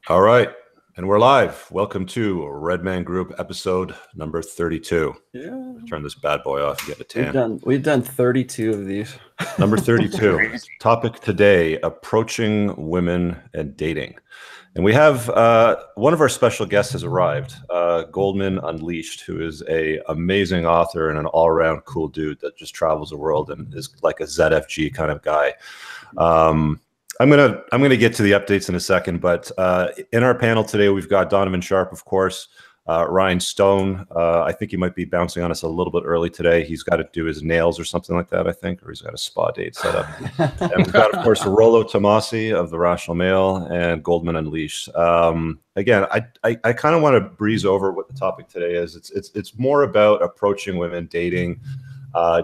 All right, and we're live. Welcome to Redman Group episode number 32. Yeah. Turn this bad boy off and get a tan. We've done 32 of these. Number 32. Topic today, approaching women and dating. And we have one of our special guests has arrived, Goldmund Unleashed, who is an amazing author and an all-around cool dude that just travels the world and is like a ZFG kind of guy. I'm gonna get to the updates in a second, but in our panel today we've got Donovan Sharp, of course, Ryan Stone. I think he might be bouncing on us a little bit early today. He's got to do his nails or something like that, I think, or he's got a spa date set up. And we've got, of course, Rollo Tomasi of the Rational Mail and Goldmund Unleashed. Again, I kind of want to breeze over what the topic today is. It's more about approaching women, dating.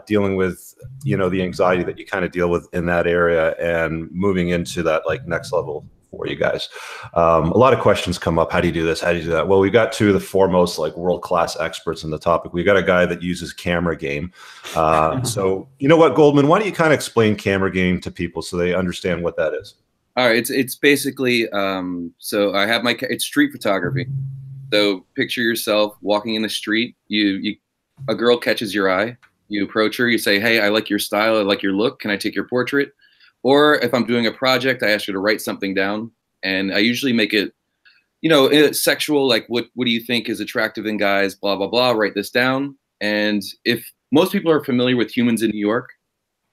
Dealing with, the anxiety that you kind of deal with in that area and moving into that like next level for you guys. A lot of questions come up. How do you do this? How do you do that? Well, we got two of the foremost like world-class experts in the topic. We got a guy that uses camera game. So you know what, Goldmund, why don't you kind of explain camera game to people so they understand what that is? All right. It's basically, so I have it's street photography. So picture yourself walking in the street. A girl catches your eye. You approach her, you say, hey, I like your style, I like your look, can I take your portrait? Or if I'm doing a project, I ask her to write something down. And I usually make it, sexual, like what do you think is attractive in guys, blah, blah, blah, write this down. And if most people are familiar with Humans in New York,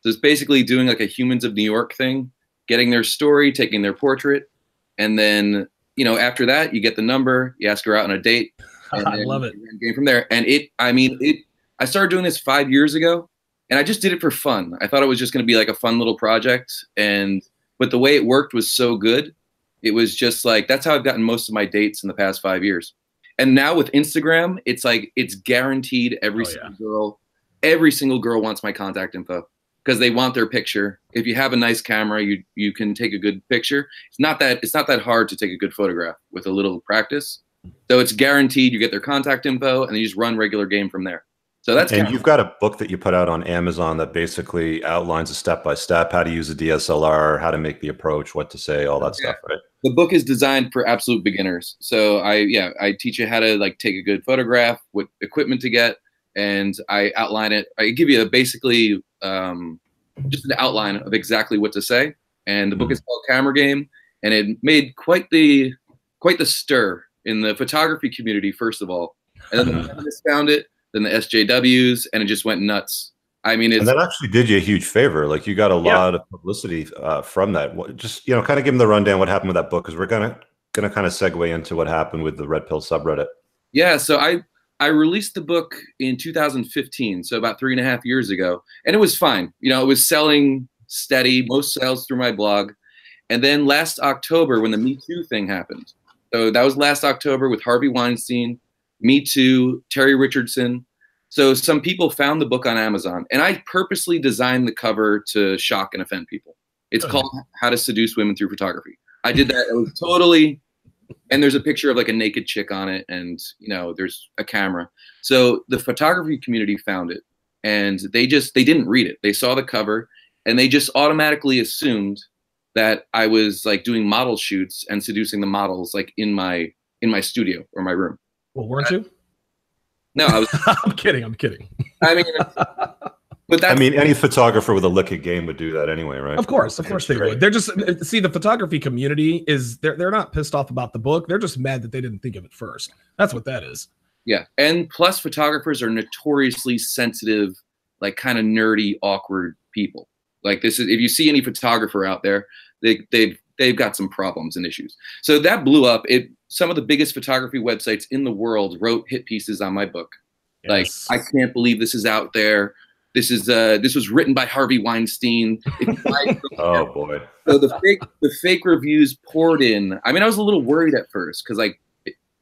so it's basically doing like a Humans of New York thing, getting their story, taking their portrait. And then, after that, you get the number, you ask her out on a date. And I love it. Game from there. And I started doing this 5 years ago, and I just did it for fun. I thought it was just going to be like a fun little project, but the way it worked was so good. It was just like, that's how I've gotten most of my dates in the past 5 years. And now with Instagram, it's like, it's guaranteed every single girl wants my contact info because they want their picture. If you have a nice camera, you can take a good picture. It's not that hard to take a good photograph with a little practice. So it's guaranteed you get their contact info and then you just run regular game from there. So and you've got a book that you put out on Amazon that basically outlines a step-by-step how to use a DSLR, how to make the approach, what to say, all that stuff, right? The book is designed for absolute beginners. So I teach you how to like take a good photograph, what equipment to get, and I outline it. I give you basically just an outline of exactly what to say. And the book is called Camera Game, and it made quite the stir in the photography community, first of all. And then the feminists found it. Then the SJWs, and it just went nuts. I mean, and that actually did you a huge favor. Like you got a lot of publicity from that. Just kind of give them the rundown what happened with that book, because we're gonna kind of segue into what happened with the Red Pill subreddit. Yeah, so I released the book in 2015, so about 3.5 years ago, and it was fine. It was selling steady, most sales through my blog, and then last October when the Me Too thing happened. So that was last October with Harvey Weinstein. Me Too, Terry Richardson. So some people found the book on Amazon, and I purposely designed the cover to shock and offend people. It's called How to Seduce Women Through Photography. I did that. It was totally, and there's a picture of like a naked chick on it, and there's a camera. So the photography community found it, and they didn't read it. They saw the cover, and they just automatically assumed that I was like doing model shoots and seducing the models like in my studio or my room. Well, weren't you? No, I was. I'm kidding. I mean, but any photographer with a lick of game would do that anyway, right? Of course they would. They're just the photography community is they're not pissed off about the book. They're just mad that they didn't think of it first. That's what that is. Yeah, and plus photographers are notoriously sensitive, like kind of nerdy, awkward people. Like this is if you see any photographer out there, they've got some problems and issues. So that blew up. Some of the biggest photography websites in the world wrote hit pieces on my book. Yes. Like, I can't believe this is out there. This was written by Harvey Weinstein. Oh boy. So the fake reviews poured in. I mean, I was a little worried at first because like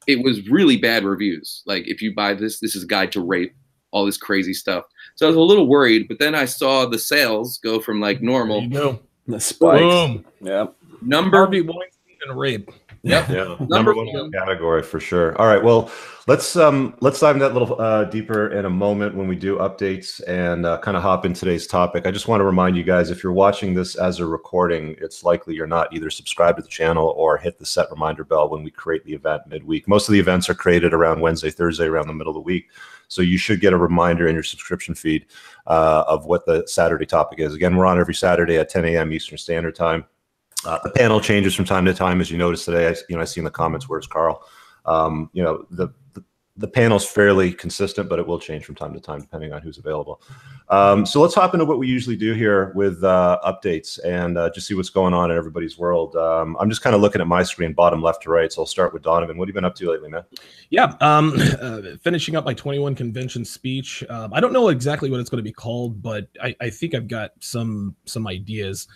it was really bad reviews. Like if you buy this is a guide to rape, all this crazy stuff. So I was a little worried, but then I saw the sales go from like normal. There you go. The spikes. Boom. Yeah. Harvey Weinstein and rape. Yep. Yeah, number one category for sure. All right, well, let's dive that little deeper in a moment when we do updates and kind of hop in today's topic. I just want to remind you guys, if you're watching this as a recording, it's likely you're not either subscribed to the channel or hit the set reminder bell when we create the event midweek. Most of the events are created around Wednesday, Thursday, around the middle of the week. So you should get a reminder in your subscription feed of what the Saturday topic is. Again, we're on every Saturday at 10 a.m. Eastern Standard Time. The panel changes from time to time, as you noticed today. I see in the comments, where's Carl? The panel's fairly consistent, but it will change from time to time depending on who's available. So let's hop into what we usually do here with updates and just see what's going on in everybody's world. I'm just kind of looking at my screen, bottom left to right. So I'll start with Donovan. What have you been up to lately, man? Yeah, finishing up my 21 convention speech. I don't know exactly what it's going to be called, but I think I've got some ideas.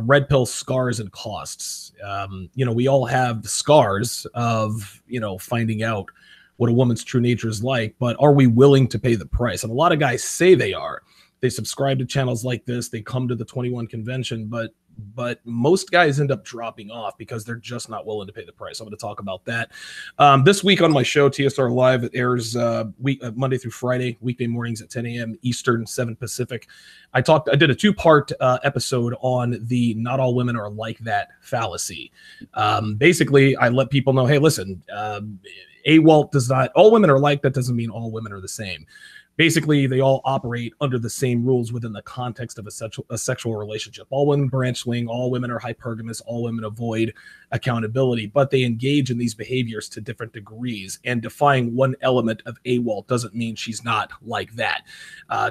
Red pill scars and costs. We all have scars of finding out what a woman's true nature is like, but are we willing to pay the price? And a lot of guys say they are. They subscribe to channels like this, they come to the 21 convention, but most guys end up dropping off because they're just not willing to pay the price. I'm going to talk about that this week on my show, TSR Live. It airs Monday through Friday, weekday mornings at 10 a.m. Eastern, 7 Pacific. I did a 2-part episode on the "not all women are like that" fallacy. Basically, I let people know, hey, listen, AWOLT does not, all women are like that doesn't mean all women are the same. Basically, they all operate under the same rules within the context of a sexual relationship. All women branch swing, all women are hypergamous, all women avoid accountability, but they engage in these behaviors to different degrees. And defying one element of AWOLT doesn't mean she's not like that.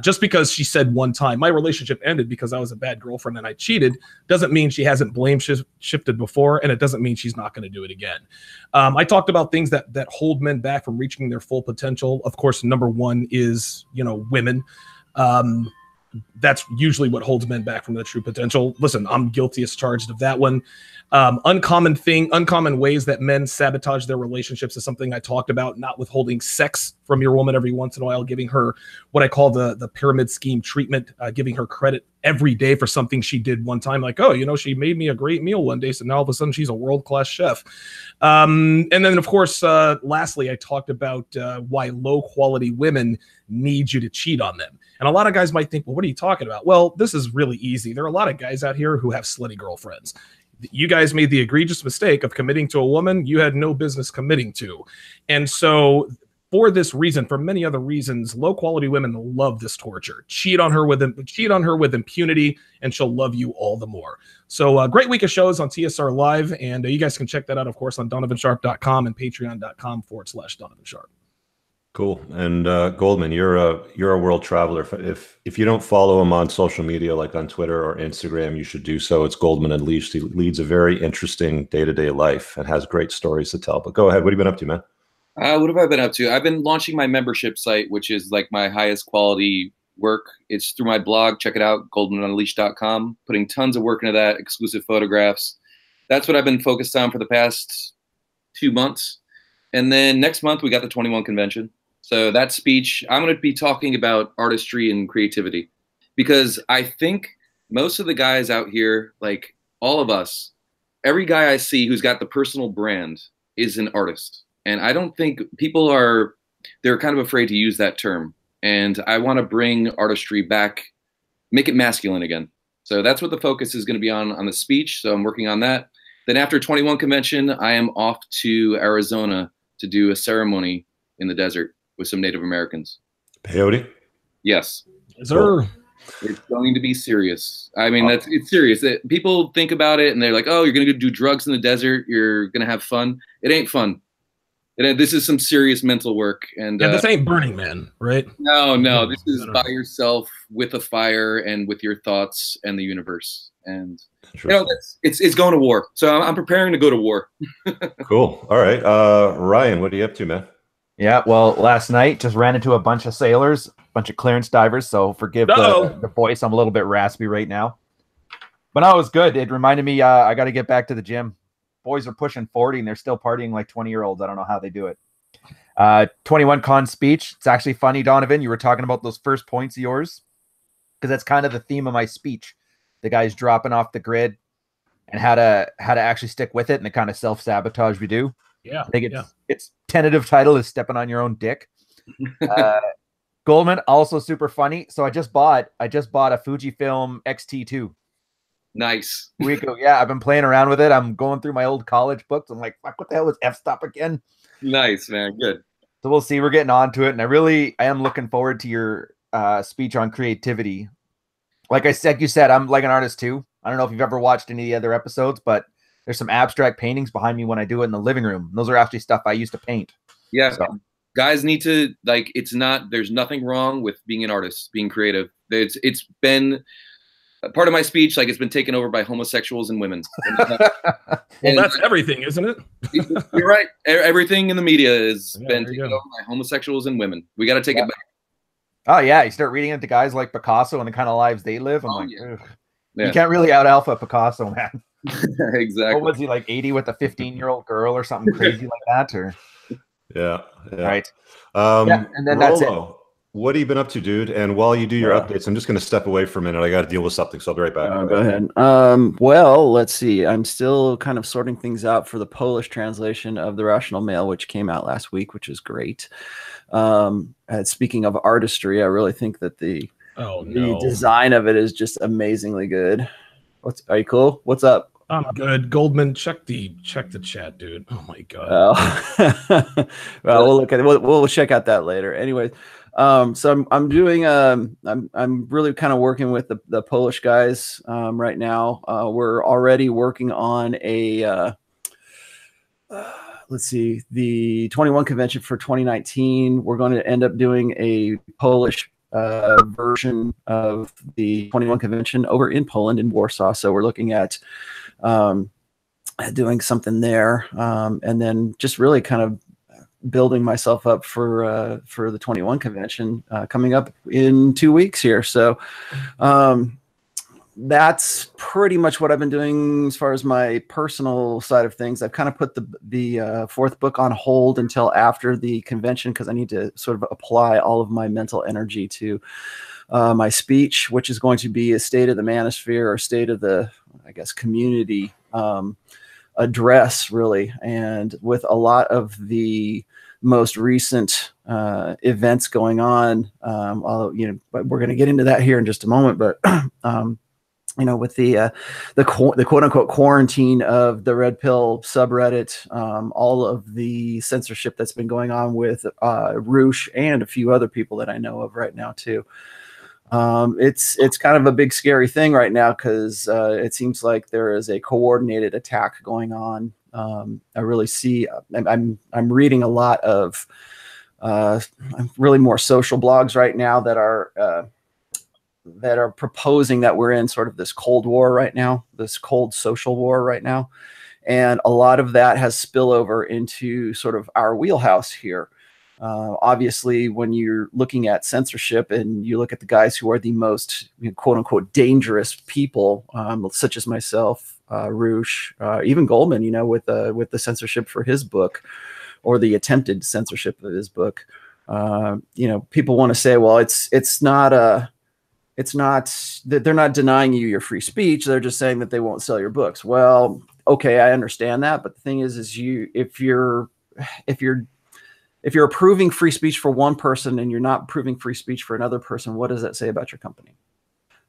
Just because she said one time, my relationship ended because I was a bad girlfriend and I cheated, doesn't mean she hasn't blame shifted before, and it doesn't mean she's not going to do it again. I talked about things that hold men back from reaching their full potential. Of course, number one is women. That's usually what holds men back from their true potential. Listen, I'm guilty as charged of that one. Uncommon ways that men sabotage their relationships is something I talked about. Not withholding sex from your woman every once in a while, giving her what I call the pyramid scheme treatment, giving her credit every day for something she did one time, like, oh, she made me a great meal one day, so now all of a sudden she's a world-class chef. And then, of course, lastly, I talked about why low-quality women need you to cheat on them. And a lot of guys might think, well, what are you talking about? Well, this is really easy. There are a lot of guys out here who have slutty girlfriends. You guys made the egregious mistake of committing to a woman you had no business committing to. And so for this reason, for many other reasons, low-quality women love this torture. Cheat on her with impunity, and she'll love you all the more. So great week of shows on TSR Live, and you guys can check that out, of course, on donovansharp.com and patreon.com/DonovanSharp. Cool. And Goldman, you're a world traveler. If you don't follow him on social media, like on Twitter or Instagram, you should do so. It's Goldmund Unleashed. He leads a very interesting day-to-day life and has great stories to tell. But go ahead. What have you been up to, man? What have I been up to? I've been launching my membership site, which is like my highest quality work. It's through my blog. Check it out, goldmundunleashed.com. Putting tons of work into that, exclusive photographs. That's what I've been focused on for the past 2 months. And then next month, we got the 21 convention. So that speech, I'm going to be talking about artistry and creativity, because I think most of the guys out here, like all of us, every guy I see who's got the personal brand is an artist. And I don't think they're kind of afraid to use that term. And I want to bring artistry back, make it masculine again. So that's what the focus is going to be on the speech. So I'm working on that. Then after 21 convention, I am off to Arizona to do a ceremony in the desert with some Native Americans. Peyote? Yes. Sir. It's going to be serious. I mean, it's serious. People think about it and they're like, oh, you're going to go do drugs in the desert. You're going to have fun. It ain't fun. This is some serious mental work. And this ain't Burning Man, right? No. This is by yourself with a fire and with your thoughts and the universe. And it's going to war. So I'm preparing to go to war. Cool. All right. Ryan, what are you up to, man? Yeah, well, last night just ran into a bunch of sailors, a bunch of clearance divers, so forgive the voice. I'm a little bit raspy right now. But no, it was good. It reminded me I got to get back to the gym. Boys are pushing 40 and they're still partying like 20-year-olds. I don't know how they do it. 21 con speech. It's actually funny, Donovan. You were talking about those first points of yours, because that's kind of the theme of my speech. The guy's dropping off the grid, and how to actually stick with it and the kind of self-sabotage we do. Yeah. I think its tentative title is Stepping on Your Own Dick. Goldmund, also super funny. So I just bought a Fujifilm X-T2. Nice. A week ago. Yeah, I've been playing around with it. I'm going through my old college books. I'm like, fuck, what the hell is f-stop again? Nice, man. Good. So we'll see. We're getting on to it. And I am looking forward to your speech on creativity. Like you said, I'm like an artist too. I don't know if you've ever watched any of the other episodes, but there's some abstract paintings behind me when I do it in the living room. Those are actually stuff I used to paint. Yeah. So. Guys need to, like, there's nothing wrong with being an artist, being creative. It's been part of my speech, like, it's been taken over by homosexuals and women. Well, that's everything, isn't it? You're right. Everything in the media has been taken go. over by homosexuals and women. We got to take it back. Oh yeah, you start reading into guys like Picasso and the kind of lives they live. I'm Yeah. You can't really out alpha Picasso, man. Exactly. What was he, like 80 with a 15-year-old girl or something crazy like that? Or Yeah. right. And then that's it. What have you been up to, dude? And while you do your updates, I'm just going to step away for a minute. I got to deal with something, so I'll be right back. Go ahead. Well, let's see. I'm still kind of sorting things out for the Polish translation of The Rational Male, which came out last week, which is great. And speaking of artistry, I really think that the design of it is just amazingly good. Are you cool? What's up? I'm good. Goldmund, check the chat, dude. Oh my god. Oh. Well, we'll look at it. We'll check out that later. Anyway, so I'm doing I'm really kind of working with the Polish guys right now. We're already working on a let's see, the 21 convention for 2019. We're going to end up doing a Polish version of the 21 convention over in Poland, in Warsaw. So we're looking at doing something there, and then just really kind of building myself up for the 21 convention coming up in 2 weeks here. So that's pretty much what I've been doing as far as my personal side of things. I've kind of put the fourth book on hold until after the convention because I need to sort of apply all of my mental energy to my speech, which is going to be a state of the manosphere or state of the, I guess, community address, really. And with a lot of the most recent events going on, although, we're going to get into that here in just a moment, but with the quote unquote quarantine of the Red Pill subreddit, all of the censorship that's been going on with Roosh and a few other people that I know of right now too. It's kind of a big scary thing right now because it seems like there is a coordinated attack going on. I really see. I'm reading a lot of really more social blogs right now that are proposing that we're in sort of this Cold War right now, this cold social war right now, and a lot of that has spillover into sort of our wheelhouse here. Obviously, when you're looking at censorship and you look at the guys who are the most quote unquote dangerous people, such as myself, Roosh, even Goldmund, with the censorship for his book or the attempted censorship of his book, people want to say, well, it's not that they're not denying you your free speech. They're just saying that they won't sell your books. Well, okay, I understand that. But the thing is if you're approving free speech for one person and you're not approving free speech for another person, what does that say about your company?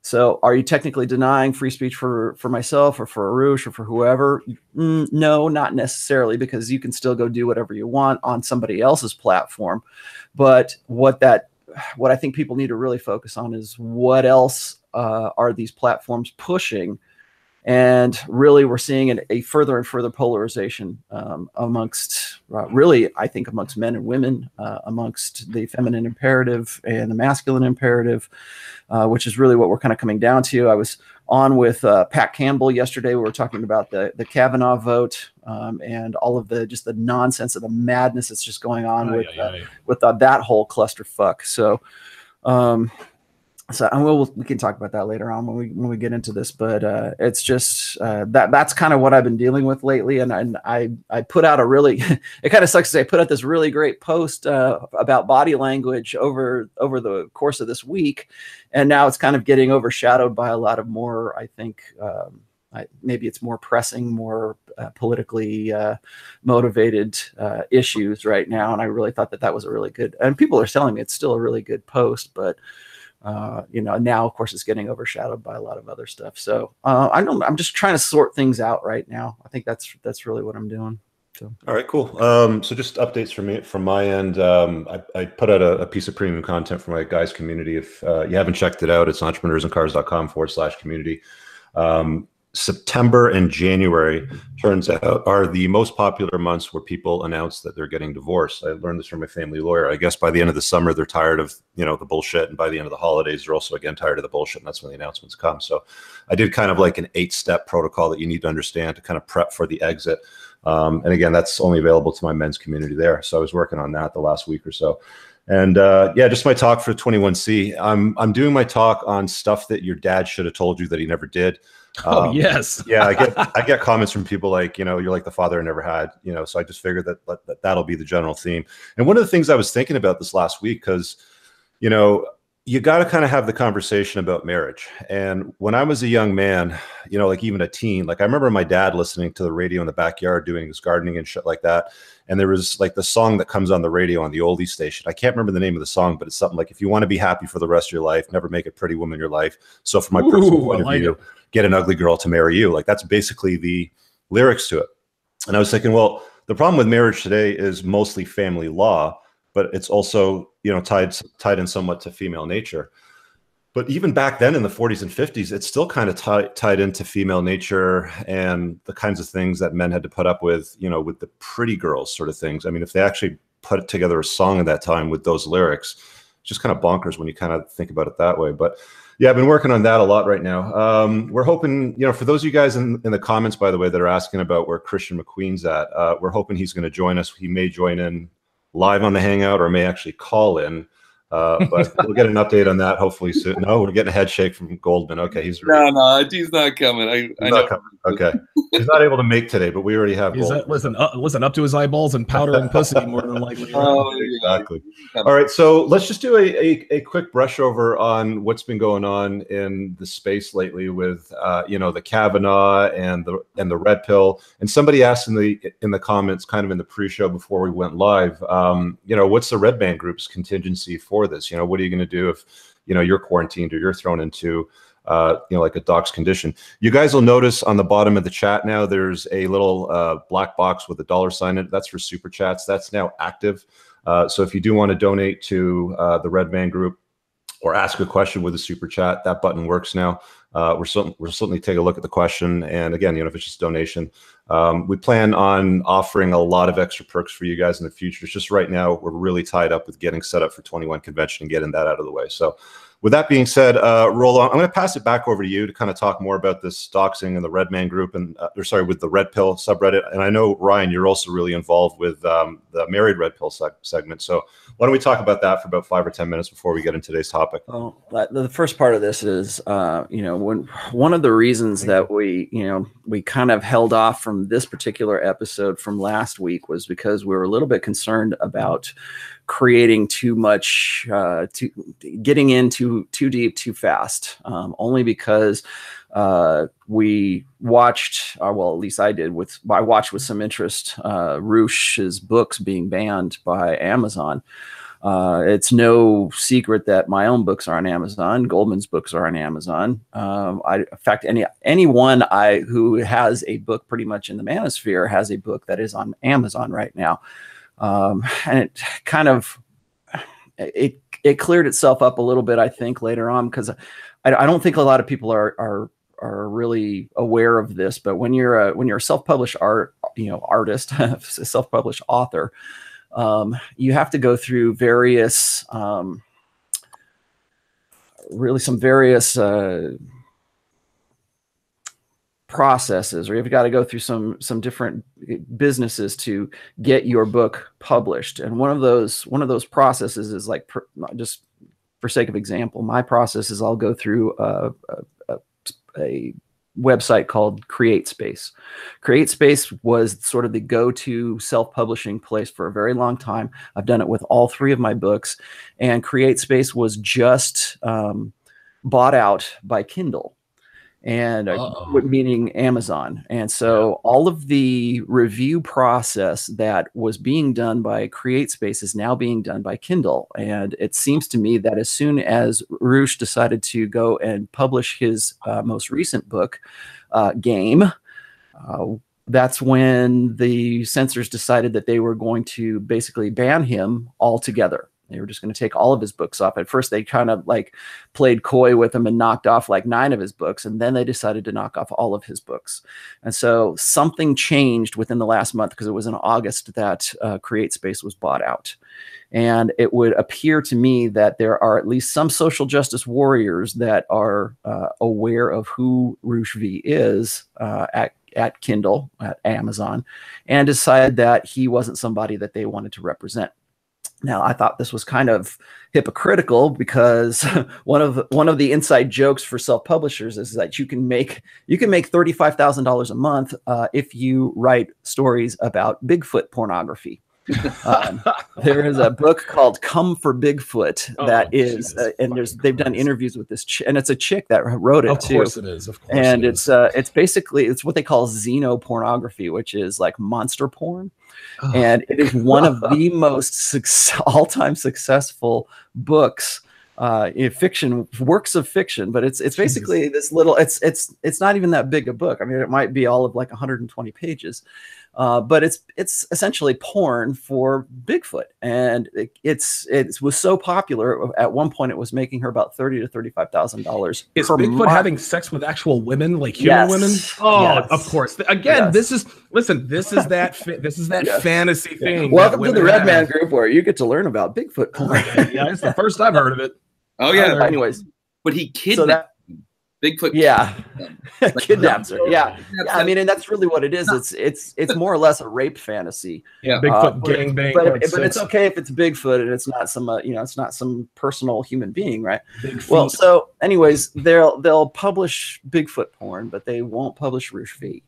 So are you technically denying free speech for myself or for Arush or for whoever? No, not necessarily, because you can still go do whatever you want on somebody else's platform. But what I think people need to really focus on is what else are these platforms pushing? And really, we're seeing a further and further polarization amongst, really, I think, amongst men and women, amongst the feminine imperative and the masculine imperative, which is really what we're kind of coming down to. I was on with Pat Campbell yesterday. We were talking about the Kavanaugh vote and all of the nonsense of the madness that's just going on with that whole clusterfuck. So. We can talk about that later on when we get into this, but it's just that's kind of what I've been dealing with lately. And I put out it kind of sucks to say I put out this really great post about body language over the course of this week, and now it's kind of getting overshadowed by a lot of more, I think, maybe it's more pressing, more politically motivated issues right now. And I really thought that that was a really good, and people are telling me it's still a really good post, but now of course it's getting overshadowed by a lot of other stuff. So I'm just trying to sort things out right now. I think that's really what I'm doing. So. All right, cool. So just updates from my end. I put out a piece of premium content for my guys community. If you haven't checked it out, it's entrepreneursandcars.com/community. September and January, turns out, are the most popular months where people announce that they're getting divorced. I learned this from my family lawyer. I guess by the end of the summer, they're tired of the bullshit, and by the end of the holidays, they're also again tired of the bullshit, and that's when the announcements come. So I did kind of like an 8-step protocol that you need to understand to kind of prep for the exit. And again, that's only available to my men's community there. So I was working on that the last week or so. And yeah, just my talk for 21C. I'm doing my talk on stuff that your dad should have told you that he never did. Oh, yes. Yeah, I get comments from people like, you're like the father I never had, so I just figured that that'll be the general theme. And one of the things I was thinking about this last week, because, you got to kind of have the conversation about marriage. And when I was a young man, like even a teen, like I remember my dad listening to the radio in the backyard doing his gardening and shit like that. And there was like the song that comes on the radio on the oldie station. I can't remember the name of the song, but it's something like, if you want to be happy for the rest of your life, never make a pretty woman your life. So from my personal point of view, get an ugly girl to marry you. Like that's basically the lyrics to it. And I was thinking, well, the problem with marriage today is mostly family law, but it's also, tied in somewhat to female nature. But even back then in the 40s and 50s, it's still kind of tied into female nature and the kinds of things that men had to put up with, with the pretty girls sort of things. I mean, if they actually put together a song at that time with those lyrics, it's just kind of bonkers when you kind of think about it that way. But yeah, I've been working on that a lot right now. We're hoping, for those of you guys in the comments, by the way, that are asking about where Christian McQueen's at, we're hoping he's going to join us. He may join in live on the Hangout or may actually call in. But we'll get an update on that hopefully soon. No, we're getting a head shake from Goldman. Okay, he's really, no, he's not coming. I know. Coming. Okay, he's not able to make today, but we already have. Listen up to his eyeballs and powder and pussy more than likely. Oh, exactly. All right, so let's just do a quick brush over on what's been going on in the space lately with the Kavanaugh and the red pill. And somebody asked in the comments, kind of in the pre-show before we went live, what's the Red Band Group's contingency for this? What are you going to do if you're quarantined or you're thrown into like a doc's condition? You guys will notice on the bottom of the chat now there's a little black box with a $sign in it. That's for super chats. That's now active. So if you do want to donate to the Red Band Group or ask a question with a super chat, that button works now. We'll certainly take a look at the question. And again, if it's just a donation, we plan on offering a lot of extra perks for you guys in the future. It's just right now, we're really tied up with getting set up for 21 convention and getting that out of the way. So with that being said, Roland, I'm going to pass it back over to you to kind of talk more about this doxing and the Red Man Group and, with the Red Pill subreddit. And I know, Ryan, you're also really involved with the Married Red Pill segment. So why don't we talk about that for about 5 or 10 minutes before we get into today's topic? Well, the first part of this is, when one of the reasons that we kind of held off from this particular episode from last week was because we were a little bit concerned about creating too much, getting into too deep, too fast, only because we watched, well, at least I did, I watched with some interest, Roosh's books being banned by Amazon. It's no secret that my own books are on Amazon. Goldman's books are on Amazon. In fact, anyone who has a book pretty much in the manosphere has a book that is on Amazon right now. And it kind of, it cleared itself up a little bit, I think, later on, because I don't think a lot of people are really aware of this. But when you're a self-published artist, self-published author, you have to go through various, processes, or you've got to go through some different businesses to get your book published. And one of those processes is like, just for sake of example, my process is I'll go through a website called CreateSpace. CreateSpace was sort of the go-to self-publishing place for a very long time. I've done it with all 3 of my books, and CreateSpace was just bought out by Kindle. and meaning Amazon. And so all of the review process that was being done by CreateSpace is now being done by Kindle. And it seems to me that as soon as Roosh decided to go and publish his most recent book, Game, that's when the censors decided that they were going to basically ban him altogether. They were just going to take all of his books off. At first, they kind of like played coy with him and knocked off like 9 of his books. And then they decided to knock off all of his books. And so something changed within the last month, because it was in August that CreateSpace was bought out. And it would appear to me that there are at least some social justice warriors that are aware of who Roosh V is at Kindle, at Amazon, and decided that he wasn't somebody that they wanted to represent. Now, I thought this was kind of hypocritical, because one of the inside jokes for self-publishers is that you can make $35,000 a month if you write stories about Bigfoot pornography. There is a book called "Come for Bigfoot" that is, and they've done interviews with this, and it's a chick that wrote it too. Of course it is. Of course, and it's basically what they call xenopornography, which is like monster porn. And it is one of the most all-time successful books in fiction, works of fiction. But it's basically this little. It's not even that big a book. I mean, it might be all of like 120 pages. But it's essentially porn for Bigfoot, and it was so popular at one point it was making her about $30,000 to $35,000. Is Bigfoot month. Having sex with actual women, like human women? Oh, yes. Of course. Again, this is that fantasy thing. Welcome to the Red Man group, where you get to learn about Bigfoot porn. Yeah, it's the first I've heard of it. Oh yeah. Anyways, but he kidnapped. Bigfoot, kidnaps her. Yeah, I mean, and that's really what it is. It's more or less a rape fantasy. Yeah, Bigfoot gangbang. But it's okay if it's Bigfoot and it's not some it's not some personal human being, right? Well, so anyways, they'll publish Bigfoot porn, but they won't publish Roosh V.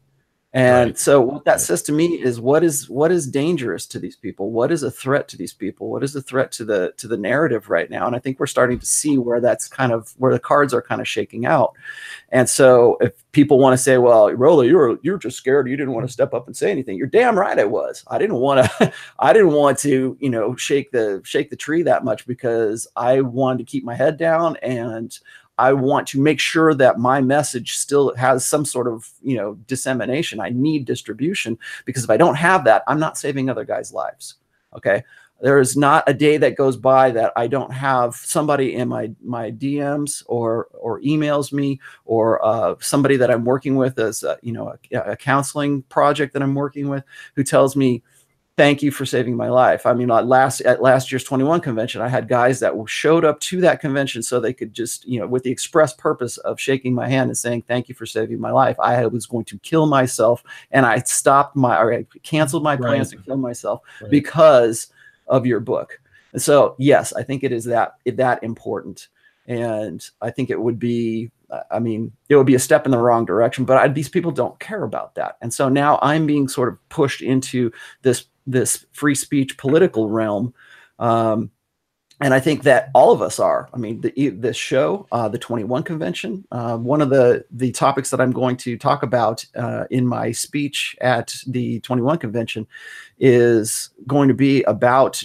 And so what that says to me is what is dangerous to these people? What is a threat to these people? What is a threat to the narrative right now? And I think we're starting to see where that's kind of where the cards are kind of shaking out. And so if people want to say, well, Rolly, you're just scared, you didn't want to step up and say anything. You're damn right I was. I didn't want to shake the tree that much, because I wanted to keep my head down, and I want to make sure that my message still has some sort of, dissemination. I need distribution, because if I don't have that, I'm not saving other guys' lives. Okay. There is not a day that goes by that I don't have somebody in my DMs or emails me, or somebody that I'm working with as a counseling project that I'm working with, who tells me, thank you for saving my life. I mean, at last year's 21 convention, I had guys that showed up to that convention so they could just, with the express purpose of shaking my hand and saying, thank you for saving my life. I was going to kill myself, and I canceled my plans to kill myself because of your book. And so, yes, I think it is that important. And I think it would be, it would be a step in the wrong direction, but these people don't care about that. And so now I'm being sort of pushed into this free speech political realm. And I think that all of us are. I mean, this show, the 21 convention, one of the topics that I'm going to talk about in my speech at the 21 convention is going to be about,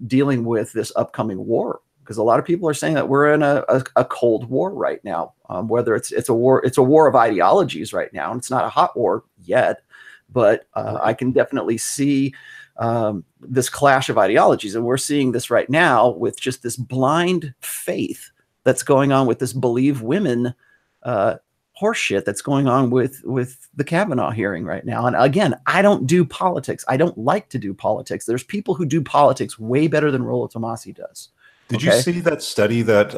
dealing with this upcoming war. Because a lot of people are saying that we're in a cold war right now, whether it's a war of ideologies right now. And it's not a hot war yet, but I can definitely see this clash of ideologies. And we're seeing this right now with just this blind faith that's going on with this believe women horseshit that's going on with the Kavanaugh hearing right now. And again, I don't do politics. I don't like to do politics. There's people who do politics way better than Rollo Tomasi does. Did you see that study that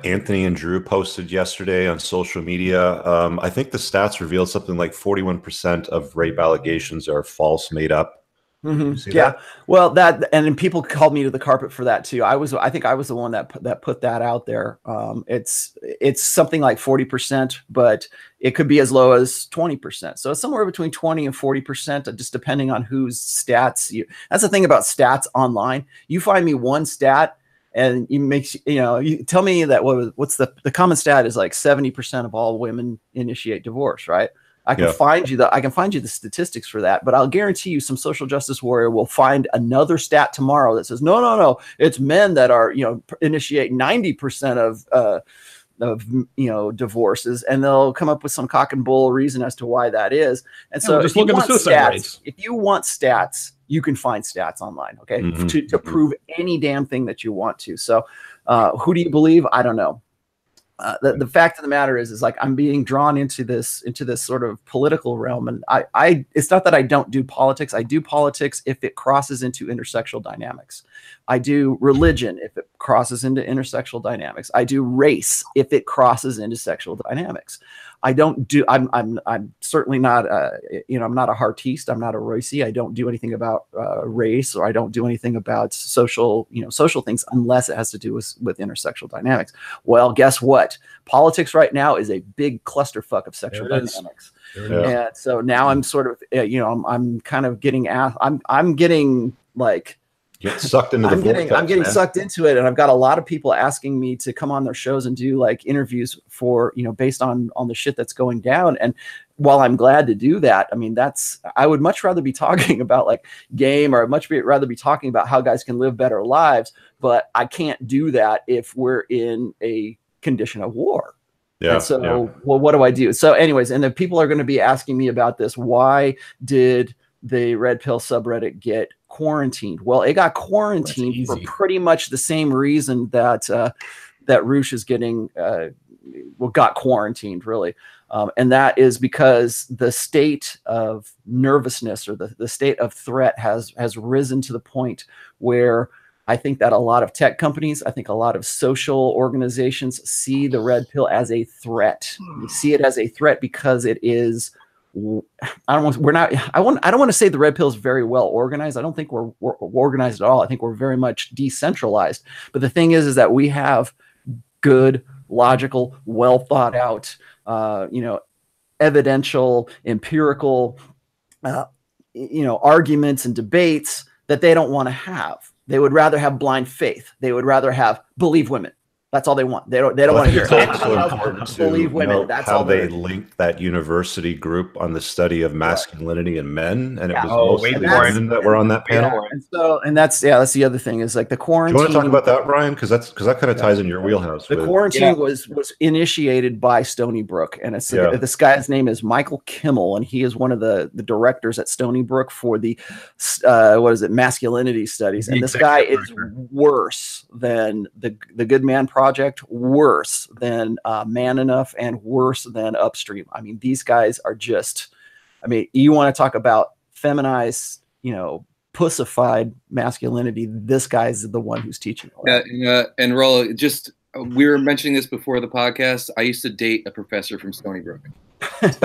Anthony and Drew posted yesterday on social media? I think the stats revealed something like 41% of rape allegations are false, made up. Mm-hmm. Yeah. That? Well, and people called me to the carpet for that too. I think I was the one that put that out there. It's something like 40%, but it could be as low as 20%. So it's somewhere between 20 and 40%, just depending on whose stats that's the thing about stats online. You find me one stat, and you tell me that what's the common stat is like 70% of all women initiate divorce, right? I can find you the statistics for that, but I'll guarantee you some social justice warrior will find another stat tomorrow that says no, it's men that are initiate 90% of divorces, and they'll come up with some cock and bull reason as to why that is. And so just look at the suicide rates. If you want stats, you can find stats online, okay, to prove any damn thing that you want to. So who do you believe? I don't know. The fact of the matter is like I'm being drawn into this sort of political realm, and I it's not that I don't do politics. I do politics if it crosses into intersexual dynamics. I do religion if it crosses into intersexual dynamics. I do race if it crosses into sexual dynamics. I don't do. I'm certainly not. I'm not a Heartiste. I'm not a Roycey. I don't do anything about race, or I don't do anything about social things unless it has to do with intersexual dynamics. Well, guess what? Politics right now is a big clusterfuck of sexual dynamics. And so now I'm sort of, I'm kind of getting I'm getting like. Get sucked into the I'm getting sucked into it, and I've got a lot of people asking me to come on their shows and do like interviews for based on the shit that's going down. And while I'm glad to do that, I mean I would much rather be talking about like game, or I'd much rather be talking about how guys can live better lives. But I can't do that if we're in a condition of war. Yeah. And so, well, what do I do? So, anyways, and then people are going to be asking me about this. Why did the Red Pill subreddit get quarantined? Well, it got quarantined for pretty much the same reason that that Roosh is getting got quarantined, really, and that is because the state of nervousness, or the state of threat has risen to the point where I think that a lot of tech companies, I think a lot of social organizations see the Red Pill as a threat. You see it as a threat because it is. I don't want to say the Red Pill is very well organized. I don't think we're organized at all. I think we're very much decentralized. But the thing is that we have good, logical, well thought out, evidential, empirical, arguments and debates that they don't want to have. They would rather have blind faith. They would rather have believe women. That's all they want. They don't want to hear. It's also important to believe women. That's how they linked that university group on the study of masculinity in men, and it was mostly women that were on that panel. And that's the other thing is like the quarantine. Do you want to talk about that, Ryan? Because that kind of ties in your wheelhouse. The quarantine was initiated by Stony Brook, and it's this guy's name is Michael Kimmel, and he is one of the directors at Stony Brook for the masculinity studies. And this guy is worse than the Good Man Project, worse than Man Enough, and worse than Upstream. I mean, these guys are just, you want to talk about feminized, pussified masculinity. This guy's the one who's teaching it. And Rolla, we were mentioning this before the podcast. I used to date a professor from Stony Brook. This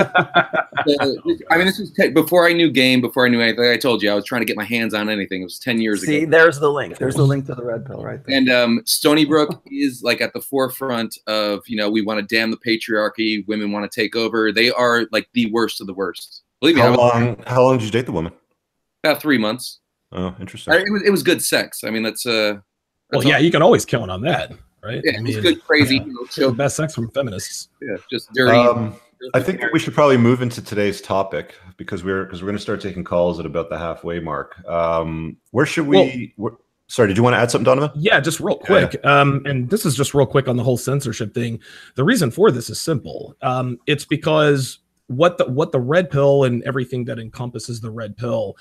was before I knew game, before I knew anything. I told you I was trying to get my hands on anything. It was 10 years ago. See, there's the link. There's the link to the Red Pill right there. And Stony Brook is like at the forefront of, we want to damn the patriarchy. Women want to take over. They are like the worst of the worst. Believe me. How long did you date the woman? About 3 months. Oh, interesting. It was good sex. That's you can always count on that, right? Yeah, it was good, crazy. The best sex from feminists. Yeah, just dirty. I think we should probably move into today's topic because we're going to start taking calls at about the halfway mark. Where should we? Sorry, did you want to add something, Donovan? Yeah, just real quick. And this is just real quick on the whole censorship thing. The reason for this is simple. It's because what the Red Pill and everything that encompasses the Red Pill,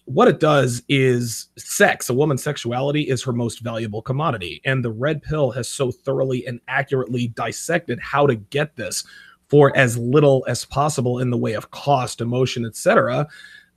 what it does is sex, a woman's sexuality is her most valuable commodity. And the Red Pill has so thoroughly and accurately dissected how to get this for as little as possible in the way of cost, emotion, etc.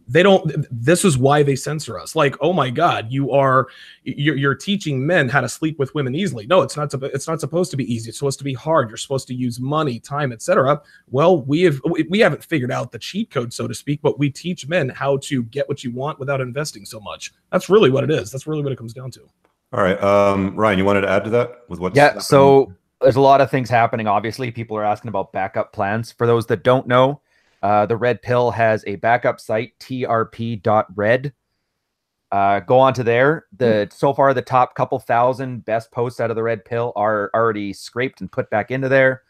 This is why they censor us. Like, oh my God, you're teaching men how to sleep with women easily. No, it's not supposed to be easy. It's supposed to be hard. You're supposed to use money, time, etc. Well, we haven't figured out the cheat code, so to speak, but we teach men how to get what you want without investing so much. That's really what it is. That's really what it comes down to. All right. Ryan, you wanted to add to that with what's happening? So there's a lot of things happening. Obviously, people are asking about backup plans. For those that don't know, the Red Pill has a backup site, trp.red. Go on to there. So far, the top couple thousand best posts out of the Red Pill are already scraped and put back into there.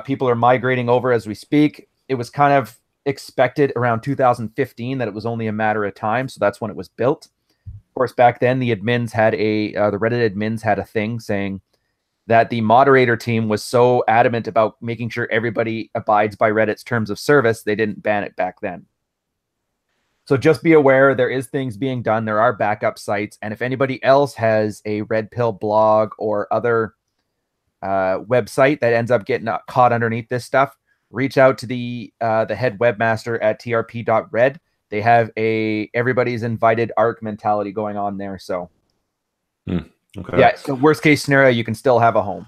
People are migrating over as we speak. It was kind of expected around 2015 that it was only a matter of time, so that's when it was built. Of course, back then the admins had the Reddit admins had a thing saying that the moderator team was so adamant about making sure everybody abides by Reddit's terms of service, they didn't ban it back then. So just be aware, there is things being done. There are backup sites. And if anybody else has a Red Pill blog or other website that ends up getting caught underneath this stuff, reach out to the head webmaster at trp.red. They have everybody's invited ARC mentality going on there. So okay. Yeah, so worst case scenario, you can still have a home.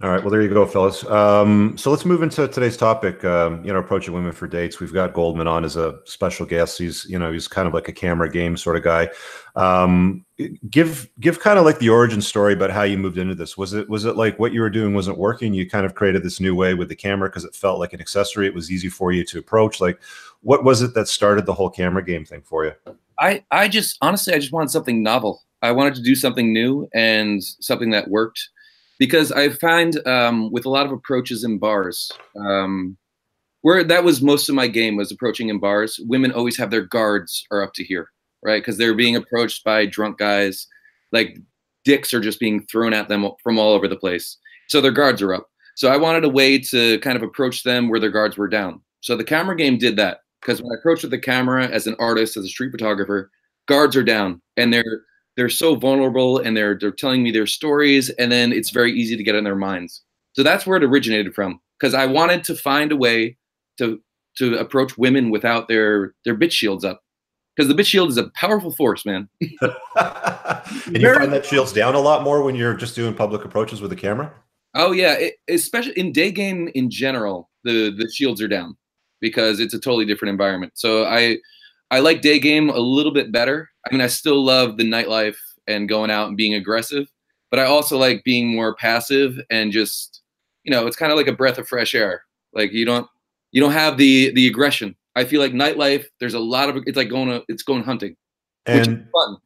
All right. Well, there you go, fellas. So let's move into today's topic. Approaching women for dates. We've got Goldmund on as a special guest. He's kind of like a camera game sort of guy. Give kind of like the origin story about how you moved into this. Was it like what you were doing wasn't working? You kind of created this new way with the camera because it felt like an accessory. It was easy for you to approach. Like, what was it that started the whole camera game thing for you? I just wanted something novel. I wanted to do something new and something that worked. Because I find with a lot of approaches in bars, where that was most of my game was approaching in bars, women always have their guards are up to here, right? Because they're being approached by drunk guys, like dicks are just being thrown at them from all over the place. So their guards are up. So I wanted a way to kind of approach them where their guards were down. So the camera game did that. Because when I approach with the camera as an artist, as a street photographer, guards are down and they're so vulnerable and they're telling me their stories, and then it's very easy to get in their minds. So that's where it originated from, because I wanted to find a way to approach women without their bitch shields up, because the bitch shield is a powerful force, man. And you find that shields down a lot more when you're just doing public approaches with the camera? Oh yeah, especially in day game in general, the shields are down because it's a totally different environment. So I like day game a little bit better. I mean, I still love the nightlife and going out and being aggressive, but I also like being more passive and just, it's kind of like a breath of fresh air. Like you don't have the aggression. I feel like nightlife, there's a lot of, it's like going hunting, which is fun.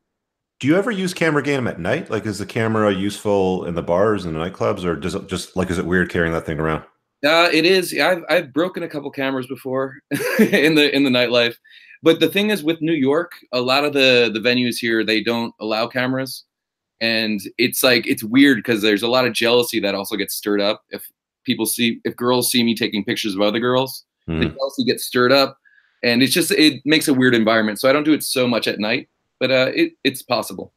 Do you ever use camera game at night? Like, is the camera useful in the bars and the nightclubs, or does it just like, is it weird carrying that thing around? It is. I've broken a couple cameras before in the nightlife. But the thing is, with New York, a lot of the venues here, they don't allow cameras. And it's like, it's weird because there's a lot of jealousy that also gets stirred up. If girls see me taking pictures of other girls, the jealousy gets stirred up. And it makes a weird environment. So I don't do it so much at night, but it's possible.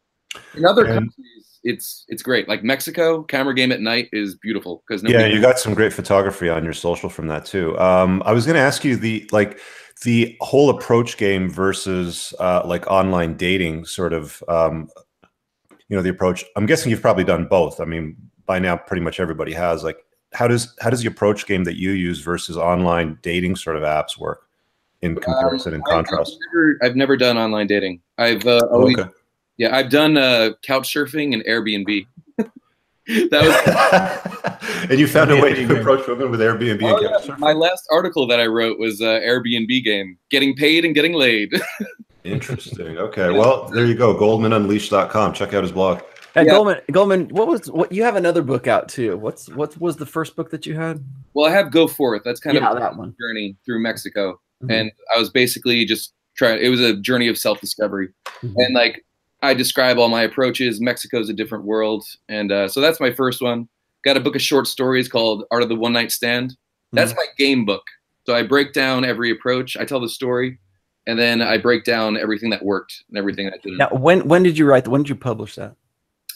In other countries, it's great. Like Mexico, camera game at night is beautiful. You got some great photography on your social from that too. I was going to ask you the whole approach game versus like online dating sort of, the approach. I'm guessing you've probably done both. I mean, by now, pretty much everybody has. Like, how does the approach game that you use versus online dating sort of apps work in comparison and contrast? I've never done online dating. I've always, I've done couch surfing and Airbnb. And you found a way to approach women with Airbnb and couch surfing? My last article that I wrote was Airbnb game, getting paid and getting laid. Interesting. Okay. Well, there you go. GoldmundUnleashed.com. Check out his blog. Hey, Goldmund, what you have another book out too. What was the first book that you had? Well, I have Go Forth. That's kind of that one. Journey through Mexico. And I was basically just it was a journey of self-discovery. And like, I describe all my approaches. Mexico's a different world. And so that's my first one. Got a book of short stories called Art of the One Night Stand. That's my game book. So I break down every approach. I tell the story, and then I break down everything that worked and everything that didn't. Now, when did you write? When did you publish that?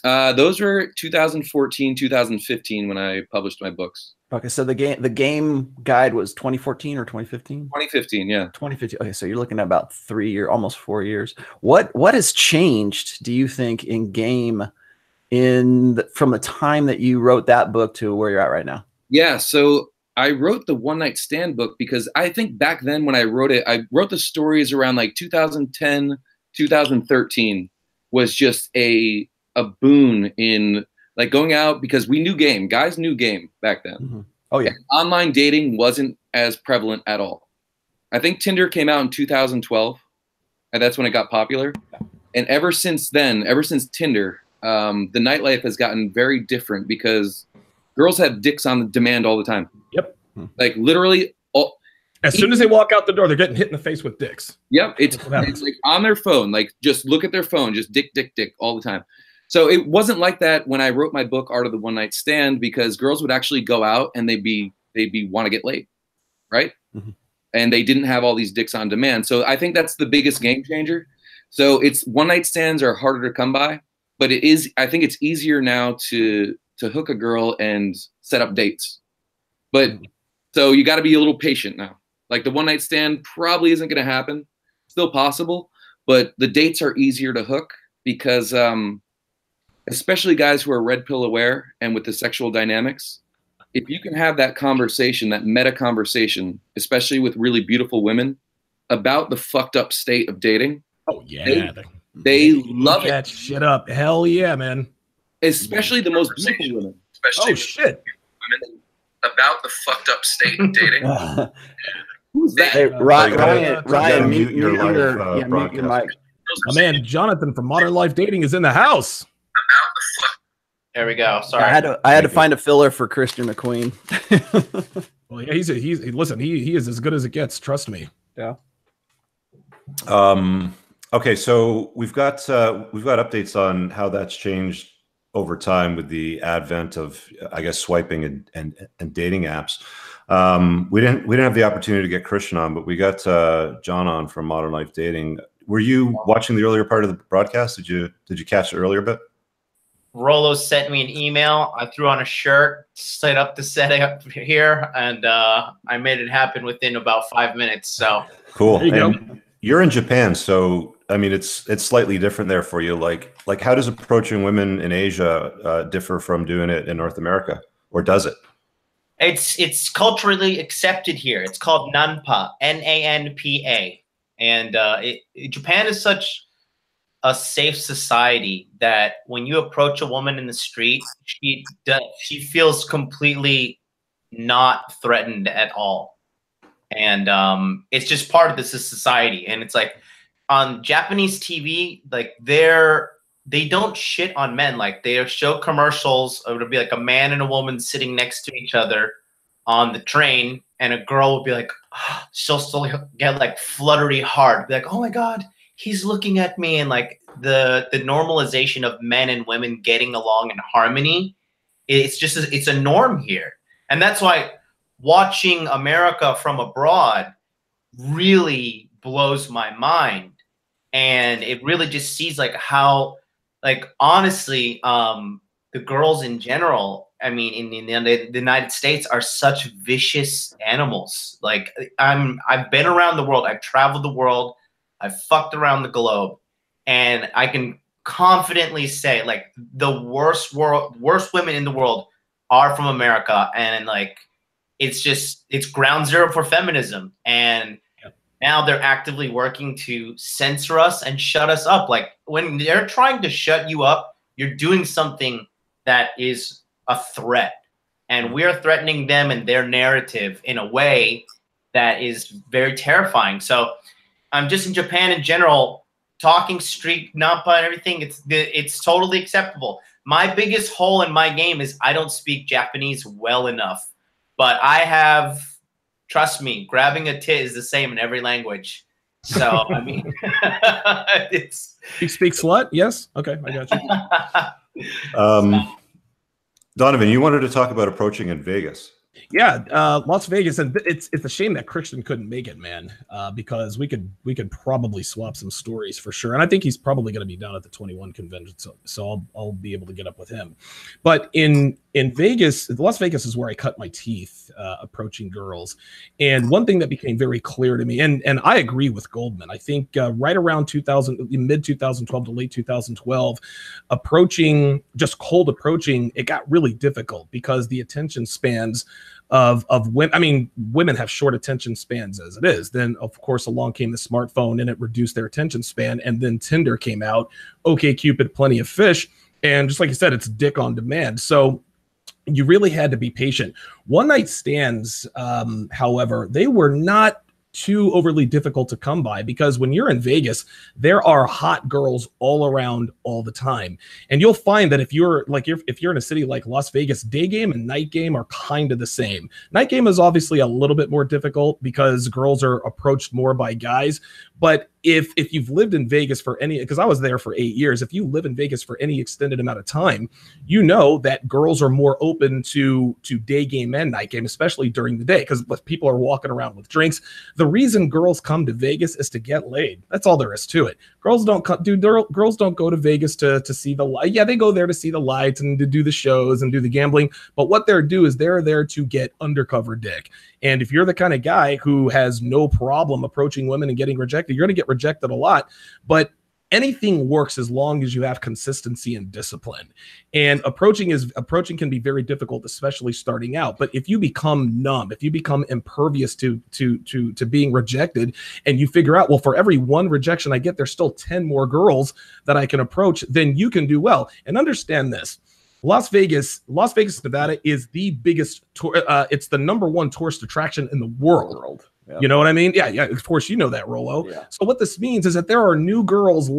Those were 2014, 2015 when I published my books. Okay, so the game guide was 2014 or 2015? 2015, yeah. 2015. Okay, so you're looking at about 3 years, almost 4 years. What has changed, do you think, in game from the time that you wrote that book to where you're at right now? Yeah, so I wrote the One Night Stand book because I think back then when I wrote it, I wrote the stories around like 2010, 2013 was just a boon in like going out, because we knew game. Guys knew game back then. Oh yeah. And online dating wasn't as prevalent at all. I think Tinder came out in 2012, and that's when it got popular. And ever since then, ever since Tinder, the nightlife has gotten very different because girls have dicks on demand all the time. Yep. Like literally. As soon as they walk out the door, they're getting hit in the face with dicks. Yep. It's like on their phone. Like just look at their phone, just dick, dick, dick all the time. So it wasn't like that when I wrote my book, Art of the One Night Stand, because girls would actually go out and they'd be want to get laid, right? Mm-hmm. And they didn't have all these dicks on demand. So I think that's the biggest game changer. So it's one night stands are harder to come by, but I think it's easier now to hook a girl and set up dates. But so you got to be a little patient now. Like the one night stand probably isn't going to happen. Still possible, but the dates are easier to hook because especially guys who are red pill aware and with the sexual dynamics, if you can have that conversation, that meta conversation, especially with really beautiful women about the fucked up state of dating. Oh yeah. They love that shit up. Hell yeah, man. Especially the most beautiful women. Especially shit. Women about the fucked up state of dating. Who's that? Hey, Ryan, mute your mic. My man Jonathan from Modern Life Dating is in the house. There we go. Sorry, I had to find a filler for Christian McQueen. Well, yeah, he's listen. He is as good as it gets. Trust me. Yeah. Okay, so we've got updates on how that's changed over time with the advent of, I guess, swiping and dating apps. We didn't have the opportunity to get Christian on, but we got John on from Modern Life Dating. Were you watching the earlier part of the broadcast? Did you catch the earlier bit? Rolo sent me an email. I threw on a shirt, set up the setup here, and I made it happen within about 5 minutes. So cool. You're in Japan, so I mean, it's slightly different there for you. Like how does approaching women in Asia differ from doing it in North America, or does it? It's culturally accepted here. It's called Nanpa, Nanpa, and Japan is such a safe society that when you approach a woman in the street, she feels completely not threatened at all, and it's just part of this society. And it's like on Japanese TV, like they don't shit on men. Like they show commercials. It'll be like a man and a woman sitting next to each other on the train, and a girl will be like, oh, she'll still get like fluttery heart, be like, oh my God, he's looking at me. And like the normalization of men and women getting along in harmony, it's a norm here. And that's why watching America from abroad really blows my mind. And it really just sees like how, like, honestly, the girls in general, I mean, in the United States are such vicious animals. Like I've been around the world. I've traveled the world. I've fucked around the globe. And I can confidently say like the worst women in the world are from America. And like, it's ground zero for feminism. And now they're actively working to censor us and shut us up. Like when they're trying to shut you up, you're doing something that is a threat. And we're threatening them and their narrative in a way that is very terrifying. So I'm just in Japan in general, talking street Nampa and everything. It's totally acceptable. My biggest hole in my game is I don't speak Japanese well enough, but I have, trust me, grabbing a tit is the same in every language. So, I mean, it's... You speak slut? Yes? Okay, I got you. Donovan, you wanted to talk about approaching in Vegas. Yeah, Las Vegas, and it's a shame that Christian couldn't make it, man, because we could probably swap some stories for sure. And I think he's probably going to be down at the 21 convention, so I'll be able to get up with him. But in Vegas, Las Vegas is where I cut my teeth approaching girls. And one thing that became very clear to me, and I agree with Goldman, I think right around mid 2012 to late 2012, just cold approaching, it got really difficult because the attention spans of women. I mean, women have short attention spans as it is. Then, of course, along came the smartphone and it reduced their attention span. And then Tinder came out, OkCupid, plenty of fish. And just like you said, it's dick on demand. So you really had to be patient. One night stands, however, they were not too overly difficult to come by, because when you're in Vegas, there are hot girls all around all the time. And you'll find that if you're in a city like Las Vegas, day game and night game are kind of the same. Night game is obviously a little bit more difficult because girls are approached more by guys. But if you've lived in Vegas for any, because I was there for 8 years, if you live in Vegas for any extended amount of time, you know that girls are more open to day game and night game, especially during the day, because people are walking around with drinks. The reason girls come to Vegas is to get laid. That's all there is to it. Girls don't go to Vegas to see the light. Yeah, they go there to see the lights and to do the shows and do the gambling. But what they're there to get undercover dick. And if you're the kind of guy who has no problem approaching women and getting rejected, you're going to get rejected a lot. But anything works as long as you have consistency and discipline. And approaching can be very difficult, especially starting out. But if you become numb, if you become impervious to being rejected, and you figure out, well, for every one rejection I get, there's still 10 more girls that I can approach, then you can do well. And understand this. Las Vegas, Nevada is the biggest it's the #1 tourist attraction in the world. Yep. You know what I mean? Yeah, of course you know that, Rolo. Yeah. So what this means is that there are new girls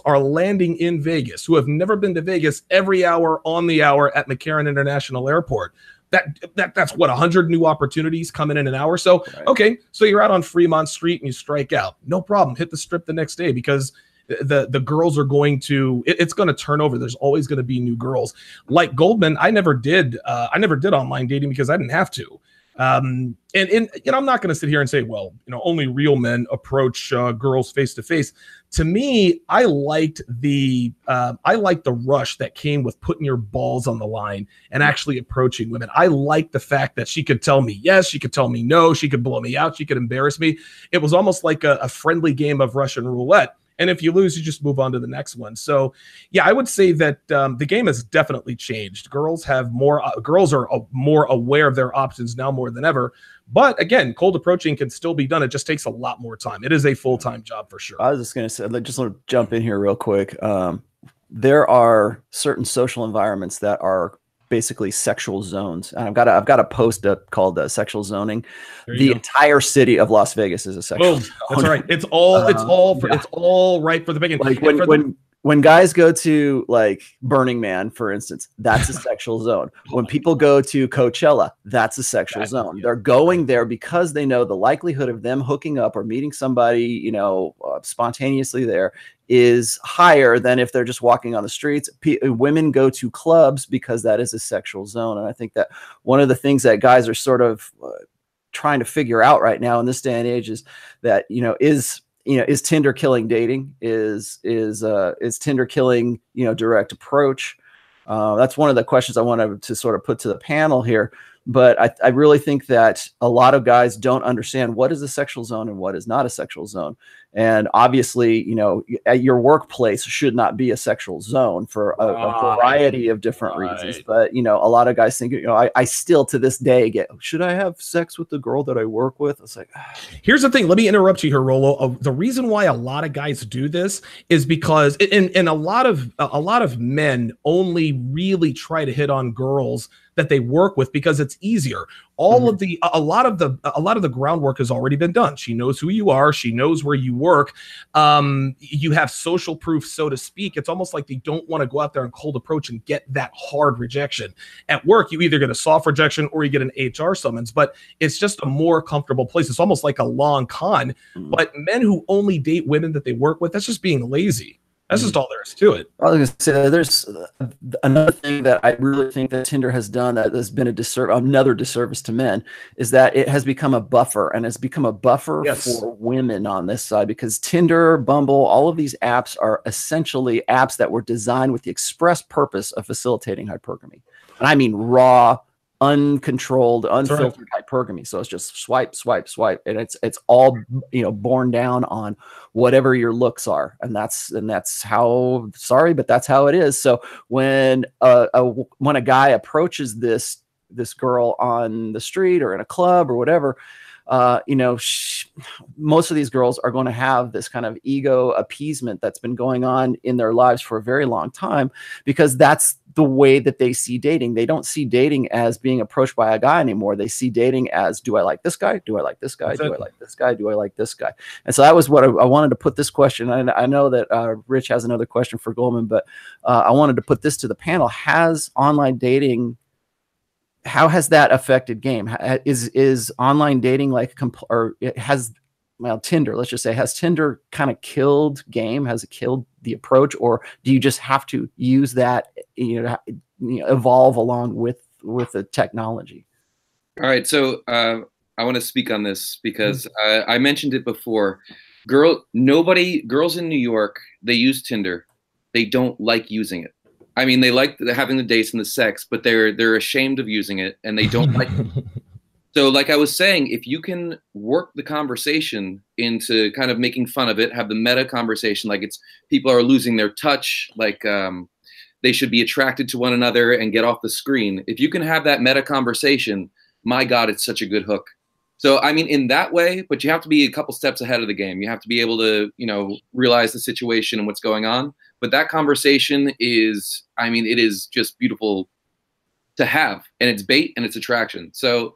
are landing in Vegas who have never been to Vegas every hour on the hour at McCarran International Airport. That's what, 100 new opportunities coming in an hour. So right. Okay, so you're out on Fremont Street and you strike out. No problem. Hit the strip the next day, because the girls are going to, it's going to turn over. There's always going to be new girls. Like Goldman, I never did online dating because I didn't have to. And I'm not going to sit here and say, well, only real men approach girls face to face. To me, I liked the rush that came with putting your balls on the line and actually approaching women. I liked the fact that she could tell me yes, she could tell me no, she could blow me out, she could embarrass me. It was almost like a friendly game of Russian roulette. And if you lose, you just move on to the next one. So, yeah, I would say that the game has definitely changed. Girls are more aware of their options now more than ever. But again, cold approaching can still be done. It just takes a lot more time. It is a full-time job for sure. I was just going to say, just want to jump in here real quick. There are certain social environments that are basically sexual zones. And I've got a post up called Sexual Zoning. The entire city of Las Vegas is a sexual zone. That's right. It's all right for the beginning. Like when guys go to like Burning Man, for instance, that's a sexual zone. When people go to Coachella, that's a sexual zone. They're going there because they know the likelihood of them hooking up or meeting somebody, spontaneously there is higher than if they're just walking on the streets. Women go to clubs because that is a sexual zone. And I think that one of the things that guys are sort of trying to figure out right now in this day and age is that, is Tinder killing dating? Is Tinder killing, direct approach? That's one of the questions I wanted to sort of put to the panel here. But I really think that a lot of guys don't understand what is a sexual zone and what is not a sexual zone. And obviously, at your workplace should not be a sexual zone for a variety of different reasons. But, a lot of guys think, I still to this day should I have sex with the girl that I work with? It's like, here's the thing. Let me interrupt you here, Rolo. The reason why a lot of guys do this is because and a lot of men only really try to hit on girls that they work with because it's easier. A lot of the groundwork has already been done. She knows who you are. She knows where you work. You have social proof, so to speak. It's almost like they don't want to go out there and cold approach and get that hard rejection. At work, you either get a soft rejection or you get an HR summons, but it's just a more comfortable place. It's almost like a long con. But men who only date women that they work with, that's just being lazy. That's just all there is to it. I was going to say, there's another thing that I really think that Tinder has done that has been another disservice to men, is that it has become a buffer, and has become a buffer for women on this side, because Tinder, Bumble, all of these apps are essentially apps that were designed with the express purpose of facilitating hypergamy. And I mean raw, uncontrolled, unfiltered hypergamy. So it's just swipe, swipe, swipe, and it's all borne down on whatever your looks are, and that's how, sorry, but that's how it is. So when a guy approaches this girl on the street or in a club or whatever, most of these girls are going to have this kind of ego appeasement that's been going on in their lives for a very long time, because that's the way that they see dating. They don't see dating as being approached by a guy anymore. They see dating as, do I like this guy? Do I like this guy? Do I like this guy? Do I like this guy? And so that was what I wanted to put this question. And I know that Rich has another question for Goldman, but I wanted to put this to the panel. Has online dating, how has that affected game? Is online dating like, or it has, well, Tinder, let's just say, has Tinder kind of killed game? Has it killed the approach, or do you just have to use that, evolve along with the technology? All right. So I want to speak on this because I mentioned it before. Girls in New York, they use Tinder. They don't like using it. I mean, they like having the dates and the sex, but they're ashamed of using it, and they don't like it. So like I was saying, if you can work the conversation into kind of making fun of it, have the meta conversation, like it's people are losing their touch, like they should be attracted to one another and get off the screen. If you can have that meta conversation, my God, it's such a good hook. So, I mean, in that way, but you have to be a couple steps ahead of the game. You have to be able to, realize the situation and what's going on. But that conversation is, I mean, it is just beautiful to have, and it's bait and it's attraction. So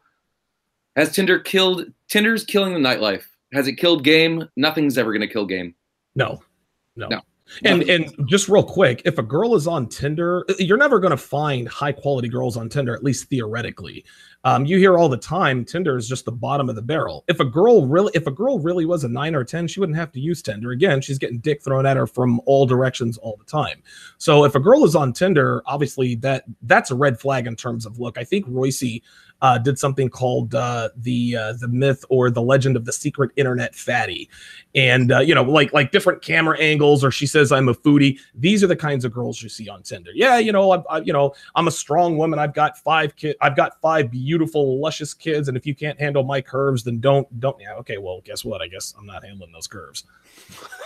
has Tinder's killing the nightlife. Has it killed game? Nothing's ever going to kill game. No. And just real quick, if a girl is on Tinder, you're never going to find high quality girls on Tinder, at least theoretically. You hear all the time, Tinder is just the bottom of the barrel. If a girl really was a 9 or 10, she wouldn't have to use Tinder. Again, she's getting dick thrown at her from all directions all the time. So if a girl is on Tinder, obviously that's a red flag in terms of look. I think Royce did something called the myth or the legend of the secret internet fatty, and like different camera angles, or she says I'm a foodie. These are the kinds of girls you see on Tinder. Yeah, I'm a strong woman. I've got 5 kids. I've got 5 beautiful, luscious kids, and if you can't handle my curves, then don't. Yeah, okay. Well, guess what? I guess I'm not handling those curves.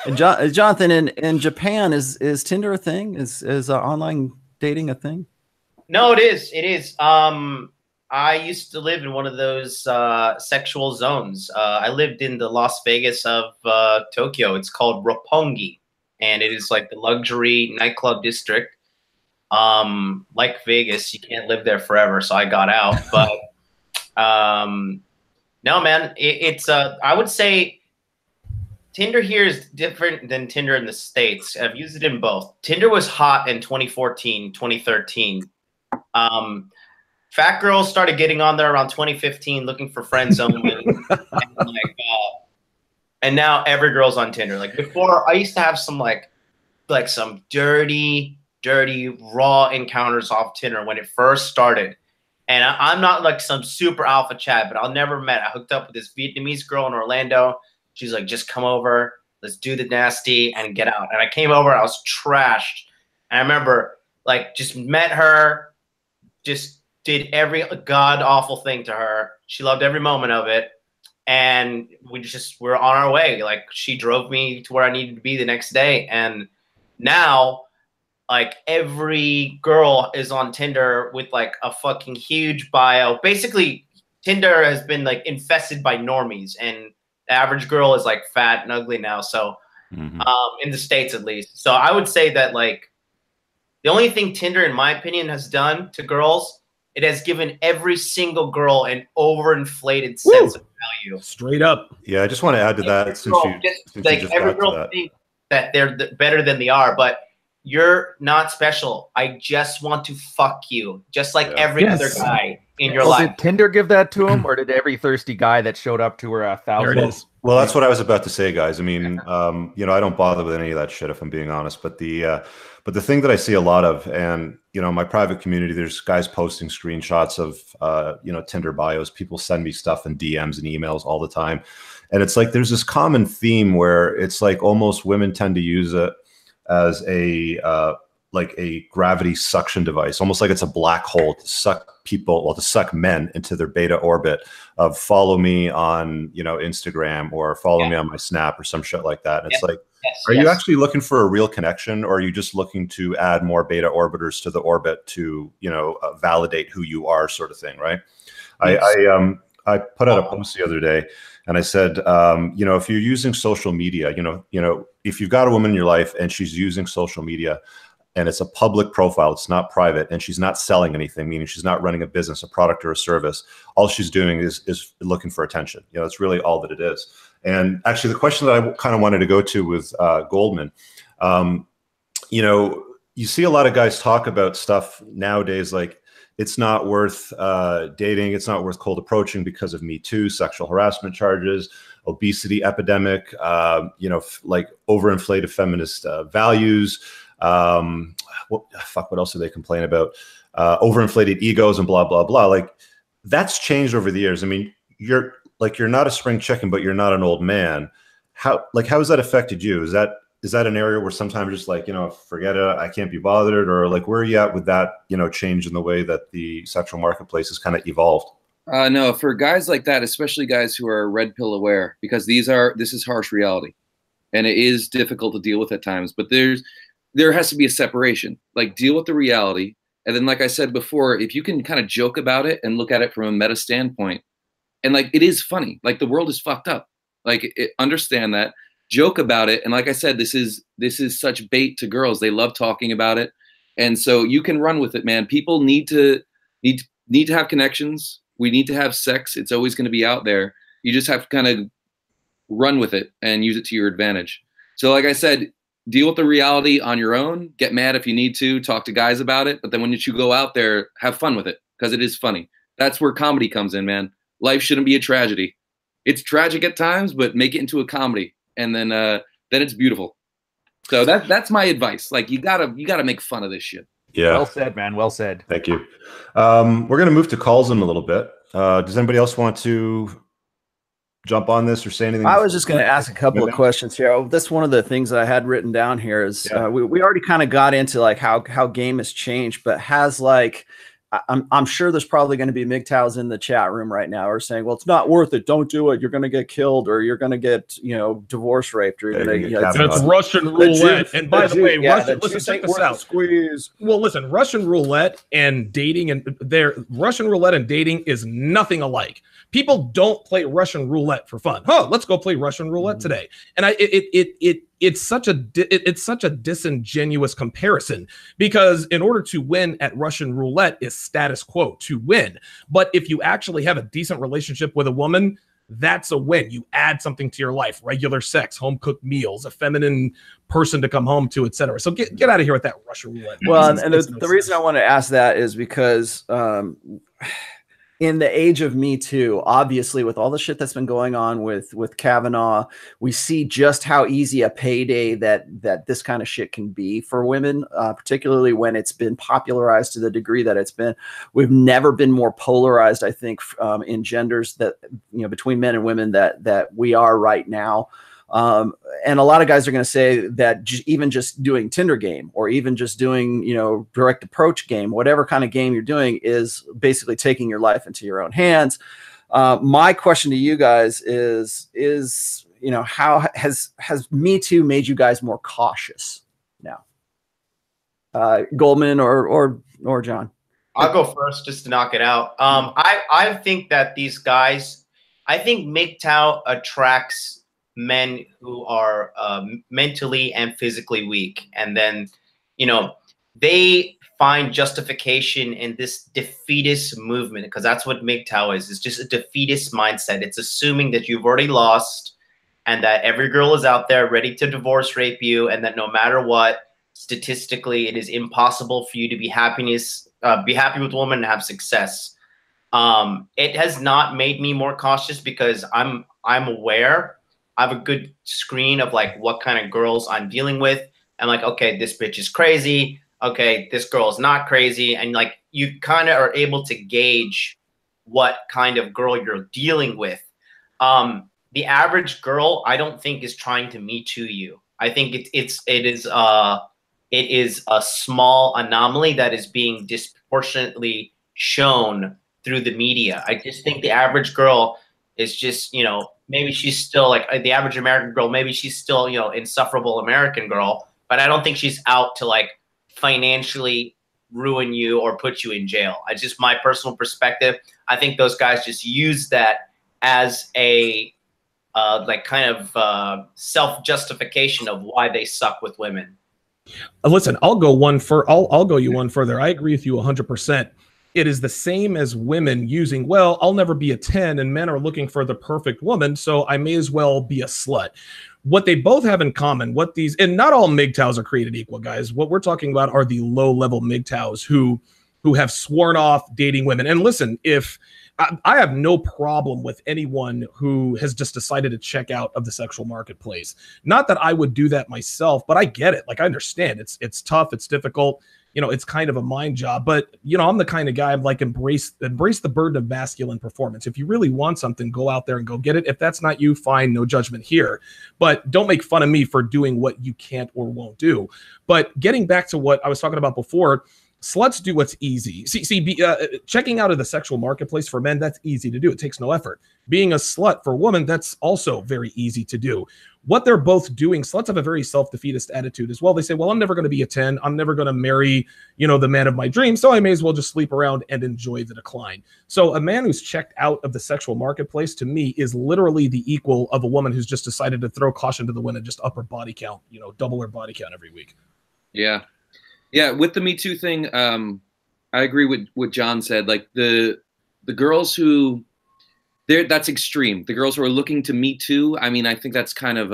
And Jonathan, in Japan, is Tinder a thing? Is online dating a thing? No, it is. It is. I used to live in one of those sexual zones. I lived in the Las Vegas of Tokyo. It's called Roppongi, and it is like the luxury nightclub district. Like Vegas, you can't live there forever, so I got out. But no, man, it's I would say Tinder here is different than Tinder in the States. I've used it in both. Tinder was hot in 2014, 2013. Fat girls started getting on there around 2015, looking for friends only. And now every girl's on Tinder. Like before, I used to have some like some dirty raw encounters off Tinder when it first started. And I'm not like some super alpha chat, but I'll never met. I hooked up with this Vietnamese girl in Orlando. She's like, just come over, let's do the nasty and get out. And I came over, I was trashed. And I remember like just met her, just did every god awful thing to her. She loved every moment of it. And we're on our way. Like she drove me to where I needed to be the next day. And now like every girl is on Tinder with like a fucking huge bio. Basically, Tinder has been like infested by normies, and the average girl is like fat and ugly now. So in the States at least. So I would say that like the only thing Tinder, in my opinion, has done to girls, it has given every single girl an overinflated sense of value. Straight up. Yeah, I just want to add to that. Since you just every got girl to that. thinks that they're better than they are, but you're not special. I just want to fuck you, just like every other guy in your life. Did Tinder give that to him, or did every thirsty guy that showed up to her 1,000? There it is. Well, that's what I was about to say, guys. I mean, I don't bother with any of that shit, if I'm being honest. But the thing that I see a lot of, and my private community, there's guys posting screenshots of Tinder bios. People send me stuff in DMs and emails all the time, and it's like there's this common theme where it's like almost women tend to use it as a gravity suction device, almost like it's a black hole to suck to suck men into their beta orbit of follow me on, Instagram, or follow me on my Snap or some shit like that. And it's like, are you actually looking for a real connection, or are you just looking to add more beta orbiters to the orbit to, validate who you are, sort of thing, right? I put out a post the other day, and I said, if you're using social media, if you've got a woman in your life and she's using social media, and it's a public profile, it's not private, and she's not selling anything, meaning she's not running a business, a product, or a service. All she's doing is looking for attention. You know, that's really all that it is. And actually, the question that I kind of wanted to go to with Goldmund, you know, you see a lot of guys talk about stuff nowadays like it's not worth dating, it's not worth cold approaching because of Me Too, sexual harassment charges, obesity epidemic, you know, like overinflated feminist values. What else do they complain about? Overinflated egos and blah, blah, blah. Like that's changed over the years. I mean, you're not a spring chicken, but you're not an old man. How has that affected you? Is that an area where sometimes just like, you know, forget it, I can't be bothered, or like where are you at with that, you know, change in the way that the sexual marketplace has kind of evolved? No, for guys like that, especially guys who are red pill aware, because this is harsh reality, and it is difficult to deal with at times. But there has to be a separation. Like deal with the reality, and then, like I said before, if you can kind of joke about it and look at it from a meta standpoint, and like it is funny, like the world is fucked up. Like understand that, joke about it, and like I said, this is such bait to girls. They love talking about it, and so you can run with it, man. People need to have connections. We need to have sex. It's always going to be out there. You just have to kind of run with it and use it to your advantage. So like I said, deal with the reality on your own. Get mad if you need to. Talk to guys about it. But then when you go out there, have fun with it because it is funny. That's where comedy comes in, man. Life shouldn't be a tragedy. It's tragic at times, but make it into a comedy, and then it's beautiful. So that's my advice. Like you gotta make fun of this shit. Yeah. Well said, man. Well said. Thank you. We're going to move to calls in a little bit. Does anybody else want to jump on this or say anything? I was just going to ask a couple of questions here. Oh, that's one of the things that I had written down here is we already kind of got into like how game has changed, but has like, I'm sure there's probably going to be MGTOWs in the chat room right now or saying, well, it's not worth it. Don't do it. You're going to get killed, or you're going to get, you know, divorce raped, or you're going to get. It's Russian roulette. And by the way, listen, check this out. Squeeze. Well, listen, Russian roulette and dating Russian roulette and dating is nothing alike. People don't play Russian roulette for fun. Let's go play Russian roulette today. And it's such a disingenuous comparison, because in order to win at Russian roulette is status quo to win. But if you actually have a decent relationship with a woman, that's a win. You add something to your life: regular sex, home cooked meals, a feminine person to come home to, etc. So get out of here with that Russian roulette. Well, and the reason I want to ask that is because in the age of Me Too, obviously, with all the shit that's been going on with Kavanaugh, we see just how easy a payday that this kind of shit can be for women, particularly when it's been popularized to the degree that it's been. We've never been more polarized, I think, in genders, that, you know, between men and women, that we are right now. And a lot of guys are going to say that even just doing Tinder game, or even just doing, you know, direct approach game, whatever kind of game you're doing, is basically taking your life into your own hands. My question to you guys is, you know, how has Me Too made you guys more cautious now? Goldmund or John? I'll go first just to knock it out. I think that these guys, I think MGTOW attracts men who are mentally and physically weak, and then, you know, they find justification in this defeatist movement, because that's what MGTOW is. It's just a defeatist mindset. It's assuming that you've already lost, and that every girl is out there ready to divorce rape you, and that no matter what, statistically, it is impossible for you to be happy with a woman and have success. It has not made me more cautious, because I'm aware. I have a good screen of like what kind of girls I'm dealing with. I'm like, okay, this bitch is crazy. Okay, this girl is not crazy. And like, you kind of are able to gauge what kind of girl you're dealing with. The average girl, I don't think, is trying to Me Too you. I think it is a small anomaly that is being disproportionately shown through the media. I just think the average girl is just, you know, maybe she's still like the average American girl. Maybe she's still, you know, insufferable American girl, but I don't think she's out to like financially ruin you or put you in jail. It's just my personal perspective. I think those guys just use that as a like kind of self-justification of why they suck with women. Listen, I'll go I'll go you one further. I agree with you 100%. It is the same as women using, well, I'll never be a 10, and men are looking for the perfect woman, so I may as well be a slut. What they both have in common, and not all MGTOWs are created equal, guys. What we're talking about are the low-level MGTOWs who have sworn off dating women. And listen, if I have no problem with anyone who has just decided to check out of the sexual marketplace. Not that I would do that myself, but I get it. Like, I understand it's tough, it's difficult. You know, it's kind of a mind job, but you know, I'm the kind of guy I'm like, embrace the burden of masculine performance. If you really want something, go out there and go get it. If that's not you, fine, no judgment here, but don't make fun of me for doing what you can't or won't do. But getting back to what I was talking about before, sluts do what's easy. Checking out of the sexual marketplace for men, that's easy to do. It takes no effort. Being a slut for a woman, that's also very easy to do. What they're both doing, sluts have a very self-defeatist attitude as well. They say, well, I'm never going to be a 10. I'm never going to marry, you know, the man of my dreams. So I may as well just sleep around and enjoy the decline. So a man who's checked out of the sexual marketplace, to me, is literally the equal of a woman who's just decided to throw caution to the wind and just up her body count, you know, double her body count every week. Yeah. Yeah, with the Me Too thing, I agree with what John said. Like the girls who, that's extreme. The girls who are looking to Me Too, I mean, I think that's kind of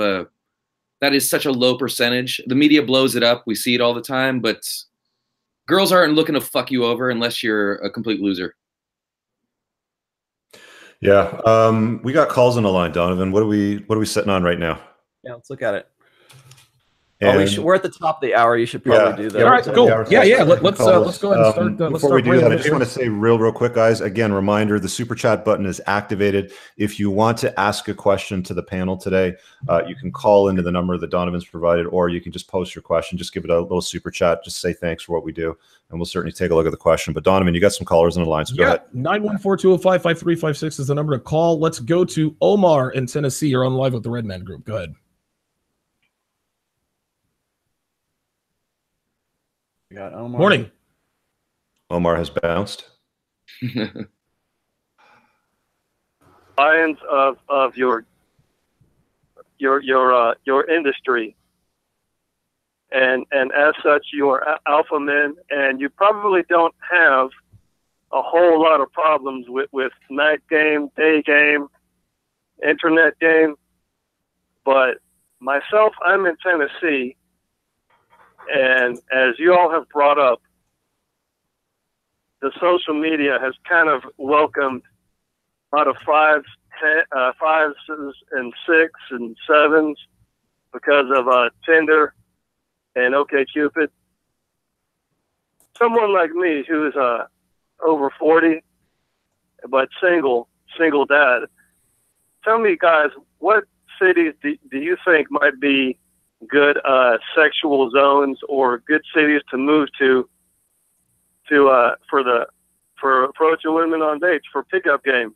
that is such a low percentage. The media blows it up. We see it all the time, but girls aren't looking to fuck you over unless you're a complete loser. Yeah, we got calls on the line, Donovan. What are we sitting on right now? Yeah, let's look at it. And we're at the top of the hour. You should probably do that. All right, cool. Let's go ahead and start. Before we do that, I just want to say real quick, guys. Again, reminder: the super chat button is activated. If you want to ask a question to the panel today, you can call into the number that Donovan's provided, or you can just post your question. Just give it a little super chat. Just say thanks for what we do, and we'll certainly take a look at the question. But Donovan, you got some callers on the line, so go ahead. 914-205-5356 is the number to call. Let's go to Omar in Tennessee. You're on live with the Red Man Group. Go ahead. We got Omar. Morning. Omar has bounced. Lions of your industry, and as such, you are alpha men, and you probably don't have a whole lot of problems with night game, day game, internet game. But myself, I'm in Tennessee. And as you all have brought up, the social media has kind of welcomed a lot of fives and six and sevens because of Tinder and OkCupid. Someone like me who is over 40 but single dad, tell me, guys, what cities do you think might be good sexual zones or good cities to move to for approaching women on dates for pickup game?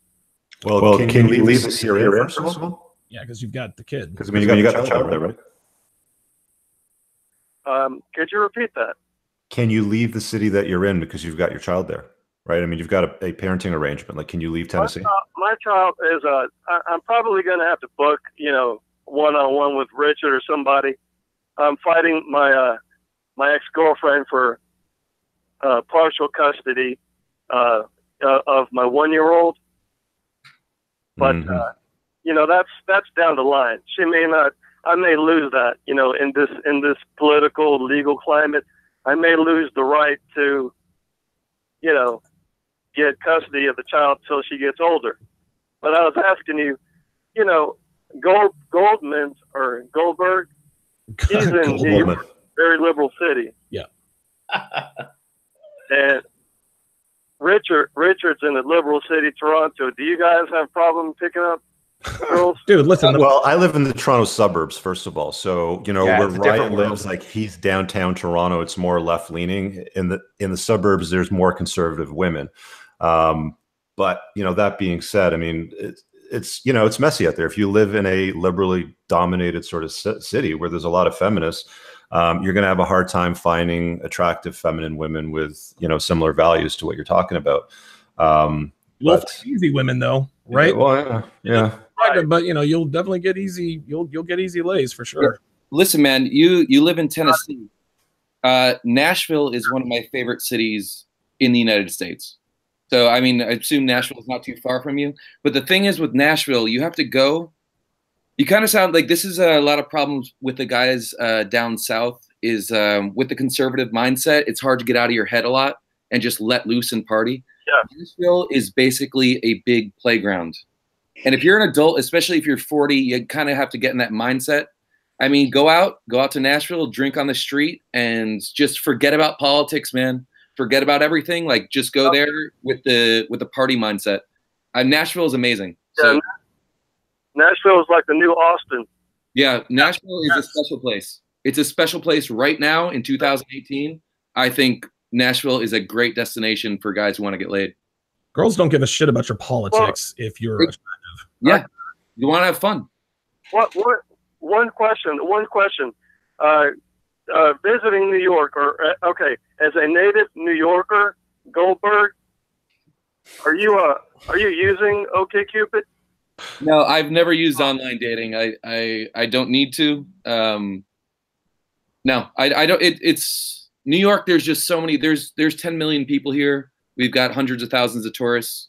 Well, can you leave the city you're in, first of all? Yeah, because you've got the kid. Because I mean, you got the child there, right? Could you repeat that? Can you leave the city that you're in because you've got your child there, right? I mean, you've got a parenting arrangement. Like, can you leave Tennessee? My child is I'm probably going to have to book, one-on-one with Richard or somebody. I'm fighting my ex-girlfriend for partial custody of my 1-year-old, but that's down the line. She may not. I may lose that. In this political legal climate, I may lose the right to get custody of the child till she gets older. But I was asking you, Goldmund or Goldberg, he's in a very liberal city. Yeah. And Richard's in a liberal city, Toronto. Do you guys have problem picking up girls? Dude, listen. Well, I live in the Toronto suburbs, first of all. So, where Ryan lives, like, he's downtown Toronto. It's more left leaning. In the suburbs, there's more conservative women. But, that being said, I mean, it's messy out there. If you live in a liberally dominated sort of city where there's a lot of feminists, you're going to have a hard time finding attractive feminine women with, similar values to what you're talking about. Easy women, though, right? Well, yeah. Right. But you'll definitely get easy. You'll get easy lays for sure. Listen, man, you live in Tennessee. Nashville is one of my favorite cities in the United States. So, I mean, I assume Nashville is not too far from you. But the thing is with Nashville, you have to go. You kind of sound like this is a lot of problems with the guys down south is with the conservative mindset. It's hard to get out of your head a lot and just let loose and party. Yeah. Nashville is basically a big playground. And if you're an adult, especially if you're 40, you kind of have to get in that mindset. I mean, go out to Nashville, drink on the street, and just forget about politics, man. Forget about everything. Like, just go there with the party mindset. Nashville is amazing. So, yeah, Nashville is like the new Austin. Yeah, Nashville is a special place. It's a special place right now in 2018. I think Nashville is a great destination for guys who want to get laid. Girls don't give a shit about your politics if you're attractive. Yeah, you want to have fun. One question. Visiting New York, or okay, as a native New Yorker, Goldberg, are you using OkCupid? No, I've never used online dating. I don't need to. No, I don't. It's New York. There's just so many. There's 10 million people here. We've got hundreds of thousands of tourists.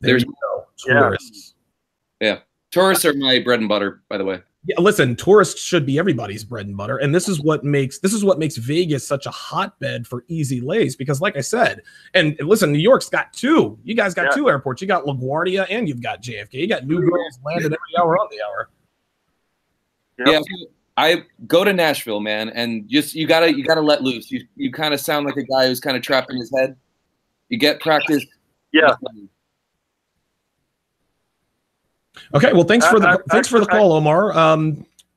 There's tourists. Yeah, tourists are my bread and butter, by the way. Yeah, listen, tourists should be everybody's bread and butter, and this is what makes Vegas such a hotbed for easy lays. Because, like I said, and listen, New York's got two. You guys got two airports. You got LaGuardia and you've got JFK. You got new girls landed every hour on the hour. Yeah, I go to Nashville, man, and just you gotta let loose. You kind of sound like a guy who's kind of trapped in his head. You get practice. Yeah. Okay, well, thanks for the call, Omar.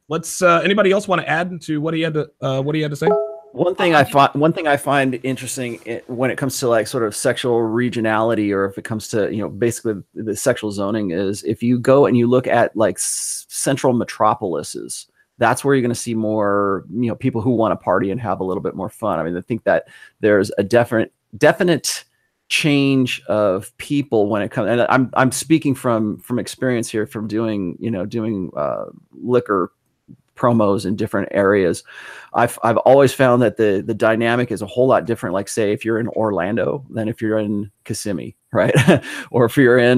Let's. Anybody else want to add to what he had to say? One thing I find interesting when it comes to like sort of sexual regionality, or if it comes to basically the sexual zoning, is if you go and you look at like central metropolises, that's where you're going to see more people who want to party and have a little bit more fun. I mean, I think that there's a definite change of people when it comes, and I'm speaking from experience here, from doing liquor promos in different areas. I've always found that the dynamic is a whole lot different. Like, say, if you're in Orlando than if you're in Kissimmee, right? Or if you're in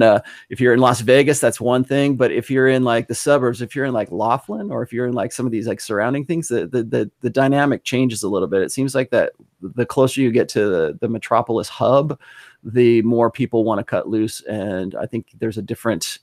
Las Vegas, that's one thing. But if you're in like the suburbs, if you're in like Laughlin, or if you're in like some of these like surrounding things, the dynamic changes a little bit. It seems like that the closer you get to the metropolis hub, the more people want to cut loose. And I think there's a different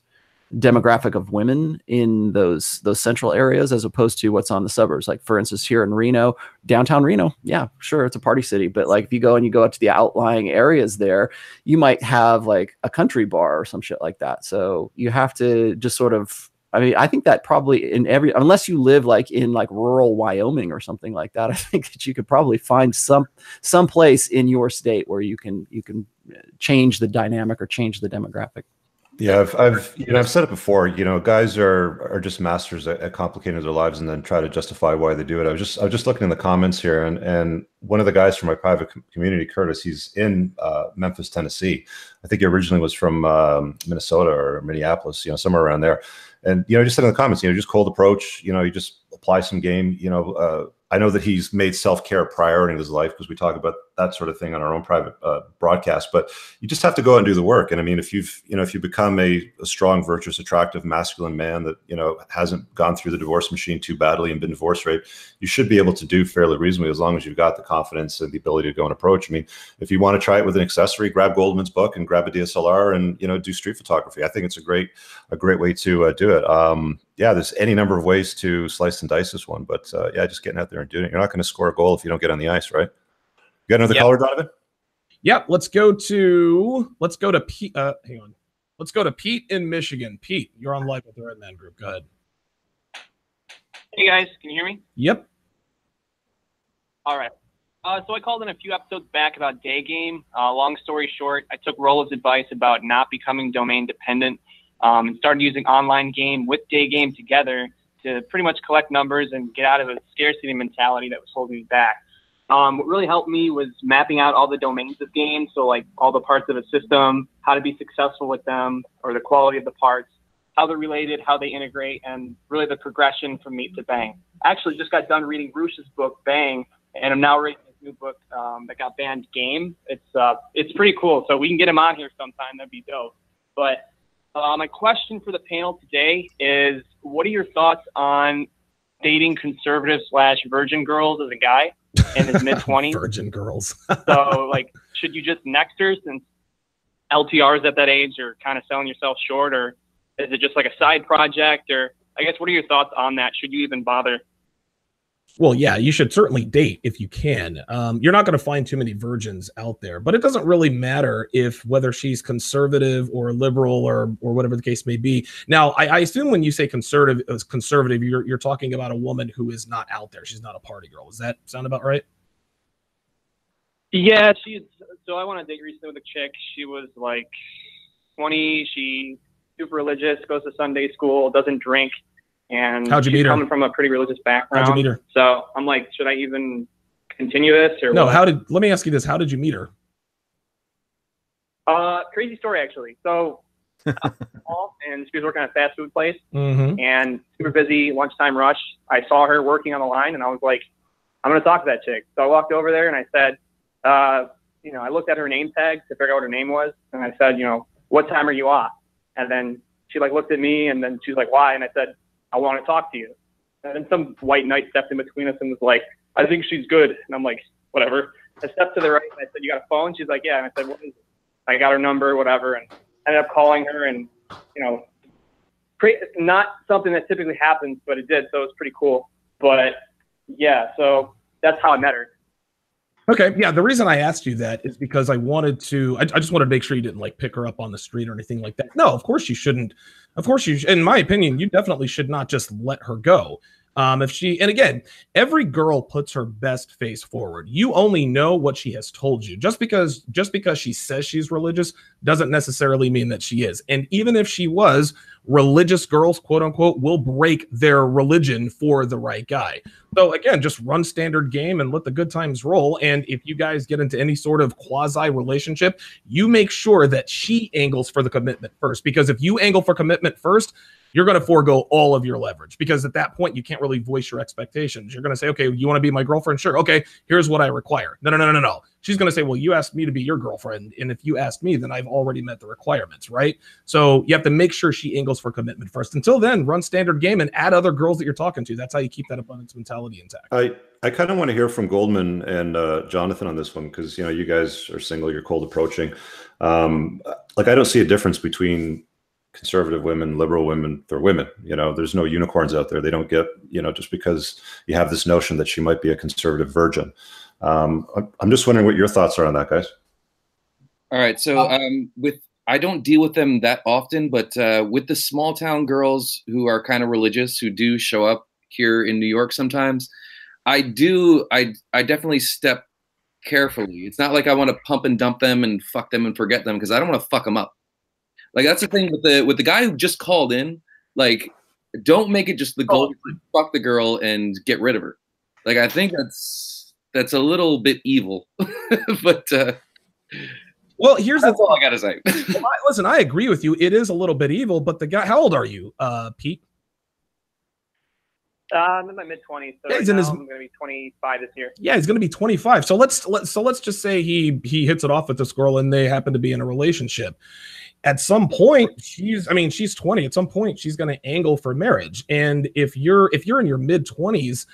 demographic of women in those central areas as opposed to what's on the suburbs. Like, for instance, here in Reno, downtown Reno, yeah, sure, it's a party city, but like if you go up to the outlying areas there, you might have like a country bar or some shit like that. So you have to just sort of, I mean, I think that probably unless you live like in like rural Wyoming or something like that, I think that you could probably find some place in your state where you can change the dynamic or change the demographic. Yeah, I've said it before. Guys are just masters at complicating their lives and then try to justify why they do it. I was just looking in the comments here, and one of the guys from my private community, Curtis, he's in Memphis, Tennessee. I think he originally was from Minnesota or Minneapolis, somewhere around there. And just said in the comments, just cold approach. You just apply some game. I know that he's made self-care a priority in his life because we talk about that sort of thing on our own private broadcast, but you just have to go out and do the work. And I mean, if you become a strong, virtuous, attractive, masculine man that, hasn't gone through the divorce machine too badly and been divorce raped, you should be able to do fairly reasonably as long as you've got the confidence and the ability to go and approach. I mean, if you want to try it with an accessory, grab Goldmund's book and grab a DSLR and, do street photography. I think it's a great way to do it. Yeah, there's any number of ways to slice and dice this one, but yeah, just getting out there and doing it. You're not going to score a goal if you don't get on the ice, right? You got another caller, Donovan? Yep. Let's go to Pete. Hang on. Let's go to Pete in Michigan. Pete, you're on live with the Red Man Group. Go ahead. Hey guys, can you hear me? Yep. All right. So I called in a few episodes back about day game. Long story short, I took Rolo's advice about not becoming domain dependent and started using online game with day game together to pretty much collect numbers and get out of a scarcity mentality that was holding me back. What really helped me was mapping out all the domains of games, so like all the parts of a system, how to be successful with them, or the quality of the parts, how they're related, how they integrate, and really the progression from meat to bang. I actually just got done reading Roosh's book, Bang, and I'm now reading his new book that got banned, Game. It's pretty cool. So we can get him on here sometime. That'd be dope. But my question for the panel today is, what are your thoughts on dating conservative / virgin girls as a guy in his mid-20s? Virgin girls. So, like, should you just next her since LTRs at that age are kind of selling yourself short, or is it just like a side project? Or I guess, what are your thoughts on that? Should you even bother? Well, yeah, you should certainly date if you can. You're not going to find too many virgins out there, but it doesn't really matter whether she's conservative or liberal or whatever the case may be. Now, I assume when you say conservative, you're talking about a woman who is not out there. She's not a party girl. Does that sound about right? Yeah, so I went on a date recently with a chick. She was like 20. She's super religious, goes to Sunday school, doesn't drink. And how'd you meet her? Coming from a pretty religious background. How'd you meet her? So I'm like, should I even continue this or no? what? Let me ask you this: how did you meet her? Crazy story actually. So, and she was working at a fast food place, and super busy, lunchtime rush. I saw her working on the line, and I was like, I'm gonna talk to that chick. So I walked over there and I said, I looked at her name tag to figure out what her name was, and I said, what time are you off? And then she like looked at me, and then she was like, why? And I said, I want to talk to you. And then some white knight stepped in between us and was like, I think she's good. And I'm like, whatever. I stepped to the right and I said, you got a phone? She's like, yeah. And I said, what is it? I got her number, whatever. And I ended up calling her, and, not something that typically happens, but it did. So it was pretty cool. But yeah, so that's how I met her. Okay. Yeah. The reason I asked you that is because I wanted to, I just wanted to make sure you didn't like pick her up on the street or anything like that. No, of course you shouldn't. Of course in my opinion, you definitely should not just let her go. And again, every girl puts her best face forward. You only know what she has told you. Just because she says she's religious doesn't necessarily mean that she is. And even if she was, religious girls, quote unquote, will break their religion for the right guy. So again, just run standard game and let the good times roll. And if you guys get into any sort of quasi relationship, you make sure that she angles for the commitment first. Because if you angle for commitment first, you're going to forego all of your leverage, because at that point, you can't really voice your expectations. You're going to say, okay, you want to be my girlfriend? Sure. Okay, here's what I require. No. She's going to say, well, you asked me to be your girlfriend. And if you asked me, then I've already met the requirements, right? So you have to make sure she angles for commitment first. Until then, run standard game and add other girls that you're talking to. That's how you keep that abundance mentality intact. I kind of want to hear from Goldmund and Jonathan on this one, because, you guys are single, you're cold approaching. I don't see a difference between conservative women, liberal women. They're women. There's no unicorns out there. They don't get, just because you have this notion that she might be a conservative virgin. I'm just wondering what your thoughts are on that, guys. All right. So I don't deal with them that often, but with the small town girls who are kind of religious, who do show up here in New York sometimes, I definitely step carefully. It's not like I want to pump and dump them and fuck them and forget them, because I don't want to fuck them up. Like, that's the thing with the guy who just called in. Like, don't make it just the goal to fuck the girl and get rid of her. Like, I think that's a little bit evil. But well, that's all I gotta say. Listen, I agree with you. It is a little bit evil, but the guy, how old are you, Pete? I'm in my mid-20s, so I'm going to be 25 this year. Yeah, he's going to be 25. So let's just say he hits it off with this girl and they happen to be in a relationship. At some point, she's 20. At some point, she's going to angle for marriage. And if you're in your mid-20s,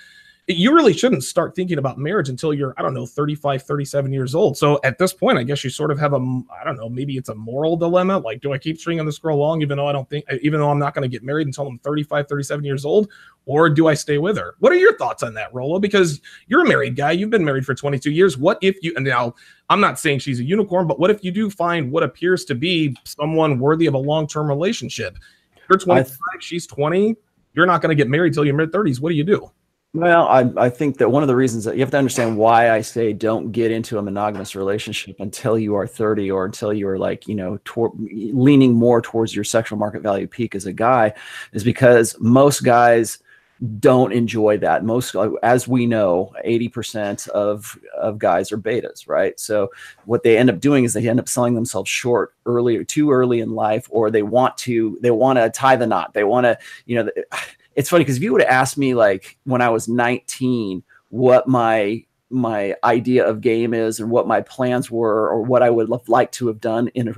you really shouldn't start thinking about marriage until you're, 35, 37 years old. So at this point, I guess you sort of have maybe it's a moral dilemma. Like, do I keep stringing this girl along even though I'm not going to get married until I'm 35, 37 years old? Or do I stay with her? What are your thoughts on that, Rolo? Because you're a married guy. You've been married for 22 years. What if you, and now I'm not saying she's a unicorn, but what if you do find what appears to be someone worthy of a long-term relationship? You're 25, she's 20. You're not going to get married till your mid-30s. What do you do? Well, I think that one of the reasons that you have to understand why I say don't get into a monogamous relationship until you are 30, or until you are leaning more towards your sexual market value peak as a guy, is because most guys don't enjoy that. Most, as we know, 80% of guys are betas, right? So what they end up doing is they end up selling themselves short too early in life, or they want to tie the knot. They want to, it's funny because if you would have asked me, like, when I was 19, what my my idea of game is and what my plans were or what I would like to have done in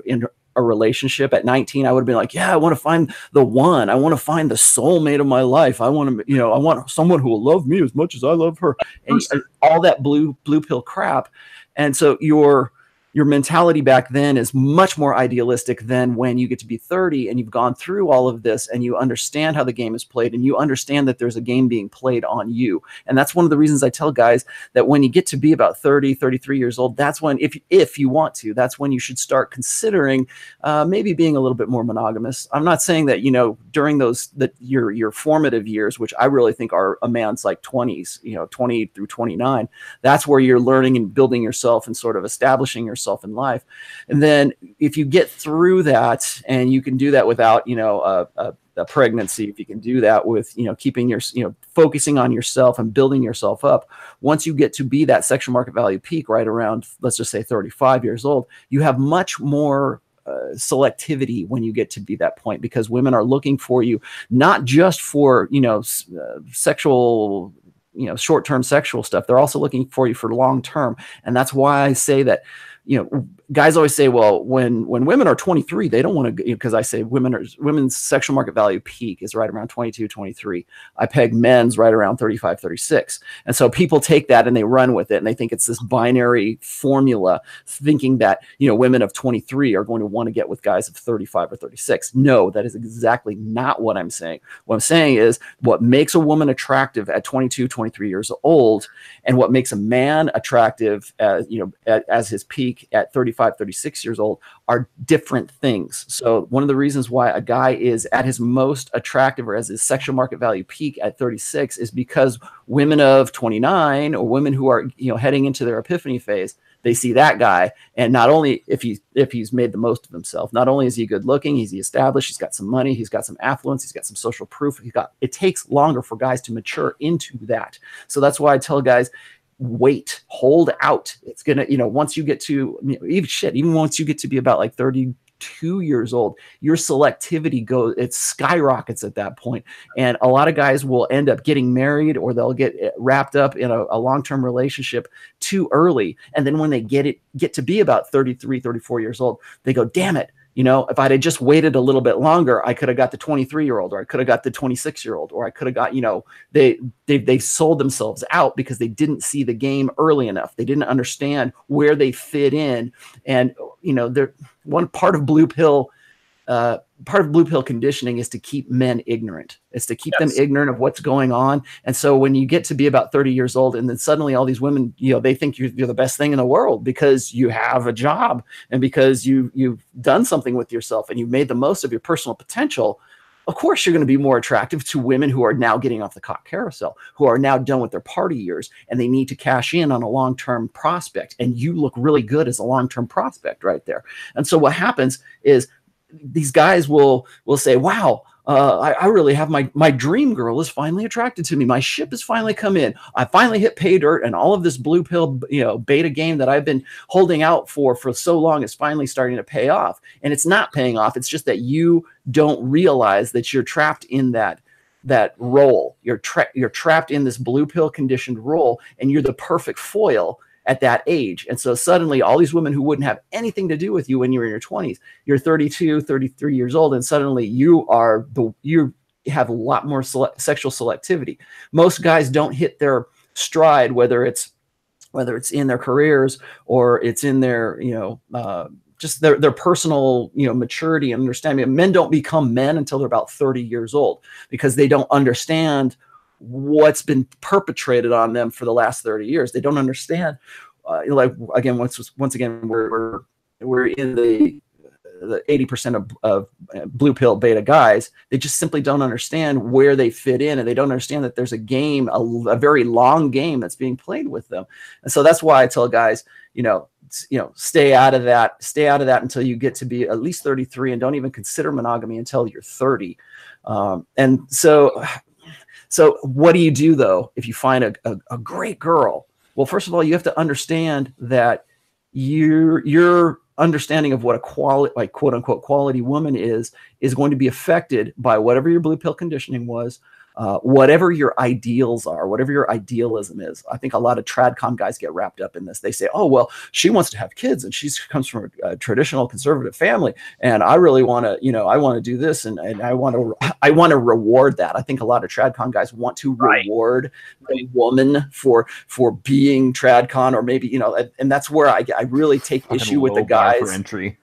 a relationship at 19, I would have been like, yeah, I want to find the one. I want to find the soulmate of my life. I want to, I want someone who will love me as much as I love her, and all that blue pill crap. And so your mentality back then is much more idealistic than when you get to be 30 and you've gone through all of this and you understand how the game is played and you understand that there's a game being played on you. And that's one of the reasons I tell guys that when you get to be about 30, 33 years old, that's when, if you want to, that's when you should start considering maybe being a little bit more monogamous. I'm not saying that, during your formative years, which I really think are a man's like 20s, 20 through 29, that's where you're learning and building yourself and sort of establishing yourself in life. And then if you get through that, and you can do that without a pregnancy, if you can do that with keeping your focusing on yourself and building yourself up, once you get to be that sexual market value peak right around, let's just say 35 years old, you have much more selectivity when you get to be that point, because women are looking for you not just for sexual short-term sexual stuff. They're also looking for you for long-term. And that's why I say that guys always say, well, when women are 23, they don't want to, because I say women's sexual market value peak is right around 22, 23. I peg men's right around 35, 36. And so people take that and they run with it, and they think it's this binary formula, thinking that, women of 23 are going to want to get with guys of 35 or 36. No, that is exactly not what I'm saying. What I'm saying is what makes a woman attractive at 22, 23 years old, and what makes a man attractive as his peak at 35, 36 years old are different things. So one of the reasons why a guy is at his most attractive or as his sexual market value peak at 36 is because women of 29 or women who are, heading into their epiphany phase, they see that guy. And not only if he's made the most of himself, not only is he good looking, he's established, he's got some money, he's got some affluence, he's got some social proof. It takes longer for guys to mature into that. So that's why I tell guys, wait, hold out. It's gonna, once you get to even once you get to be about like 32 years old, your selectivity it skyrockets at that point. And a lot of guys will end up getting married, or they'll get wrapped up in a long-term relationship too early. And then when they get to be about 33, 34 years old, they go, damn it. If I'd just waited a little bit longer, I could have got the 23-year-old, or I could have got the 26-year-old, or I could have got, they sold themselves out because they didn't see the game early enough. They didn't understand where they fit in. And, they're one part of blue pill conditioning is to keep men ignorant. It's to keep them ignorant of what's going on. And so when you get to be about 30 years old, and then suddenly all these women, they think you're the best thing in the world because you have a job and because you've done something with yourself and you've made the most of your personal potential. Of course, you're going to be more attractive to women who are now getting off the cock carousel, who are now done with their party years, and they need to cash in on a long-term prospect. And you look really good as a long-term prospect right there. And so what happens is these guys will say, wow, I really have my dream girl is finally attracted to me. My ship has finally come in. I finally hit pay dirt, and all of this blue pill, beta game that I've been holding out for so long is finally starting to pay off. And it's not paying off. It's just that you don't realize that you're trapped in that role. You're trapped in this blue pill conditioned role, and you're the perfect foil at that age. And so suddenly all these women who wouldn't have anything to do with you when you were in your 20s, you're 32, 33 years old, and suddenly you have a lot more sexual selectivity. Most guys don't hit their stride, whether it's in their careers or it's in their, just their personal, maturity and understanding. Men don't become men until they're about 30 years old because they don't understand what's been perpetrated on them for the last 30 years. They don't understand. Once again, we're in the 80% of blue pill beta guys. They just simply don't understand where they fit in, and they don't understand that there's a game, a very long game that's being played with them. And so that's why I tell guys, stay out of that until you get to be at least 33, and don't even consider monogamy until you're 30. And so what do you do though if you find a great girl? Well, first of all, you have to understand that your understanding of what a quality, like quote unquote quality woman is going to be affected by whatever your blue pill conditioning was, whatever your ideals are, whatever your idealism is. I think a lot of tradcon guys get wrapped up in this. They say, oh, well, she wants to have kids and she comes from a traditional conservative family. And I really want to, I want to do this. And I want to reward that. I think a lot of tradcon guys want to reward the woman for being tradcon, or maybe, and that's where I really take issue with the guys. For entry.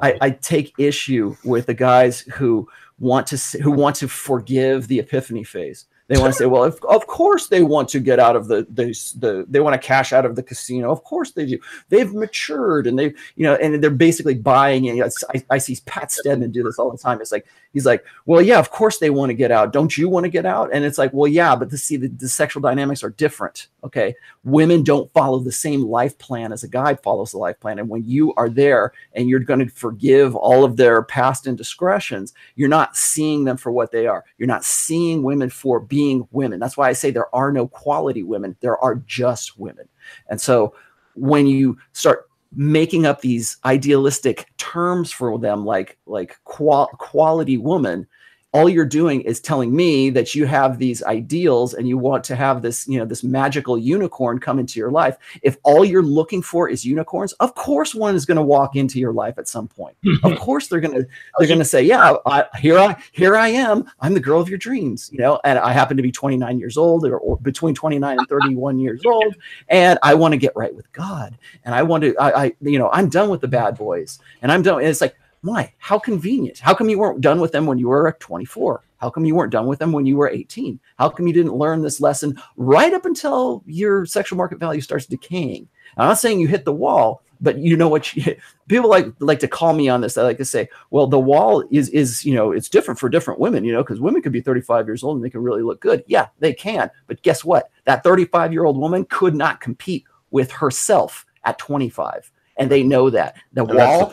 I take issue with the guys who want to forgive the epiphany phase. They want to say, well, of course they want to get out of they want to cash out of the casino. Of course they do. They've matured and and they're basically buying it. I see Pat Stedman do this all the time. It's like, he's like, well, yeah, of course they want to get out. Don't you want to get out? And it's like, well, yeah, but the sexual dynamics are different. Okay. Women don't follow the same life plan as a guy follows the life plan. And when you are there and you're going to forgive all of their past indiscretions, you're not seeing them for what they are. You're not seeing women for being women. That's why I say there are no quality women. There are just women. And so when you start making up these idealistic terms for them, like quality woman, all you're doing is telling me that you have these ideals and you want to have this, this magical unicorn come into your life. If all you're looking for is unicorns, of course one is going to walk into your life at some point. Of course they're going to say, yeah, here I am. I'm the girl of your dreams, and I happen to be 29 years old or between 29 and 31 years old. And I want to get right with God. And I want to, I'm done with the bad boys and I'm done. And it's like, why? How convenient. How come you weren't done with them when you were 24? How come you weren't done with them when you were 18? How come you didn't learn this lesson right up until your sexual market value starts decaying? I'm not saying you hit the wall, but people like to call me on this. I like to say, well, the wall is it's different for different women, because women could be 35 years old and they can really look good. Yeah, they can. But guess what? That 35-year-old woman could not compete with herself at 25. And they know that the wall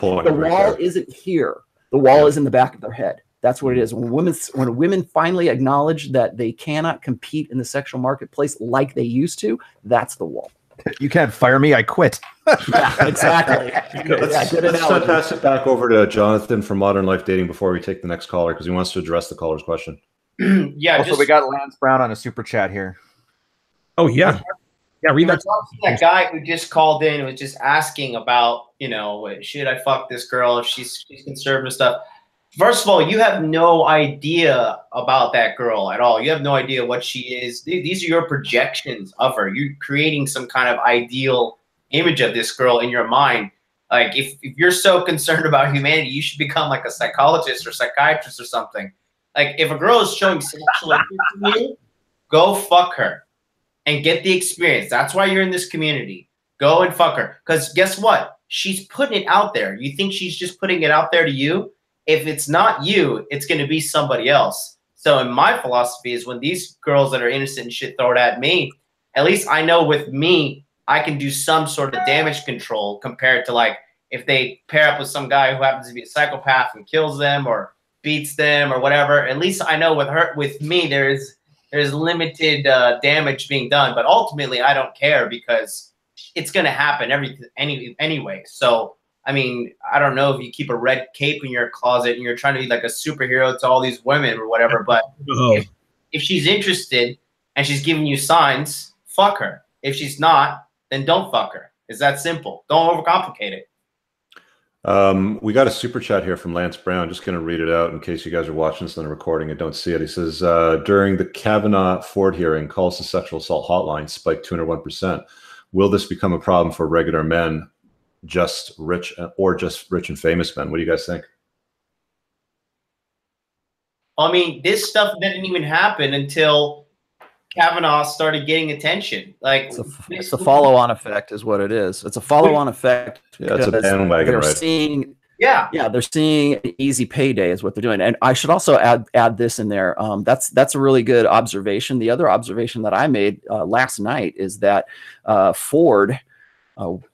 isn't here. The wall is in the back of their head. That's what it is. When women finally acknowledge that they cannot compete in the sexual marketplace like they used to, that's the wall. You can't fire me. I quit. Yeah, exactly. Let's pass it back over to Jonathan from Modern Life Dating before we take the next caller, because he wants to address the caller's question. Yeah. Also, we got Lance Brown on a super chat here. Oh yeah. Yeah, read that. That guy who just called in was just asking about, should I fuck this girl if she's conservative stuff. First of all, you have no idea about that girl at all. You have no idea what she is. These are your projections of her. You're creating some kind of ideal image of this girl in your mind. Like, if you're so concerned about humanity, you should become like a psychologist or psychiatrist or something. Like, if a girl is showing sexual interest in you, go fuck her. And get the experience. That's why you're in this community. Go and fuck her. Because guess what? She's putting it out there. You think she's just putting it out there to you? If it's not you, it's going to be somebody else. So in my philosophy is when these girls that are innocent and shit throw it at me, at least I know with me, I can do some sort of damage control compared to like if they pair up with some guy who happens to be a psychopath and kills them or beats them or whatever. At least I know with me, there's limited damage being done, but ultimately I don't care because it's going to happen anyway. So, I mean, I don't know if you keep a red cape in your closet and you're trying to be like a superhero to all these women or whatever, but if she's interested and she's giving you signs, fuck her. If she's not, then don't fuck her. It's that simple. Don't overcomplicate it. We got a super chat here from Lance Brown. Just going to read it out in case you guys are watching this on the recording and don't see it. He says, during the Kavanaugh Ford hearing, calls to sexual assault hotline spiked 201%. Will this become a problem for regular men, just rich and famous men? What do you guys think? I mean, this stuff didn't even happen until Kavanaugh started getting attention. Like it's a follow-on effect, is what it is. It's a follow-on effect. Yeah, it's a bandwagon, right? They're seeing an easy payday is what they're doing. And I should also add this in there. That's a really good observation. The other observation that I made last night is that Ford,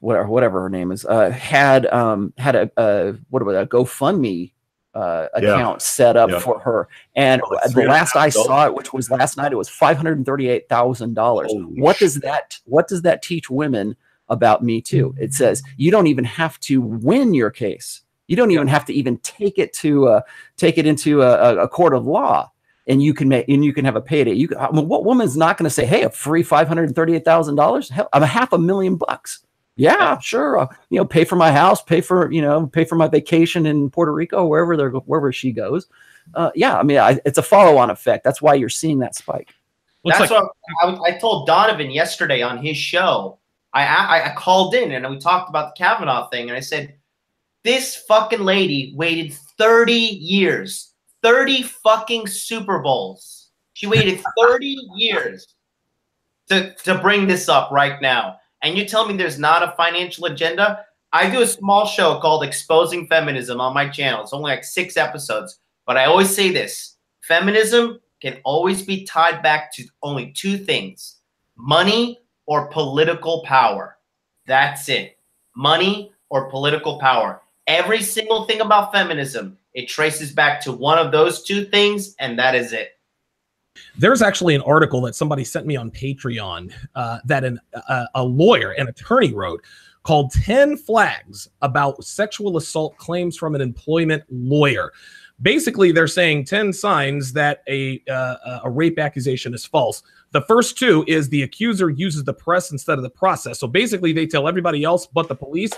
whatever her name is, had a GoFundMe account set up for her, and the last I saw it, which was last night, it was $538,000. What does that teach women about Me Too? It says you don't even have to win your case. You don't even have to even take it into a court of law. and you can have a payday. What woman's not going to say, hey, a free $538,000? Hell, I'm $500,000. Yeah, sure. Pay for my house, pay for my vacation in Puerto Rico, wherever she goes. Yeah, I mean, it's a follow-on effect. That's why you're seeing that spike. That's what I told Donovan yesterday on his show. I called in and we talked about the Kavanaugh thing, and I said, this fucking lady waited 30 years, 30 fucking Super Bowls. She waited 30 years to bring this up right now. And you tell me there's not a financial agenda? I do a small show called Exposing Feminism on my channel. It's only like 6 episodes. But I always say this. Feminism can always be tied back to only 2 things. Money or political power. That's it. Money or political power. Every single thing about feminism, it traces back to one of those 2 things, and that is it. There's actually an article that somebody sent me on Patreon that a lawyer, an attorney wrote, called 10 Flags About Sexual Assault Claims from an Employment Lawyer. Basically, they're saying 10 signs that a rape accusation is false. The first 2 is the accuser uses the press instead of the process. So basically, they tell everybody else but the police.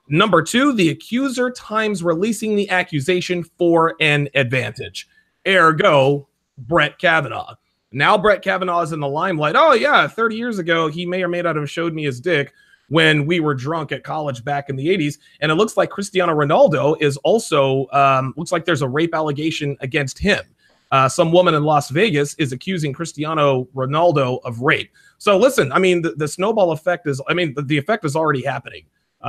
Number 2, the accuser times releasing the accusation for an advantage. Ergo, Brett Kavanaugh. Now Brett Kavanaugh is in the limelight. Oh, yeah, 30 years ago, he may or may not have showed me his dick when we were drunk at college back in the 80s. And it looks like Cristiano Ronaldo is also, looks like there's a rape allegation against him. Some woman in Las Vegas is accusing Cristiano Ronaldo of rape. So listen, I mean, the snowball effect is, the effect is already happening.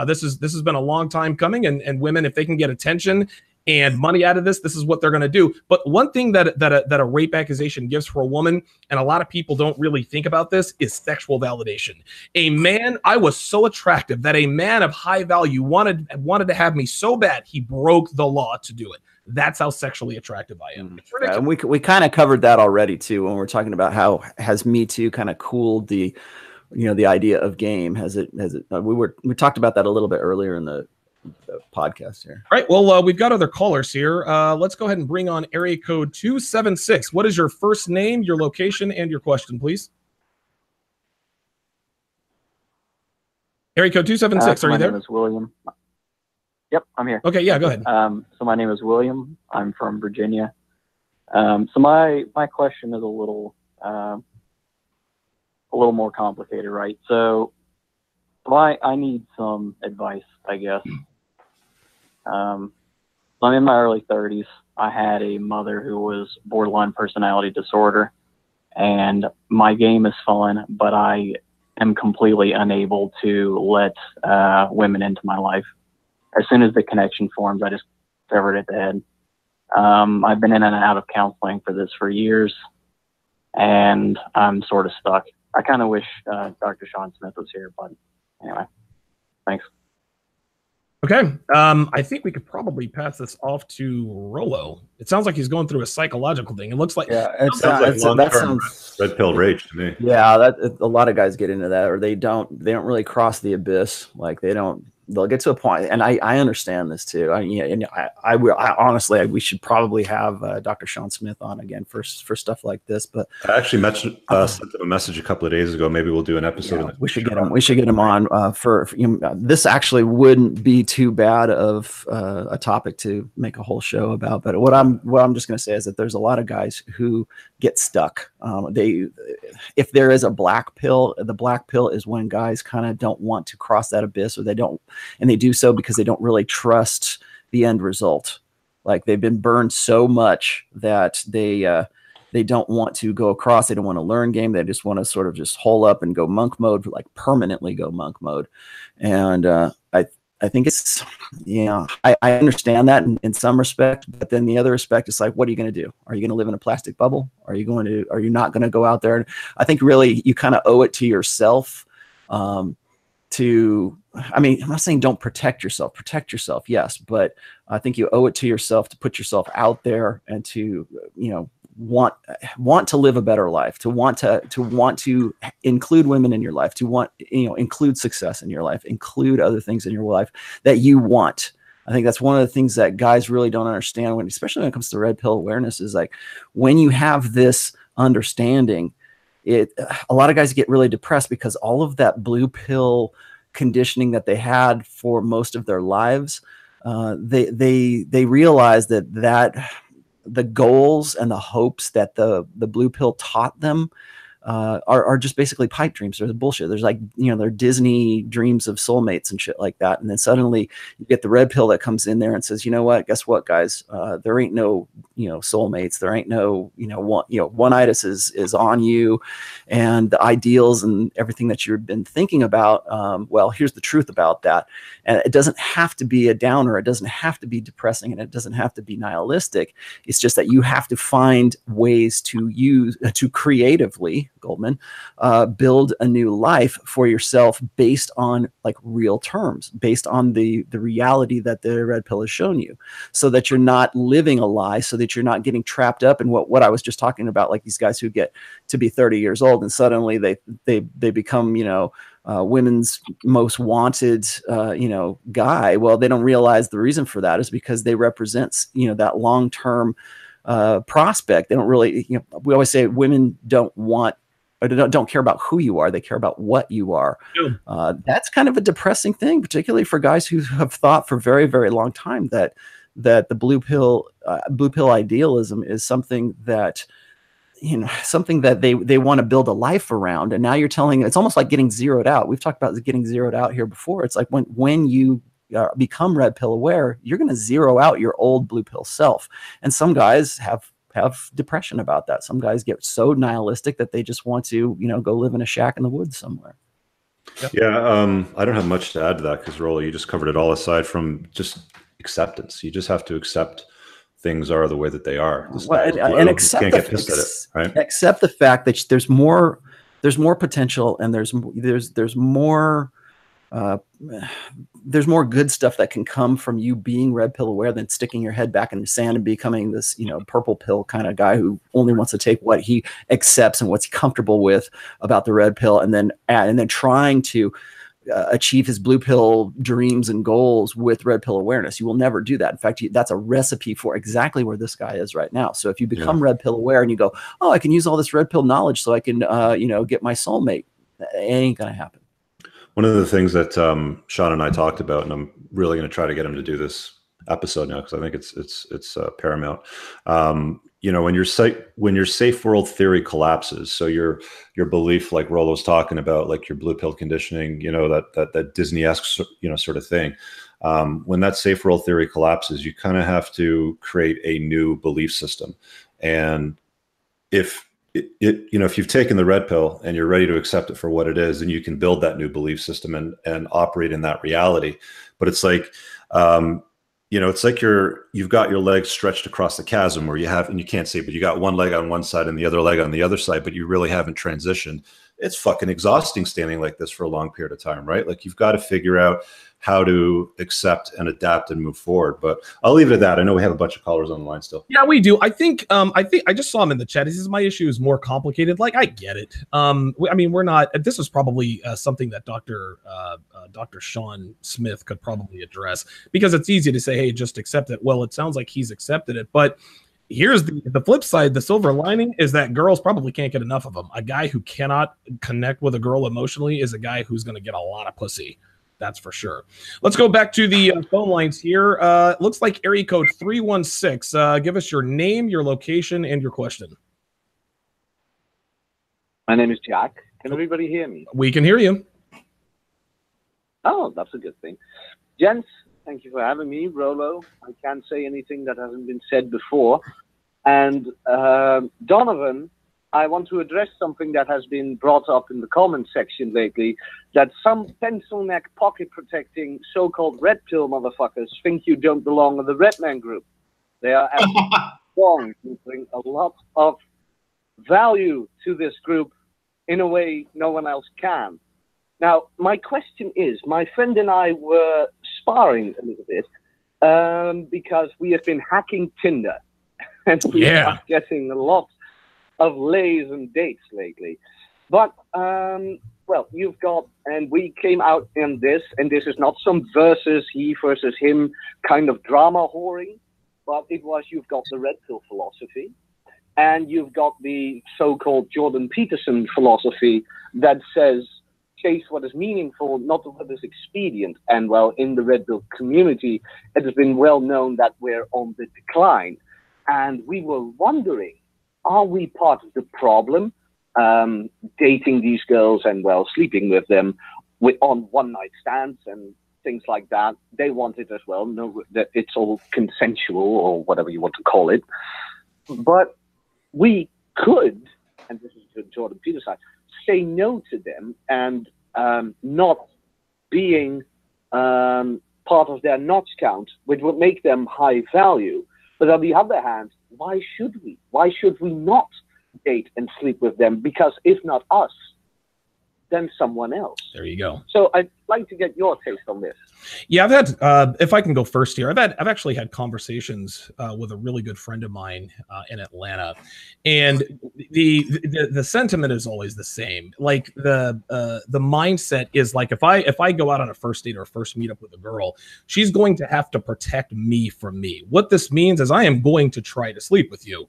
This has been a long time coming, and women, if they can get attention and money out of this is what they're going to do. But one thing that a rape accusation gives for a woman, and a lot of people don't really think about this, is sexual validation. A man, I was so attractive that a man of high value wanted to have me so bad he broke the law to do it. That's how sexually attractive I am. It's ridiculous. And we kind of covered that already too when we're talking about how has Me Too kind of cooled the idea of game. We talked about that a little bit earlier in the podcast here. All right. Well, we've got other callers here. Let's go ahead and bring on area code 276. What is your first name, your location, and your question, please? Area code 276. Are you there? My name is William. Yep, I'm here. Okay. Yeah, go ahead. So my name is William. I'm from Virginia. So my question is a little more complicated, right? So I need some advice, I guess. I'm in my early 30s. I had a mother who was borderline personality disorder, and my game is fun, but I am completely unable to let women into my life. As soon as the connection forms, I just sever it at the head. I've been in and out of counseling for this for years, and I'm sort of stuck. I kind of wish Dr. Sean Smith was here, but anyway, thanks. Okay. I think we could probably pass this off to Rolo. It sounds like he's going through a psychological thing. It looks like that sounds red pill rage to me. Yeah, a lot of guys get into that, or they don't really cross the abyss. Like they'll get to a point, and I understand this too. I honestly, we should probably have Dr. Sean Smith on again for stuff like this. But I actually sent him a message a couple of days ago. Maybe we'll do an episode. Yeah, we should get him. We should get him on for this actually wouldn't be too bad of a topic to make a whole show about. But what I'm just going to say is that there's a lot of guys who get stuck. If there is a black pill, the black pill is when guys kind of don't want to cross that abyss, or they don't. And they do so because they don't really trust the end result. Like they've been burned so much that they don't want to go across. They don't want to learn game. They just want to sort of just hole up and go monk mode, like permanently go monk mode. And I think it's, I understand that in some respect, but then the other respect is like, what are you going to do? Are you going to live in a plastic bubble? Are you not going to go out there? And I think really you kind of owe it to yourself I'm not saying don't protect yourself, yes, but I think you owe it to yourself to put yourself out there and to, want to live a better life, to want to include women in your life, to include success in your life, include other things in your life that you want. I think that's one of the things that guys really don't understand, when, especially when it comes to red pill awareness, is like when you have this understanding, a lot of guys get really depressed because all of that blue pill conditioning that they had for most of their lives, they realize that the goals and the hopes that the blue pill taught them are just basically pipe dreams. There's bullshit. There's like, they're Disney dreams of soulmates and shit like that. And then suddenly you get the red pill that comes in there and says, you know what, guess what, guys, there ain't no, soulmates. There ain't no, one-itis is on you, and the ideals and everything that you've been thinking about. Well, here's the truth about that. And it doesn't have to be a downer. It doesn't have to be depressing, and it doesn't have to be nihilistic. It's just that you have to find ways to creatively, Goldman, build a new life for yourself based on like real terms, based on the reality that the red pill has shown you, so that you're not living a lie, so that you're not getting trapped up in what I was just talking about, like these guys who get to be 30 years old and suddenly they become, women's most wanted, guy. Well, they don't realize the reason for that is because they represent, that long-term prospect. They don't really, we always say women don't care about who you are. They care about what you are. That's kind of a depressing thing, particularly for guys who have thought for a very, very long time that the blue pill idealism is something that, something that they want to build a life around. And now you're telling, it's almost like getting zeroed out. We've talked about getting zeroed out here before. It's like when you become red pill aware, you're going to zero out your old blue pill self. And some guys have depression about that. Some guys get so nihilistic that they just want to, go live in a shack in the woods somewhere. Yeah. I don't have much to add to that because Rollo, you just covered it all, aside from just acceptance. You just have to accept things are the way that they are. And accept can't get pissed at it, right? Accept the fact that there's more potential, and there's more good stuff that can come from you being red pill aware than sticking your head back in the sand and becoming this, purple pill kind of guy who only wants to take what he accepts and what's comfortable with about the red pill, and then trying to achieve his blue pill dreams and goals with red pill awareness. You will never do that. In fact, that's a recipe for exactly where this guy is right now. So if you become red pill aware and you go, oh, I can use all this red pill knowledge so I can, get my soulmate, it ain't going to happen. One of the things that Sean and I talked about, and I'm really going to try to get him to do this episode now because I think it's paramount. When your safe world theory collapses, so your belief, like Rollo's talking about, like your blue pill conditioning, that Disney-esque, sort of thing. When that safe world theory collapses, you kind of have to create a new belief system. And if you've taken the red pill and you're ready to accept it for what it is, then you can build that new belief system and operate in that reality. But it's like, it's like you've got your legs stretched across the chasm where and you can't see, but you got one leg on one side and the other leg on the other side, but you really haven't transitioned. It's fucking exhausting standing like this for a long period of time, right? Like you've got to figure out how to accept and adapt and move forward. But I'll leave it at that. I know we have a bunch of callers on the line still. Yeah, we do. I think I just saw him in the chat. He says my issue is more complicated. Like, I get it. We're not. This is probably something that Dr. Sean Smith could probably address, because it's easy to say, hey, just accept it. Well, it sounds like he's accepted it, but here's the flip side. The silver lining is that girls probably can't get enough of him. A guy who cannot connect with a girl emotionally is a guy who's going to get a lot of pussy. That's for sure. Let's go back to the phone lines here. Looks like area code 316. Give us your name, your location, and your question. My name is Jack. Can everybody hear me? We can hear you. Oh, that's a good thing. Gents, thank you for having me. Rollo, I can't say anything that hasn't been said before. And Donovan, I want to address something that has been brought up in the comment section lately, that some pencil neck pocket protecting so-called red pill motherfuckers think you don't belong in the red man group. They are actually wrong. You bring a lot of value to this group in a way no one else can. Now, my question is, my friend and I were sparring a little bit because we have been hacking Tinder and we are getting a lot of lays and dates lately. But well, you've got, and we came out in this, and this is not some versus he versus him kind of drama whoring, but it was, you've got the red pill philosophy, and you've got the so-called Jordan Peterson philosophy that says chase what is meaningful, not what is expedient. And well, in the red pill community, it has been well known that we're on the decline. And we were wondering, are we part of the problem? Dating these girls and, well, sleeping with them on one-night stands and things like that. They want it as well. No, that it's all consensual or whatever you want to call it. But we could, and this is the Jordan Peterson, say no to them and not being part of their notch count, which would make them high value. But on the other hand, why should we? Why should we not date and sleep with them? Because if not us, then someone else. There you go. So I'd like to get your taste on this. Yeah, I've had, if I can go first here, I've actually had conversations with a really good friend of mine in Atlanta, and the sentiment is always the same. Like the mindset is like, if I go out on a first date or a first meetup with a girl, she's going to have to protect me from me. What this means is I am going to try to sleep with you.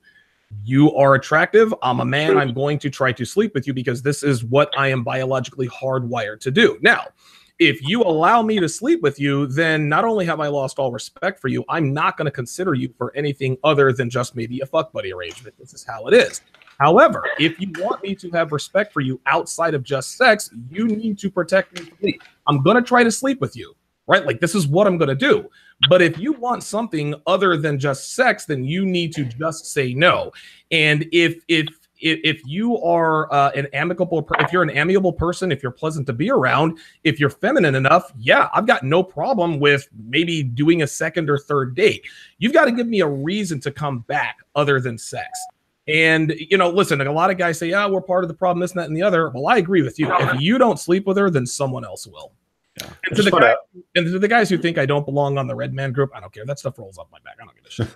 You are attractive. I'm a man. I'm going to try to sleep with you because this is what I am biologically hardwired to do. Now, if you allow me to sleep with you, then not only have I lost all respect for you, I'm not going to consider you for anything other than just maybe a fuck buddy arrangement. This is how it is. However, if you want me to have respect for you outside of just sex, you need to protect me from me. I'm going to try to sleep with you, right? Like, this is what I'm going to do. But if you want something other than just sex, then you need to just say no. And if you are if you're an amiable person, if you're pleasant to be around, if you're feminine enough, yeah, I've got no problem with maybe doing a second or third date. You've got to give me a reason to come back other than sex. And, you know, listen, a lot of guys say, yeah, we're part of the problem, this, and that, and the other. Well, I agree with you. If you don't sleep with her, then someone else will. Yeah. And to the guys who think I don't belong on the Red Man group, I don't care. That stuff rolls off my back. I don't give a shit.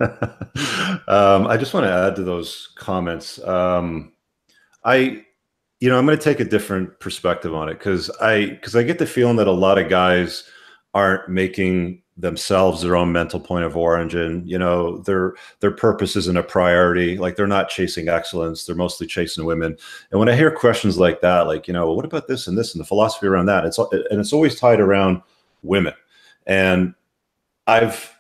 I just want to add to those comments. I'm going to take a different perspective on it because I get the feeling that a lot of guys aren't making themselves their own mental point of origin. You know, their purpose isn't a priority. Like, they're not chasing excellence. They're mostly chasing women. And when I hear questions like that, like, you know, what about this and this and the philosophy around that? It's always tied around women. And I've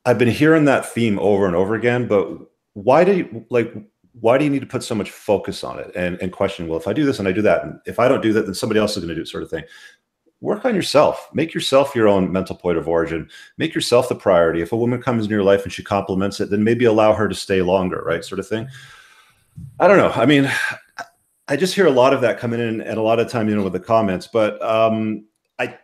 been hearing that theme over and over again, but why do you need to put so much focus on it and question, well, if I do this and I do that, and if I don't do that, then somebody else is going to do it, sort of thing. Work on yourself. Make yourself your own mental point of origin. Make yourself the priority. If a woman comes into your life and she compliments it, then maybe allow her to stay longer, right? Sort of thing. I don't know. I mean, I just hear a lot of that coming in, and a lot of time, you know, with the comments, but I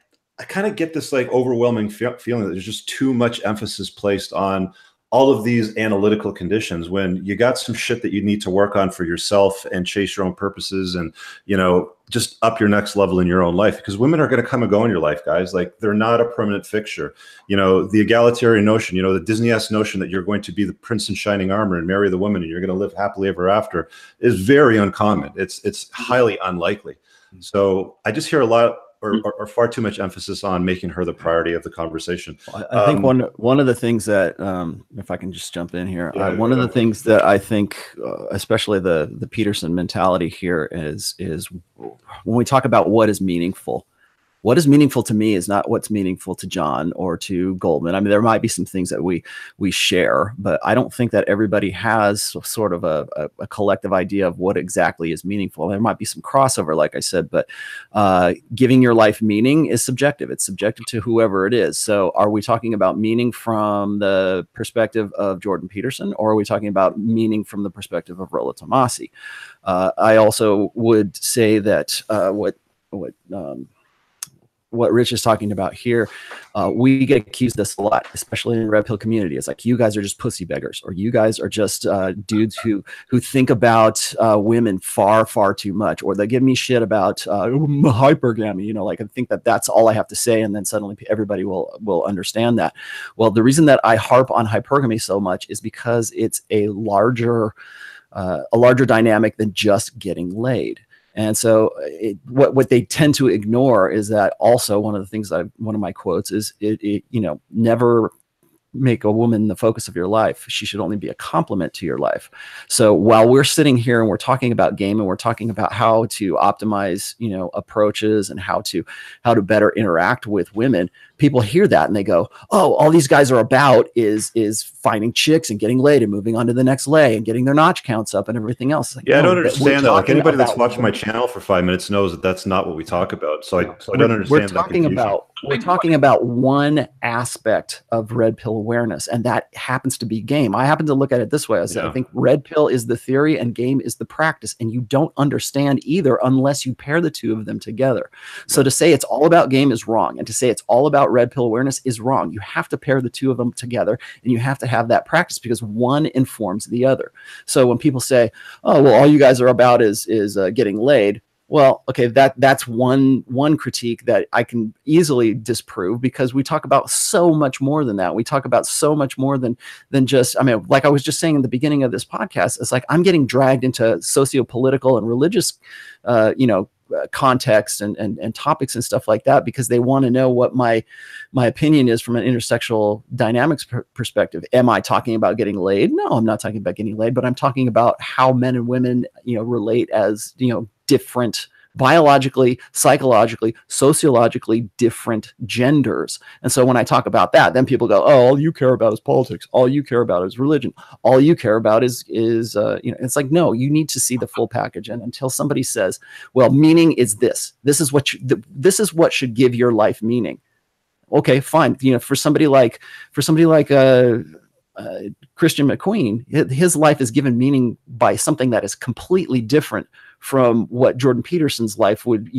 kind of get this like overwhelming feeling that there's just too much emphasis placed on all of these analytical conditions when you got some shit that you need to work on for yourself and chase your own purposes and, you know, just up your next level in your own life, because women are going to come and go in your life, guys. Like, they're not a permanent fixture. You know, the egalitarian notion, you know, the Disney-esque notion that you're going to be the prince in shining armor and marry the woman and you're going to live happily ever after is very uncommon. It's highly unlikely. So I just hear a lot or far too much emphasis on making her the priority of the conversation. I think one of the things that, if I can just jump in here, one of the things that I think, especially the Peterson mentality here is when we talk about what is meaningful. What is meaningful to me is not what's meaningful to John or to Goldmund. I mean, there might be some things that we share, but I don't think that everybody has sort of a collective idea of what exactly is meaningful. There might be some crossover, like I said, but giving your life meaning is subjective. It's subjective to whoever it is. So are we talking about meaning from the perspective of Jordan Peterson, or are we talking about meaning from the perspective of Rollo Tomasi? I also would say that what Rich is talking about here, we get accused of this a lot, especially in the Red Pill community. It's like, you guys are just pussy beggars, or you guys are just dudes who think about women far, far too much, or they give me shit about hypergamy. You know, like, I think that that's all I have to say, and then suddenly everybody will understand that. Well, the reason that I harp on hypergamy so much is because it's a larger dynamic than just getting laid. And so what they tend to ignore is that also one of the things one of my quotes is never make a woman the focus of your life. She should only be a complement to your life. So while we're sitting here and we're talking about game and we're talking about how to optimize, approaches and how to better interact with women, people hear that and they go, oh, all these guys are about is finding chicks and getting laid and moving on to the next lay and getting their notch counts up and everything else. Like, yeah, I no, don't understand that. Like anybody that's watched women. my channel for 5 minutes knows that that's not what we talk about. So I don't understand. We're talking about one aspect of red pill awareness, and that happens to be game. I happen to look at it this way. I say, I think red pill is the theory and game is the practice, and you don't understand either unless you pair the two of them together. So to say it's all about game is wrong, and to say it's all about red pill awareness is wrong. You have to pair the two of them together, and you have to have that practice because one informs the other. So when people say, oh, well, all you guys are about is getting laid, well, okay, that's one critique that I can easily disprove because we talk about so much more than that. We talk about so much more than just, I mean, like I was just saying in the beginning of this podcast, it's like I'm getting dragged into socio-political and religious, context and topics and stuff like that because they want to know what my opinion is from an intersexual dynamics perspective. Am I talking about getting laid? No, I'm not talking about getting laid, but I'm talking about how men and women, relate as, different biologically, psychologically, sociologically different genders. And so when I talk about that, then people go, oh, all you care about is politics. All you care about is religion. All you care about is it's like, no, you need to see the full package. And until somebody says, well, meaning is this, this is what should give your life meaning. Okay, fine. For somebody like Christian McQueen, his life is given meaning by something that is completely different from what Jordan Peterson's life would,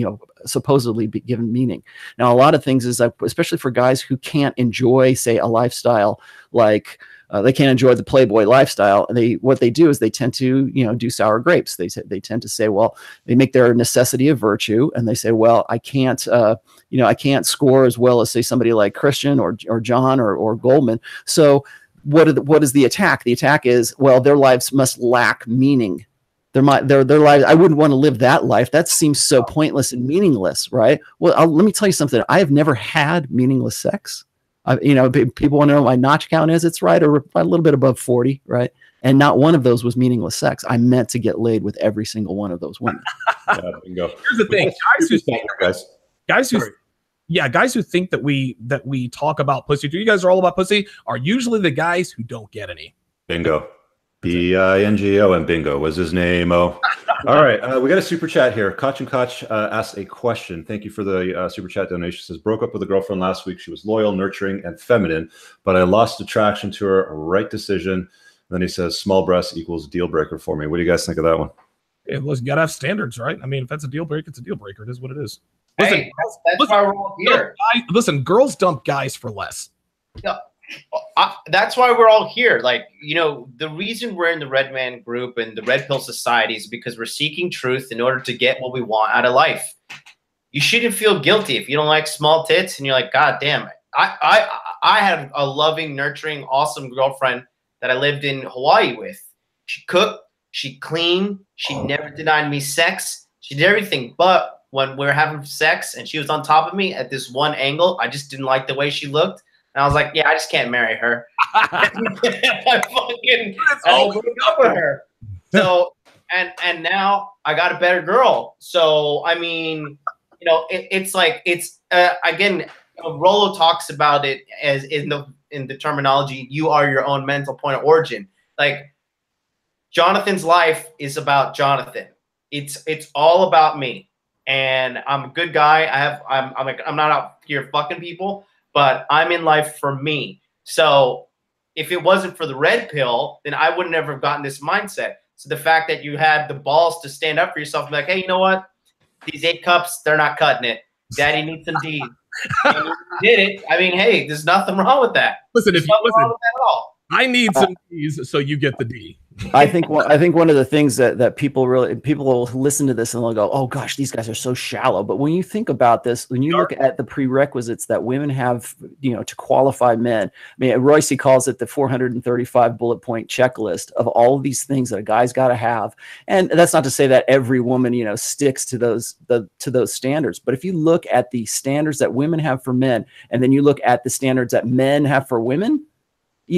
supposedly be given meaning. Now, a lot of things is that, especially for guys who can't enjoy, say, a lifestyle like they can't enjoy the Playboy lifestyle, and what they do is they tend to, do sour grapes. They tend to say, well, they make their necessity a virtue, and they say, well, I can't, I can't score as well as say somebody like Christian or John or Goldman. So what is the attack? The attack is, well, their lives must lack meaning. Their lives, I wouldn't want to live that life. That seems so pointless and meaningless, right? Well, let me tell you something. I have never had meaningless sex. People want to know what my notch count is. It's right or a little bit above 40, right? And not one of those was meaningless sex. I meant to get laid with every single one of those women. Bingo. Here's the thing, guys who think that we talk about pussy. You guys are all about pussy. Are usually the guys who don't get any. Bingo. Bingo and bingo was his name. Oh, all right. We got a super chat here. Koch and Koch asked a question. Thank you for the super chat donation. Says, broke up with a girlfriend last week. She was loyal, nurturing, and feminine, but I lost attraction to her. A right decision. And then he says, small breasts equals deal breaker for me. What do you guys think of that one? Yeah, well, you gotta have standards, right? I mean, if that's a deal breaker, it's a deal breaker. It is what it is. Listen, that's why we're all here. Listen, girls dump guys for less. No. That's why we're all here. Like, the reason we're in the Red Man group and the Red Pill Society is because we're seeking truth in order to get what we want out of life. You shouldn't feel guilty if you don't like small tits and you're like, God damn it. I had a loving, nurturing, awesome girlfriend that I lived in Hawaii with. She cooked, she cleaned, she never denied me sex. She did everything. But when we were having sex and she was on top of me at this one angle, I just didn't like the way she looked. And I was like, yeah, I just can't marry her. I broke up with her. So, and now I got a better girl. So, I mean, it's like, again, Rollo talks about it as in the terminology, you are your own mental point of origin. Like, Jonathan's life is about Jonathan. It's all about me. And I'm a good guy. I'm not out here fucking people. But I'm in life for me. So if it wasn't for the red pill, then I would never have gotten this mindset. So the fact that you had the balls to stand up for yourself and be like, hey, you know what? These 8 cups, they're not cutting it. Daddy needs some D. And you did it. I mean, hey, there's nothing wrong with that. Listen, there's if you listen, wrong with that at all. I need some D's, so you get the D. I think one of the things that people will listen to this and they'll go, oh gosh, these guys are so shallow. But when you think about this, when you look at the prerequisites that women have, to qualify men, I mean, Royce calls it the 435 bullet point checklist of all of these things that a guy's got to have. And that's not to say that every woman, sticks to those standards. But if you look at the standards that women have for men, and then you look at the standards that men have for women,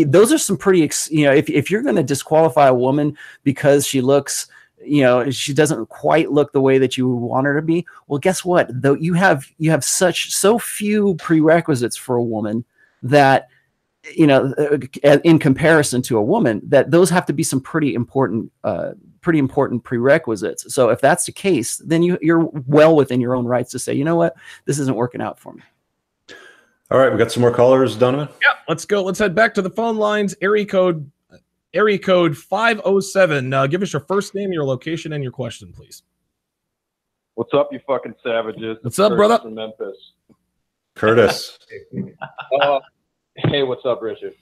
those are some pretty, if you're going to disqualify a woman because she looks, she doesn't quite look the way that you want her to be. Well, guess what? Though you have so few prerequisites for a woman that, in comparison to a woman, that those have to be some pretty important prerequisites. So if that's the case, then you're well within your own rights to say, you know what, this isn't working out for me. All right, we got some more callers, Donovan. Yeah, let's go. Let's head back to the phone lines. Area code 507. Give us your first name, your location, and your question, please. What's up, you fucking savages? What's up, brother? From Memphis. Curtis. Hey, what's up, Richard?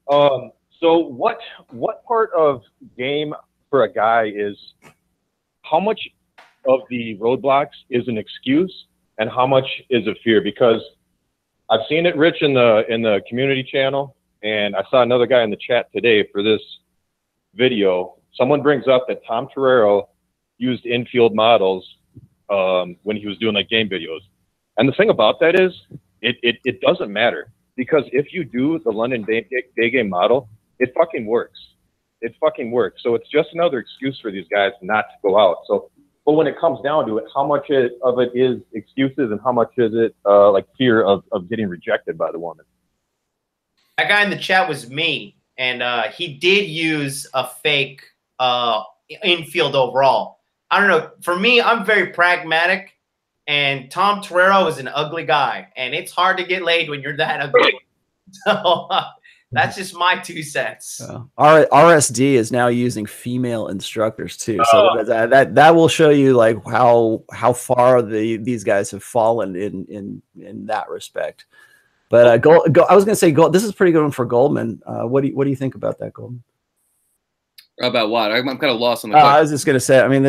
So what part of game for a guy is how much of the roadblocks is an excuse and how much is a fear? Because I've seen it, Rich, in the community channel, and I saw another guy in the chat today for this video. Someone brings up that Tom Torero used infield models when he was doing like game videos. And the thing about that is it doesn't matter, because if you do the London day game model, it fucking works. It fucking works. So it's just another excuse for these guys not to go out. So, but when it comes down to it, how much of it is excuses and how much is it like fear of getting rejected by the woman? That guy in the chat was me, and he did use a fake infield overall. I don't know. For me, I'm very pragmatic, and Tom Torero is an ugly guy, and it's hard to get laid when you're that ugly. So that's just my 2 cents. RSD is now using female instructors too, so that will show you like how far these guys have fallen in that respect. But I was going to say, this is a pretty good one for Goldman. What do you think about that, Goldman? About what? I'm kind of lost on the. I was just going to say, I mean,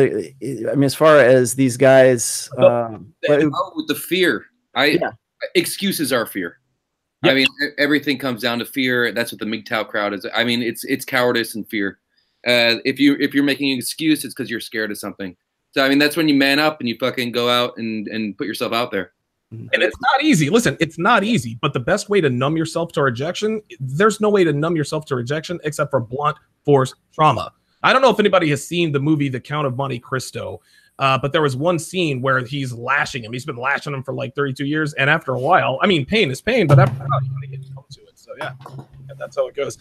as far as these guys, with the fear, excuses are fear. Yep. I mean, everything comes down to fear. That's what the MGTOW crowd is. I mean, it's cowardice and fear. If you're making an excuse, it's because you're scared of something. So I mean, that's when you man up and you fucking go out and put yourself out there. And it's not easy. Listen, it's not easy. But the best way to numb yourself to rejection, there's no way to numb yourself to rejection except for blunt force trauma. I don't know if anybody has seen the movie The Count of Monte Cristo. But there was one scene where he's lashing him. He's been lashing him for like 32 years. And after a while, I mean, pain is pain, but after a while, you gotta get numb to it. So yeah, that's how it goes.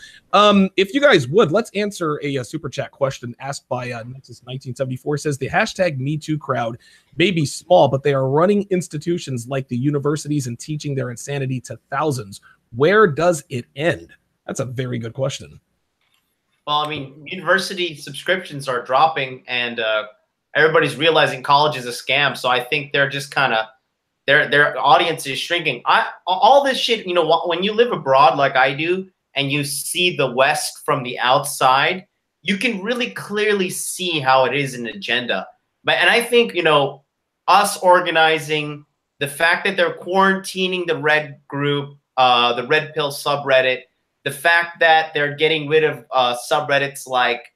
If you guys would, let's answer a super chat question asked by Nexus 1974. It says the hashtag #MeToo crowd may be small, but they are running institutions like the universities and teaching their insanity to thousands. Where does it end? That's a very good question. Well, I mean, university subscriptions are dropping, and everybody's realizing college is a scam. So I think they're just kind of their audience is shrinking. All this shit, when you live abroad like I do, and you see the West from the outside, you can really clearly see how it is an agenda. And I think us organizing, the fact that they're quarantining the Red group, the Red Pill subreddit, the fact that they're getting rid of subreddits like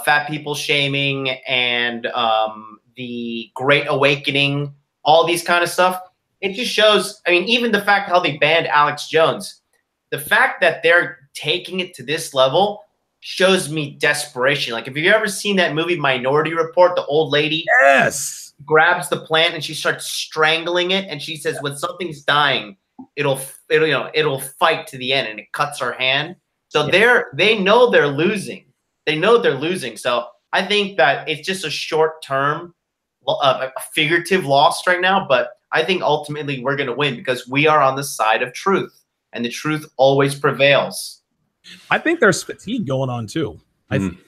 fat people shaming and the Great Awakening, all these kind of stuff. It just shows, I mean, even the fact how they banned Alex Jones, the fact that they're taking it to this level shows me desperation. Like, if you've ever seen that movie Minority Report, the old lady grabs the plant and she starts strangling it, and she says, when something's dying, it'll fight to the end, and it cuts her hand. So they know they're losing. They know they're losing. So I think that it's just a short-term, figurative loss right now. But I think ultimately we're going to win because we are on the side of truth, and the truth always prevails. I think there's fatigue going on too. I think,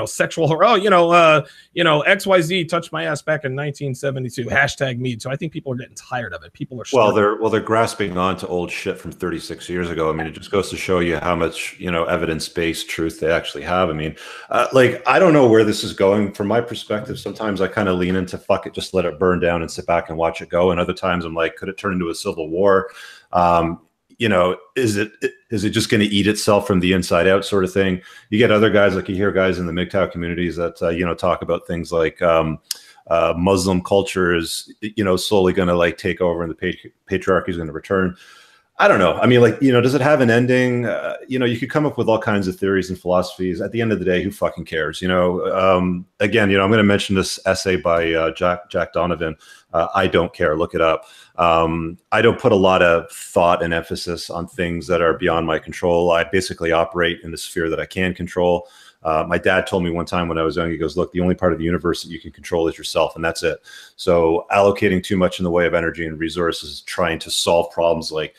sexual, XYZ touched my ass back in 1972, hashtag me. So I think people are getting tired of it. People are they're grasping on to old shit from 36 years ago. I mean, it just goes to show you how much, evidence-based truth they actually have. I mean, I don't know where this is going. From my perspective, sometimes I kind of lean into fuck it, just let it burn down and sit back and watch it go. And other times I'm like, could it turn into a civil war? Is it just going to eat itself from the inside out, sort of thing? You get other guys, like you hear guys in the MGTOW communities that talk about things like Muslim culture is slowly going to take over and the patriarchy is going to return. I don't know. I mean, does it have an ending? You could come up with all kinds of theories and philosophies. At the end of the day, who fucking cares? Again, I'm going to mention this essay by Jack Donovan. I don't care. Look it up. I don't put a lot of thought and emphasis on things that are beyond my control. I basically operate in the sphere that I can control. My dad told me one time when I was young, he goes, look, the only part of the universe that you can control is yourself, and that's it. So allocating too much in the way of energy and resources, trying to solve problems like,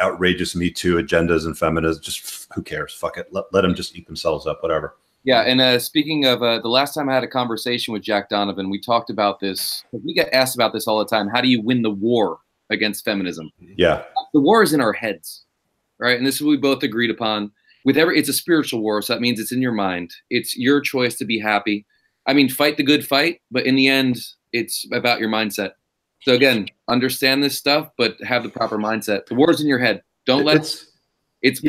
outrageous Me Too agendas and feminists, just who cares? Fuck it. Let them just eat themselves up, whatever. Yeah, and speaking of the last time I had a conversation with Jack Donovan, we talked about this. We get asked about this all the time. How do you win the war against feminism? Yeah. The war is in our heads, right? And this is what we both agreed upon. It's a spiritual war, so that means it's in your mind. It's your choice to be happy. I mean, fight the good fight, but in the end, it's about your mindset. So again, understand this stuff, but have the proper mindset. The war is in your head. Don't let it's a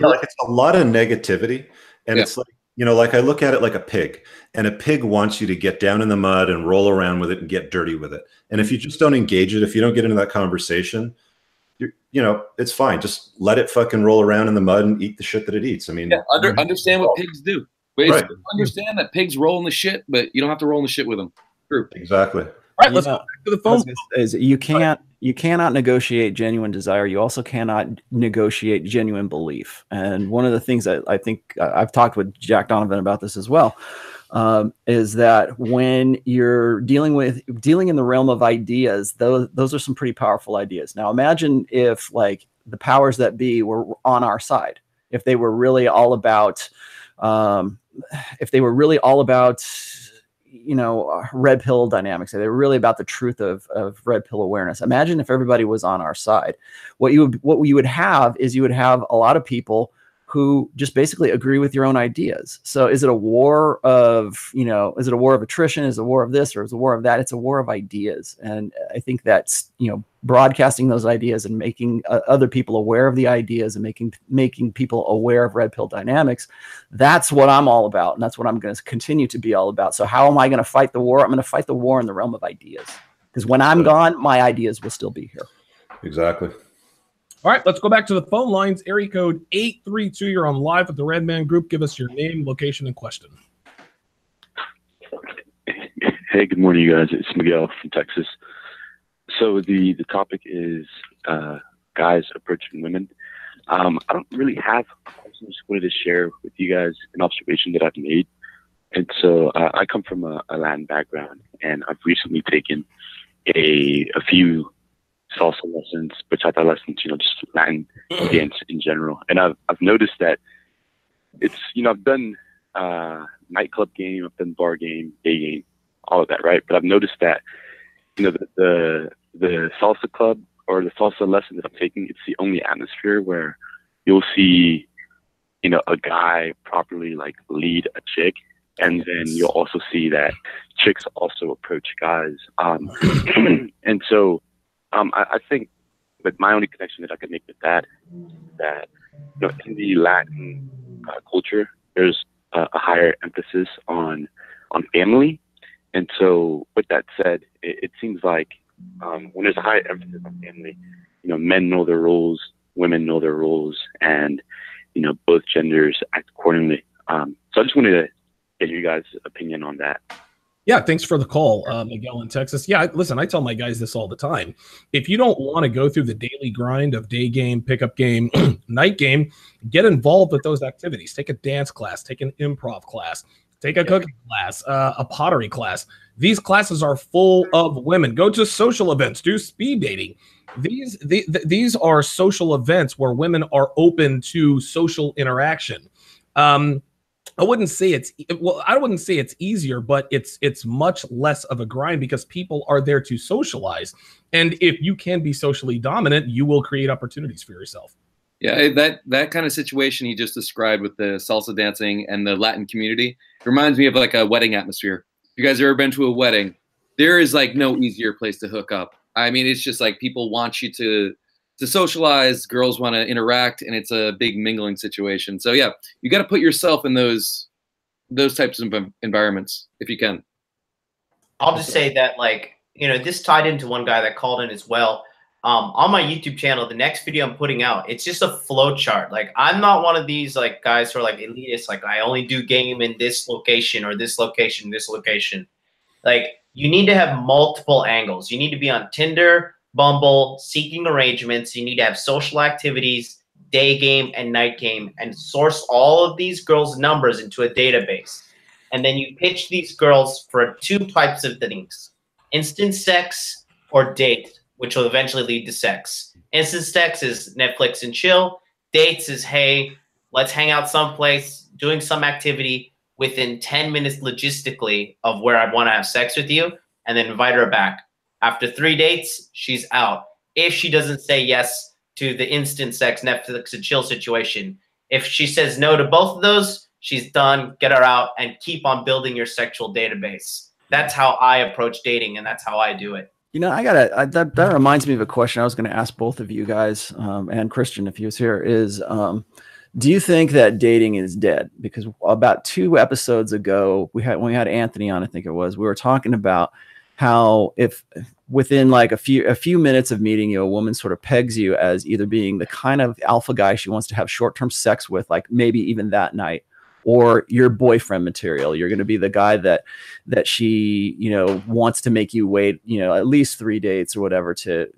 lot of negativity, and it's like I look at it like a pig, and a pig wants you to get down in the mud and roll around with it and get dirty with it. And if you just don't engage it, if you don't get into that conversation, it's fine. Just let it fucking roll around in the mud and eat the shit that it eats. I mean, understand what pigs do. Right. Understand that pigs roll in the shit, but you don't have to roll in the shit with them. True. Exactly. All right, let's go back to the phone. You cannot negotiate genuine desire. You also cannot negotiate genuine belief. And one of the things that I think I've talked with Jack Donovan about this as well, is that when you're dealing in the realm of ideas, those are some pretty powerful ideas. Now, imagine if the powers that be were on our side, if they were really all about, red pill dynamics. They were really about the truth of red pill awareness. Imagine if everybody was on our side. What you would have is a lot of people who just basically agree with your own ideas. So is it a war of, is it a war of attrition? Is it a war of this, or is it a war of that? It's a war of ideas. And I think that's, broadcasting those ideas and making other people aware of the ideas and making people aware of red pill dynamics. That's what I'm all about. And that's what I'm going to continue to be all about. So how am I going to fight the war? I'm going to fight the war in the realm of ideas, because when I'm gone, my ideas will still be here. Exactly. All right, let's go back to the phone lines. Area code 832. You're on live with the Red Man Group. Give us your name, location, and question. Hey, good morning, you guys. It's Miguel from Texas. So the topic is guys approaching women. I don't really have questions. Just wanted to share with you guys an observation that I've made. And so I come from a Latin background, and I've recently taken a few salsa lessons, bachata lessons, just Latin dance in general. And I've noticed that it's, I've done nightclub game, I've done bar game, day game, all of that, right? But I've noticed that, the salsa club or the salsa lesson that I'm taking, it's the only atmosphere where you'll see, a guy properly lead a chick. And then you'll also see that chicks also approach guys. And so I think that my only connection that I could make with that, in the Latin culture, there's a higher emphasis on family. And so with that said, it seems like when there's a high emphasis on family, men know their roles, women know their roles, and, both genders act accordingly. So I just wanted to get you guys' opinion on that. Yeah, thanks for the call, Miguel in Texas. Yeah, listen, I tell my guys this all the time. If you don't want to go through the daily grind of day game, pickup game, night game, get involved with those activities. Take a dance class, take an improv class, take a cooking class, a pottery class. These classes are full of women. Go to social events, do speed dating. These are social events where women are open to social interaction. I wouldn't say it's I wouldn't say it's easier, but it's much less of a grind because people are there to socialize. And if you can be socially dominant, you will create opportunities for yourself. Yeah, that kind of situation he just described with the salsa dancing and the Latin community reminds me of like a wedding atmosphere. If you guys have ever been to a wedding, there is like no easier place to hook up. I mean, it's just like people want you to socialize, girls want to interact, and it's a big mingling situation. So yeah, you got to put yourself in those types of environments if you can. I'll just say that, like, you know, this tied into one guy that called in as well. On my YouTube channel, the next video I'm putting out, it's just a flow chart. Like, I'm not one of these like guys who are like elitists, like I only do game in this location or this location, this location. Like, you need to have multiple angles. You need to be on Tinder, Bumble, seeking arrangements. You need to have social activities, day game and night game, and source all of these girls' numbers into a database. And then you pitch these girls for 2 types of things: instant sex or date, which will eventually lead to sex. Instant sex is Netflix and chill. Dates is, hey, let's hang out someplace, doing some activity within 10 minutes logistically of where I want to have sex with you, and then invite her back. After 3 dates, she's out. If she doesn't say yes to the instant sex, Netflix and chill situation, if she says no to both of those, she's done. Get her out and keep on building your sexual database. That's how I approach dating, and that's how I do it. You know, that reminds me of a question I was going to ask both of you guys, and Christian, if he was here, is do you think that dating is dead? Because about 2 episodes ago, when we had Anthony on, I think it was, we were talking about how if within like a few minutes of meeting you, a woman sort of pegs you as either being the kind of alpha guy she wants to have short-term sex with, like maybe even that night, or your boyfriend material. You're going to be the guy that she, you know, wants to make you wait, you know, at least 3 dates or whatever to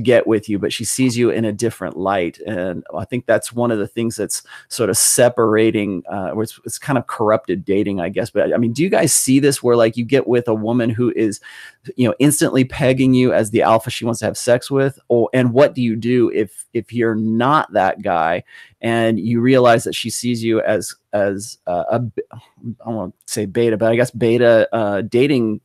get with you, but she sees you in a different light. And I think that's one of the things that's sort of separating, it's kind of corrupted dating, I guess. But I mean, do you guys see this where like you get with a woman who is, you know, instantly pegging you as the alpha she wants to have sex with? And what do you do if you're not that guy and you realize that she sees you as I won't say beta, but I guess beta dating,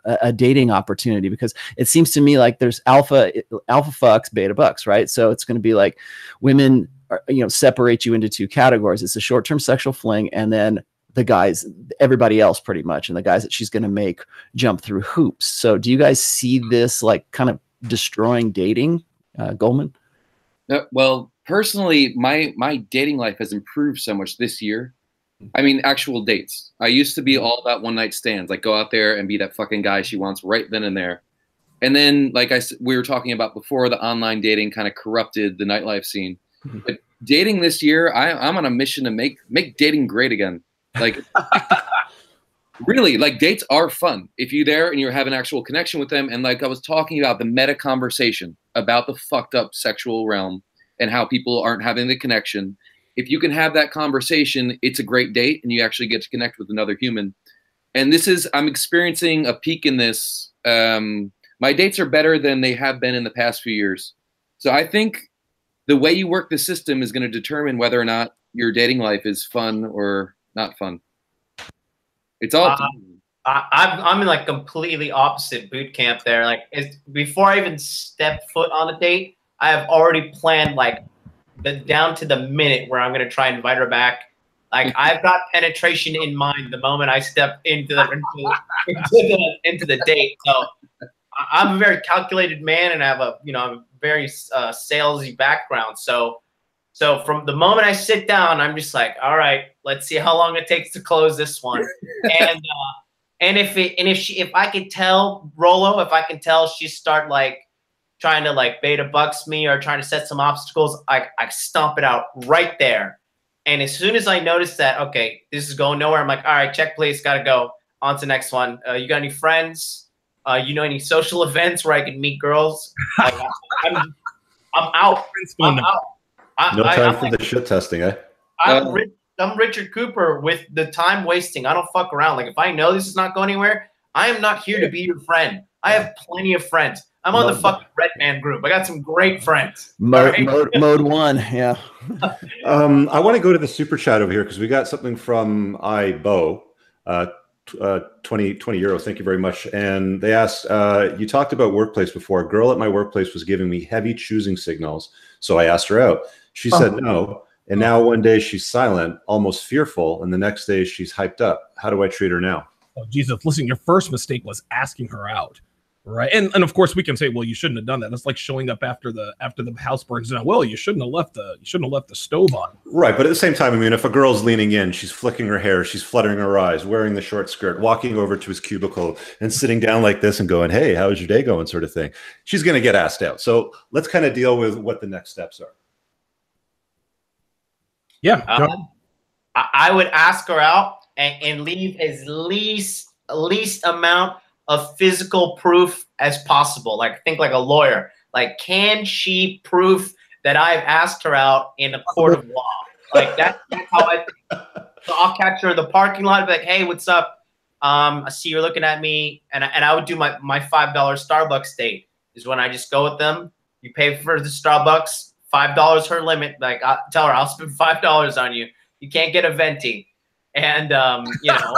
a dating opportunity? Because it seems to me like there's alpha fucks, beta bucks, right? So it's going to be like women are, you know, separate you into 2 categories. It's a short-term sexual fling, and then the guys, everybody else pretty much, and the guys that she's going to make jump through hoops. So do you guys see this like kind of destroying dating, Goldmund? Well, personally, my dating life has improved so much this year. I mean, actual dates. I used to be all about one-night stands, like go out there and be that fucking guy she wants right then and there. And then, like we were talking about before, the online dating kind of corrupted the nightlife scene. But dating this year, I'm on a mission to make dating great again. Like, really, like dates are fun if you're there and you're having an actual connection with them. And like I was talking about, the meta conversation about the fucked up sexual realm and how people aren't having the connection. If you can have that conversation, it's a great date and you actually get to connect with another human. And I'm experiencing a peak in this. My dates are better than they have been in the past few years. So I think the way you work the system is going to determine whether or not your dating life is fun or not fun. It's all. I'm in like completely opposite boot camp there. Like before I even step foot on a date, I have already planned like down to the minute where I'm going to try and invite her back. Like I've got penetration in mind the moment I step into the date. So I'm a very calculated man, and I have a very salesy background. So from the moment I sit down, I'm just like, all right, let's see how long it takes to close this one. And if I could tell Rolo, if I can tell she start like trying to like beta bucks me or trying to set some obstacles, I stomp it out right there. And as soon as I notice that, okay, this is going nowhere, I'm like, all right, check please, gotta go. On to the next one. You got any friends? You know any social events where I can meet girls? I'm out. I'm out. No time for the shit testing, eh? I'm Richard Cooper with the time wasting. I don't fuck around. Like if I know this is not going anywhere, I am not here to be your friend. I have plenty of friends. I'm on the fucking Red Man group. I got some great friends. Mode 1, yeah. I want to go to the super chat over here because we got something from iBo. 20 euros. Thank you very much. And they asked, you talked about workplace before. A girl at my workplace was giving me heavy choosing signals. So I asked her out. She said no. And now one day she's silent, almost fearful. And the next day she's hyped up. How do I treat her now? Oh, Jesus, listen, your first mistake was asking her out. Right. And of course we can say, well, you shouldn't have done that. That's like showing up after the house burns down. Well, you shouldn't have left the stove on. Right. But at the same time, I mean, if a girl's leaning in, she's flicking her hair, she's fluttering her eyes, wearing the short skirt, walking over to his cubicle and sitting down like this and going, hey, how's your day going, sort of thing. She's going to get asked out. So let's kind of deal with what the next steps are. Yeah. I would ask her out and leave as least amount of physical proof as possible. Like, think like a lawyer. Like, can she prove that I've asked her out in a court of law? Like, that's how I think. So I'll catch her in the parking lot and be like, hey, what's up? I see you're looking at me. And I would do my $5 Starbucks date is when I just go with them. You pay for the Starbucks, $5 her limit. Like, I tell her, I'll spend $5 on you. You can't get a venti. And, you know.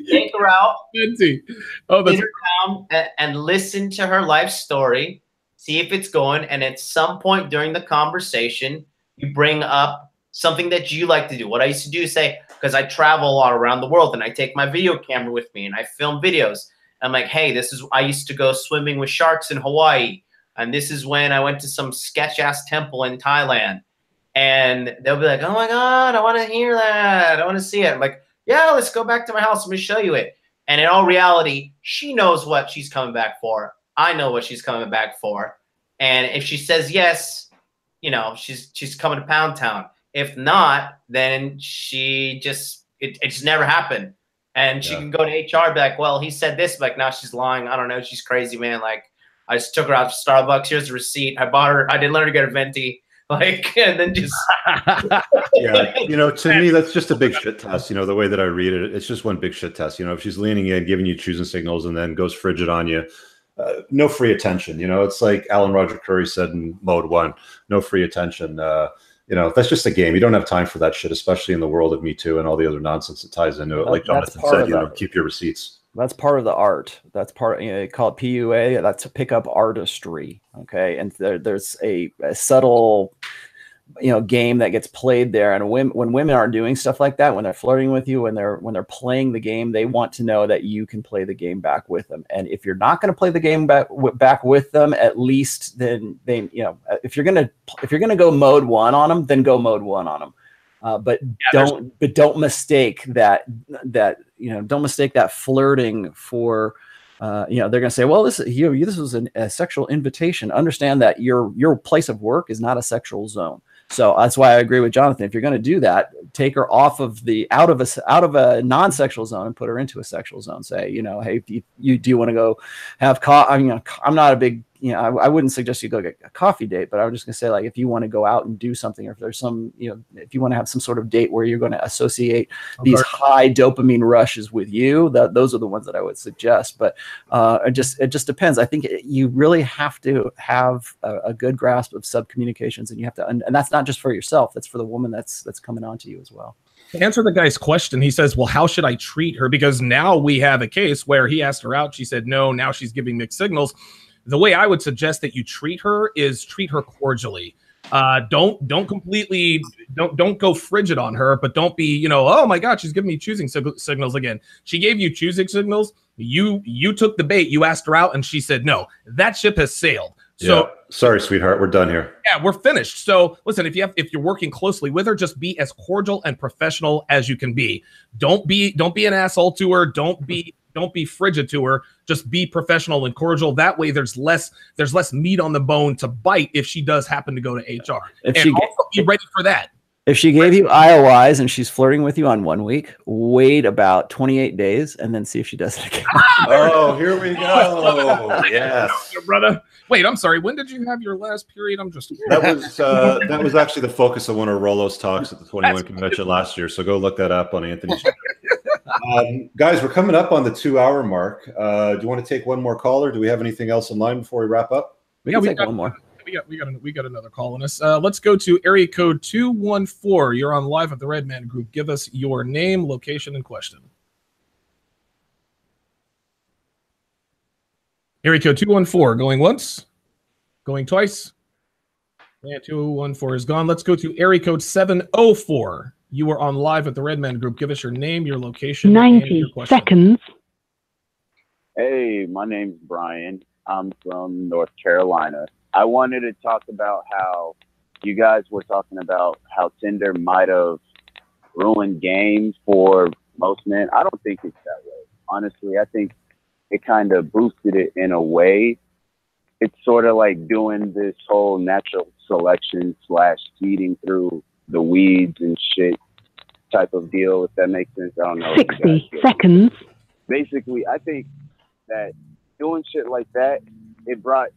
Take her out, oh, sit her down, and listen to her life story, see if it's going. And at some point during the conversation, you bring up something that you like to do. What I used to do is say, because I travel a lot around the world and I take my video camera with me and I film videos. I'm like, hey, I used to go swimming with sharks in Hawaii. And this is when I went to some sketch ass temple in Thailand. And they'll be like, oh my God, I want to hear that. I want to see it. I'm like, yeah, let's go back to my house. Let me show you it. And in all reality, she knows what she's coming back for. I know what she's coming back for. And if she says yes, you know, she's coming to Pound Town. If not, then it just never happened. And she can go to HR and be like, well, he said this. Like, now she's lying. I don't know. She's crazy, man. Like, I just took her out to Starbucks. Here's the receipt. I bought her. I didn't let her get a venti. Like, and then just yeah, you know, to me that's just a big shit test. You know, the way that I read it, it's just one big shit test. You know, if she's leaning in, giving you choosing signals, and then goes frigid on you, no free attention. You know, it's like Alan Roger Curry said in Mode 1, no free attention. You know, that's just a game. You don't have time for that shit, especially in the world of Me Too and all the other nonsense that ties into it. Like Jonathan said, you know, keep your receipts. That's part of the art. That's part, you know, they call it PUA. That's a pickup artistry. Okay. And there's a subtle, you know, game that gets played there. And when women are doing stuff like that, when they're flirting with you, when they're playing the game, they want to know that you can play the game back with them. And if you're not going to play the game back with them, at least then they, you know, if you're going to go Mode 1 on them, then go Mode 1 on them. But don't mistake that you know, don't mistake that flirting for, you know, they're going to say, well, this was a sexual invitation. Understand that your place of work is not a sexual zone. So that's why I agree with Jonathan. If you're going to do that, take her off of out of a non-sexual zone and put her into a sexual zone. Say, you know, hey, do you want to go have coffee? I mean, I'm not a big, you know, I wouldn't suggest you go get a coffee date, but I was just gonna say, like, if you want to go out and do something, or if there's some, you know, if you want to have some sort of date where you're going to associate these high dopamine rushes with you, those are the ones that I would suggest. But it just depends. I think you really have to have a good grasp of sub-communications, and you have to, and that's not just for yourself. That's for the woman that's coming on to you as well. To answer the guy's question, he says, well, how should I treat her? Because now we have a case where he asked her out. She said no. Now she's giving mixed signals. The way I would suggest that you treat her is treat her cordially. Don't go frigid on her, but don't be, you know, oh my God, she's giving me choosing signals again. She gave you choosing signals. You took the bait. You asked her out, and she said no. That ship has sailed. So yeah. Sorry, sweetheart, we're done here. Yeah, we're finished. So listen, if you're working closely with her, just be as cordial and professional as you can be. Don't be an asshole to her. Don't be frigid to her. Just be professional and cordial. That way there's less meat on the bone to bite if she does happen to go to HR. Be ready for that. If she gave you IOIs and she's flirting with you on 1 week, wait about 28 days and then see if she does it again. Oh, here we go. Yes. Brother. Wait, I'm sorry. When did you have your last period? I'm just that was actually the focus of one of Rolo's talks at the 21 convention last year. So go look that up on Anthony's channel. Guys, we're coming up on the 2-hour mark. Do you want to take one more caller? Do we have anything else in line before we wrap up? We got one more. We got another call on us. Let's go to area code 214. You're on live at the Red Man Group. Give us your name, location, and question. Area code 214. Going once, going twice. Yeah, 214 is gone. Let's go to area code 704. You are on live at the Red Man Group. Give us your name, your location, and your question. 90 seconds. Hey, my name's Brian. I'm from North Carolina. I wanted to talk about how you guys were talking about how Tinder might have ruined games for most men. I don't think it's that way. Honestly, I think it kind of boosted it in a way. It's sort of like doing this whole natural selection / feeding through the weeds and shit type of deal, if that makes sense. I don't know. 60 seconds. Basically, I think that doing shit like that, it brought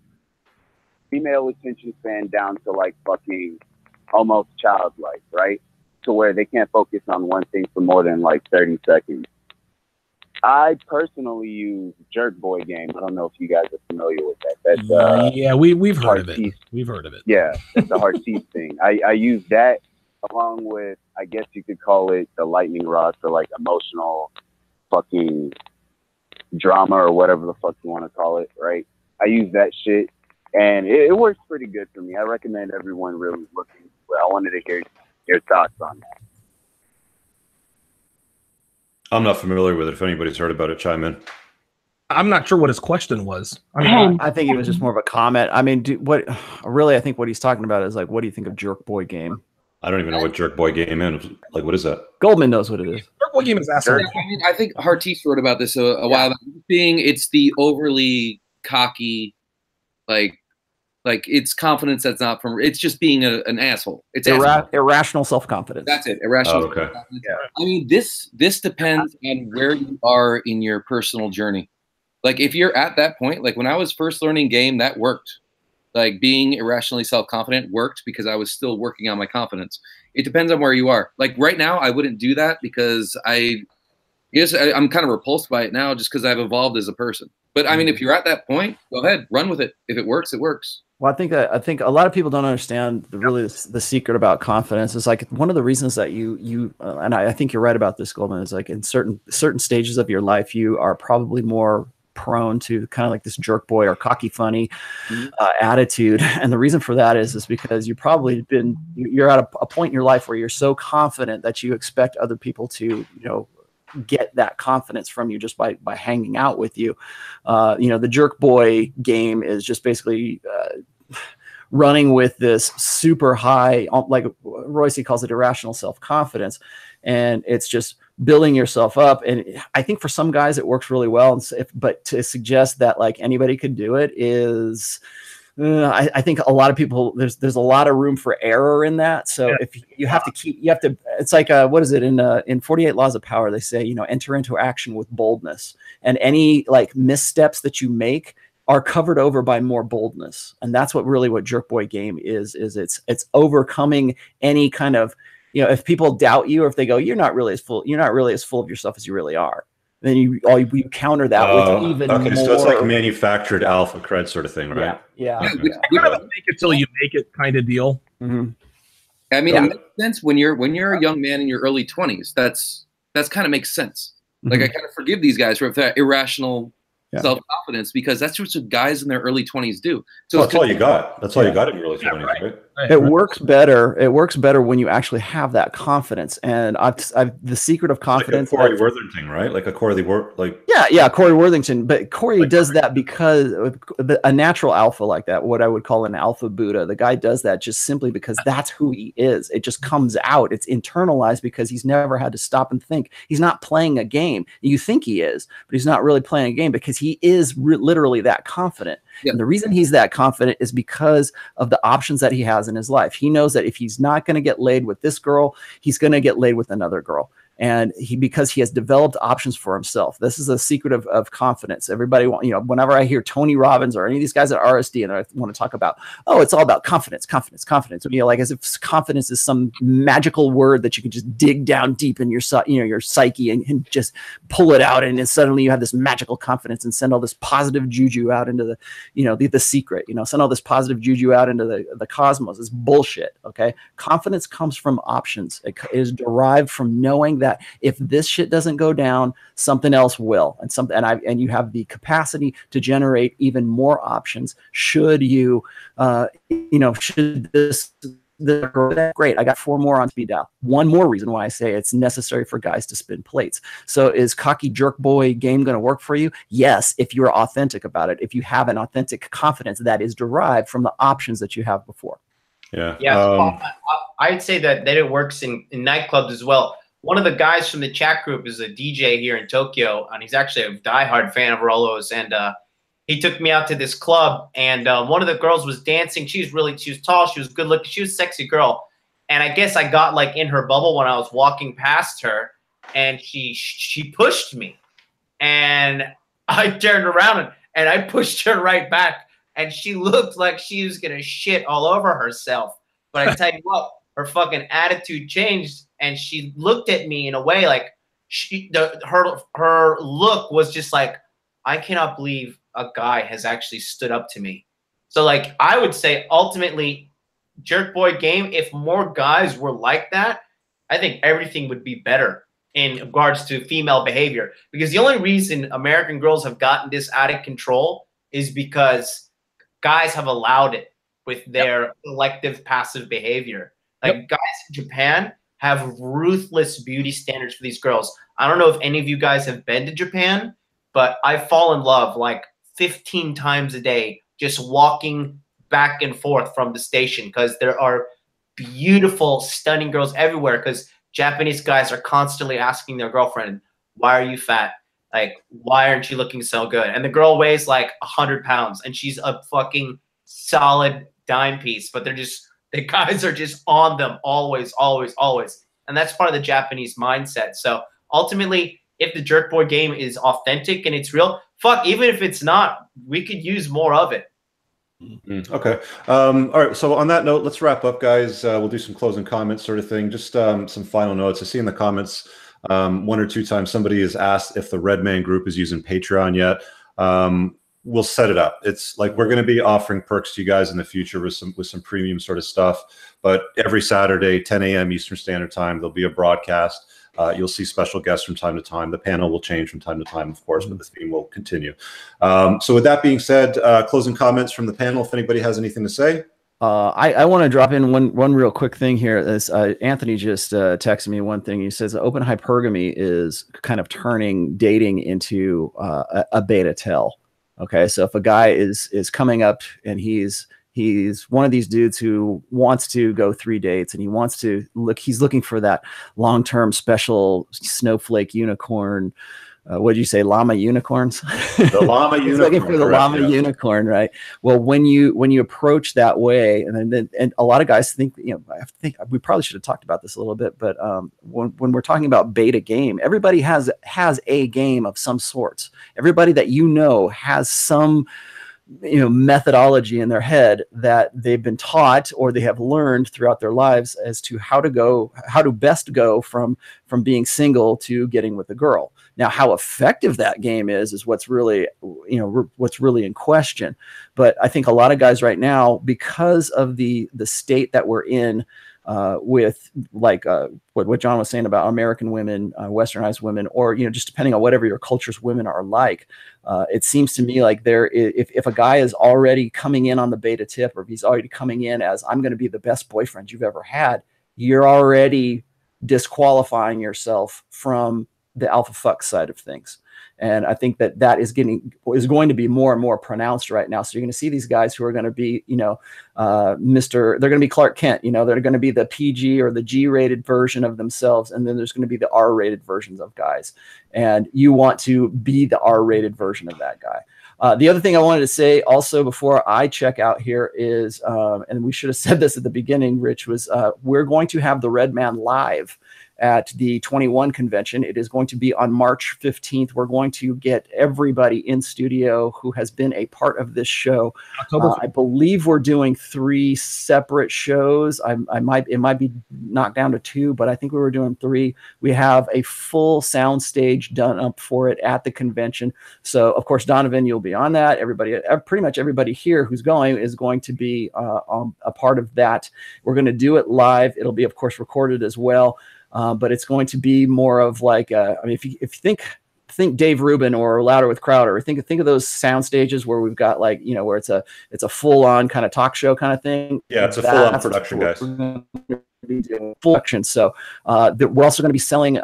female attention span down to like fucking almost childlike, right? To where they can't focus on one thing for more than like 30 seconds. I personally use Jerk Boy game. I don't know if you guys are familiar with that. That's yeah, we've heard of it. We've heard of it. Yeah, it's the Heartsease thing. I use that along with, I guess you could call it the lightning rod for like emotional fucking drama or whatever the fuck you want to call it, right? I use that shit and it works pretty good for me. I recommend everyone really looking. But I wanted to hear your thoughts on that. I'm not familiar with it. If anybody's heard about it, chime in. I'm not sure what his question was. I think it was just more of a comment. I mean, I think what he's talking about is like, what do you think of Jerk Boy game? I don't even know what Jerk Boy game is. Like, what is that? Goldman knows what it is. Jerk Boy game is asshole. I mean, I think Heartsease wrote about this a while back. It's the overly cocky, like it's confidence that's not from. It's just being an asshole. It's irrational self-confidence. That's it. Irrational. Oh, okay. Yeah. I mean, this depends on where you are in your personal journey. Like if you're at that point, like when I was first learning game, that worked. Like being irrationally self-confident worked because I was still working on my confidence. It depends on where you are. Like right now, I wouldn't do that because I'm kind of repulsed by it now just because I've evolved as a person. But I mean, if you're at that point, go ahead, run with it. If it works, it works. Well, I think a lot of people don't understand the secret about confidence. Is like one of the reasons that you and I think you're right about this, Goldman, is like in certain stages of your life, you are probably more prone to kind of like this jerk boy or cocky funny attitude. And the reason for that is because you're at a point in your life where you're so confident that you expect other people to, get that confidence from you just by hanging out with you. The jerk boy game is just basically running with this super high, like Royce calls it, irrational self-confidence. And it's just building yourself up. And I think for some guys it works really well. But to suggest that like anybody could do it is, I think a lot of people, there's a lot of room for error in that. So if you have to, it's like, what is it in 48 Laws of Power? They say, enter into action with boldness, and any like missteps that you make are covered over by more boldness. And that's what Jerk Boy game is it's overcoming any kind of, if people doubt you, or if they go, you're not really as full of yourself as you really are, then you counter that with even more. So it's like manufactured alpha cred sort of thing, right? Yeah. Kind of a make it till you make it kind of deal. Mm-hmm. I mean, it makes sense when you're a young man in your early 20s. That's kind of makes sense. Mm-hmm. Like I kind of forgive these guys for that irrational self-confidence, because that's what guys in their early 20s do. So that's all you got. That's all you got in your early 20s, right? It works better. It works better when you actually have that confidence. And the secret of confidence. Like a Corey Worthington, right? Like a Corey Corey Worthington. But Corey does that because a natural alpha like that, what I would call an alpha Buddha, the guy does that just simply because that's who he is. It just comes out. It's internalized because he's never had to stop and think. He's not playing a game. You think he is, but he's not really playing a game because he is literally that confident. Yeah. And the reason he's that confident is because of the options that he has in his life. He knows that if he's not going to get laid with this girl, he's going to get laid with another girl. And because he has developed options for himself. This is a secret of confidence. Everybody whenever I hear Tony Robbins or any of these guys at RSD and I want to talk about, oh, it's all about confidence, like as if confidence is some magical word that you can just dig down deep in your psyche and just pull it out, and then suddenly you have this magical confidence and send all this positive juju out into the secret, send all this positive juju out into the cosmos. It's bullshit. Okay. Confidence comes from options. It is derived from knowing that if this shit doesn't go down, something else will, and you have the capacity to generate even more options. Should you, should this great, I got 4 more on speed dial. One more reason why I say it's necessary for guys to spin plates. So is cocky jerk boy game going to work for you? Yes, if you're authentic about it. If you have an authentic confidence that is derived from the options that you have before. Yeah. I'd say that it works in nightclubs as well. One of the guys from the chat group is a DJ here in Tokyo, and he's actually a diehard fan of Rolo's. And he took me out to this club, and one of the girls was dancing. She was tall, she was good looking, she was a sexy girl. And I guess I got like in her bubble when I was walking past her, and she pushed me, and I turned around and I pushed her right back, and she looked like she was gonna shit all over herself. But I tell you what, her fucking attitude changed, and she looked at me in a way like her look was just like, I cannot believe a guy has actually stood up to me. So like I would say ultimately jerk boy game, if more guys were like that, I think everything would be better in regards to female behavior. Because the only reason American girls have gotten this out of control is because guys have allowed it with their collective passive behavior. Like guys in Japan have ruthless beauty standards for these girls. I don't know if any of you guys have been to Japan, but I fall in love like 15 times a day just walking back and forth from the station, because there are beautiful, stunning girls everywhere, because Japanese guys are constantly asking their girlfriend, why are you fat? Like, why aren't you looking so good? And the girl weighs like 100 pounds and she's a fucking solid dime piece, but the guys are just on them always, always, always. And that's part of the Japanese mindset. So ultimately, if the jerk boy game is authentic and it's real, fuck, even if it's not, we could use more of it. Okay. All right. So on that note, let's wrap up, guys. We'll do some closing comments sort of thing. Just some final notes. I see in the comments 1 or 2 times somebody has asked if the Red Man group is using Patreon yet. We'll set it up. It's like we're going to be offering perks to you guys in the future with some premium sort of stuff. But every Saturday, 10 a.m. Eastern Standard Time, there'll be a broadcast. You'll see special guests from time to time. The panel will change from time to time, of course, but the theme will continue. So with that being said, closing comments from the panel, if anybody has anything to say. I want to drop in one real quick thing here. As Anthony just texted me one thing. He says open hypergamy is kind of turning dating into a beta tell. Okay, so if a guy is coming up and he's one of these dudes who wants to go 3 dates and he's looking for that long-term special snowflake unicorn. What'd you say? Llama unicorns? The llama unicorn. Looking for the llama unicorn, right? Well, when you approach that way, and a lot of guys think, I think we probably should have talked about this a little bit, but when we're talking about beta game, everybody has a game of some sorts. Everybody that has some methodology in their head that they've been taught or they have learned throughout their lives as to how to best go from being single to getting with a girl. Now, how effective that game is what's really in question. But I think a lot of guys right now, because of the state that we're in, with like what John was saying about American women, Westernized women, or just depending on whatever your culture's women are like, it seems to me like if a guy is already coming in on the beta tip, or if he's already coming in as I'm going to be the best boyfriend you've ever had, you're already disqualifying yourself from the alpha fuck side of things. And I think that is going to be more and more pronounced right now. So you're going to see these guys who are going to be, they're going to be Clark Kent, they're going to be the PG or the G-rated version of themselves. And then there's going to be the R-rated versions of guys. And you want to be the R-rated version of that guy. The other thing I wanted to say also before I check out here is, and we should have said this at the beginning, Rich, was we're going to have the Red Man live at the 21 convention. It is going to be on March 15th. We're going to get everybody in studio who has been a part of this show. I believe we're doing 3 separate shows. It might be knocked down to 2, but I think we were doing 3. We have a full sound stage done up for it at the convention. So of course, Donovan, you'll be on that. Everybody, pretty much everybody here who's going is going to be a part of that. We're going to do it live. It'll be, of course, recorded as well. But it's going to be more of like, I mean, if you think Dave Rubin or Louder with Crowder, think of those sound stages where we've got like, you know, where it's a full on kind of talk show kind of thing. Yeah, it's a full on production, guys. Full action. So we're also going to be selling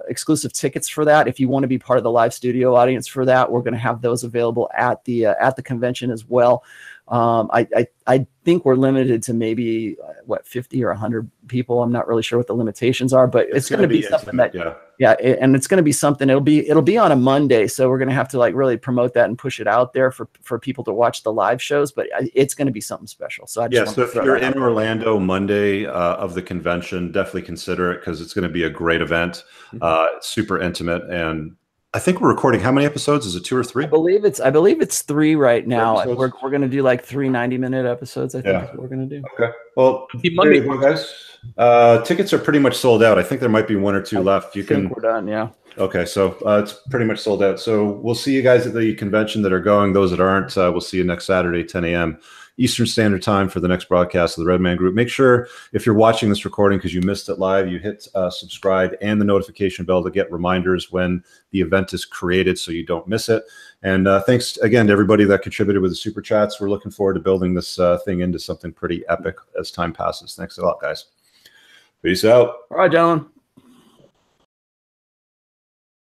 exclusive tickets for that. If you want to be part of the live studio audience for that, we're going to have those available at the convention as well. I think we're limited to maybe 50 or 100 people. I'm not really sure what the limitations are, but it's going to be something that, and it's going to be something. It'll be on a Monday, so we're going to have to like really promote that and push it out there for people to watch the live shows. But it's going to be something special. So so if you're in Orlando Monday of the convention, definitely consider it because it's going to be a great event, super intimate, and I think we're recording how many episodes? Is it 2 or 3? I believe it's 3 right now. We're going to do like 3 90-minute episodes. I think is what we're going to do. Okay. Well, there you go, guys. Tickets are pretty much sold out. I think there might be 1 or 2 left. I think we're done. Yeah. Okay, so it's pretty much sold out. So we'll see you guys at the convention that are going. Those that aren't, we'll see you next Saturday, 10 a.m. Eastern Standard Time for the next broadcast of the Red Man Group. Make sure if you're watching this recording because you missed it live, you hit subscribe and the notification bell to get reminders when the event is created so you don't miss it. And thanks again to everybody that contributed with the super chats. We're looking forward to building this thing into something pretty epic as time passes. Thanks a lot, guys. Peace out. All right, gentlemen.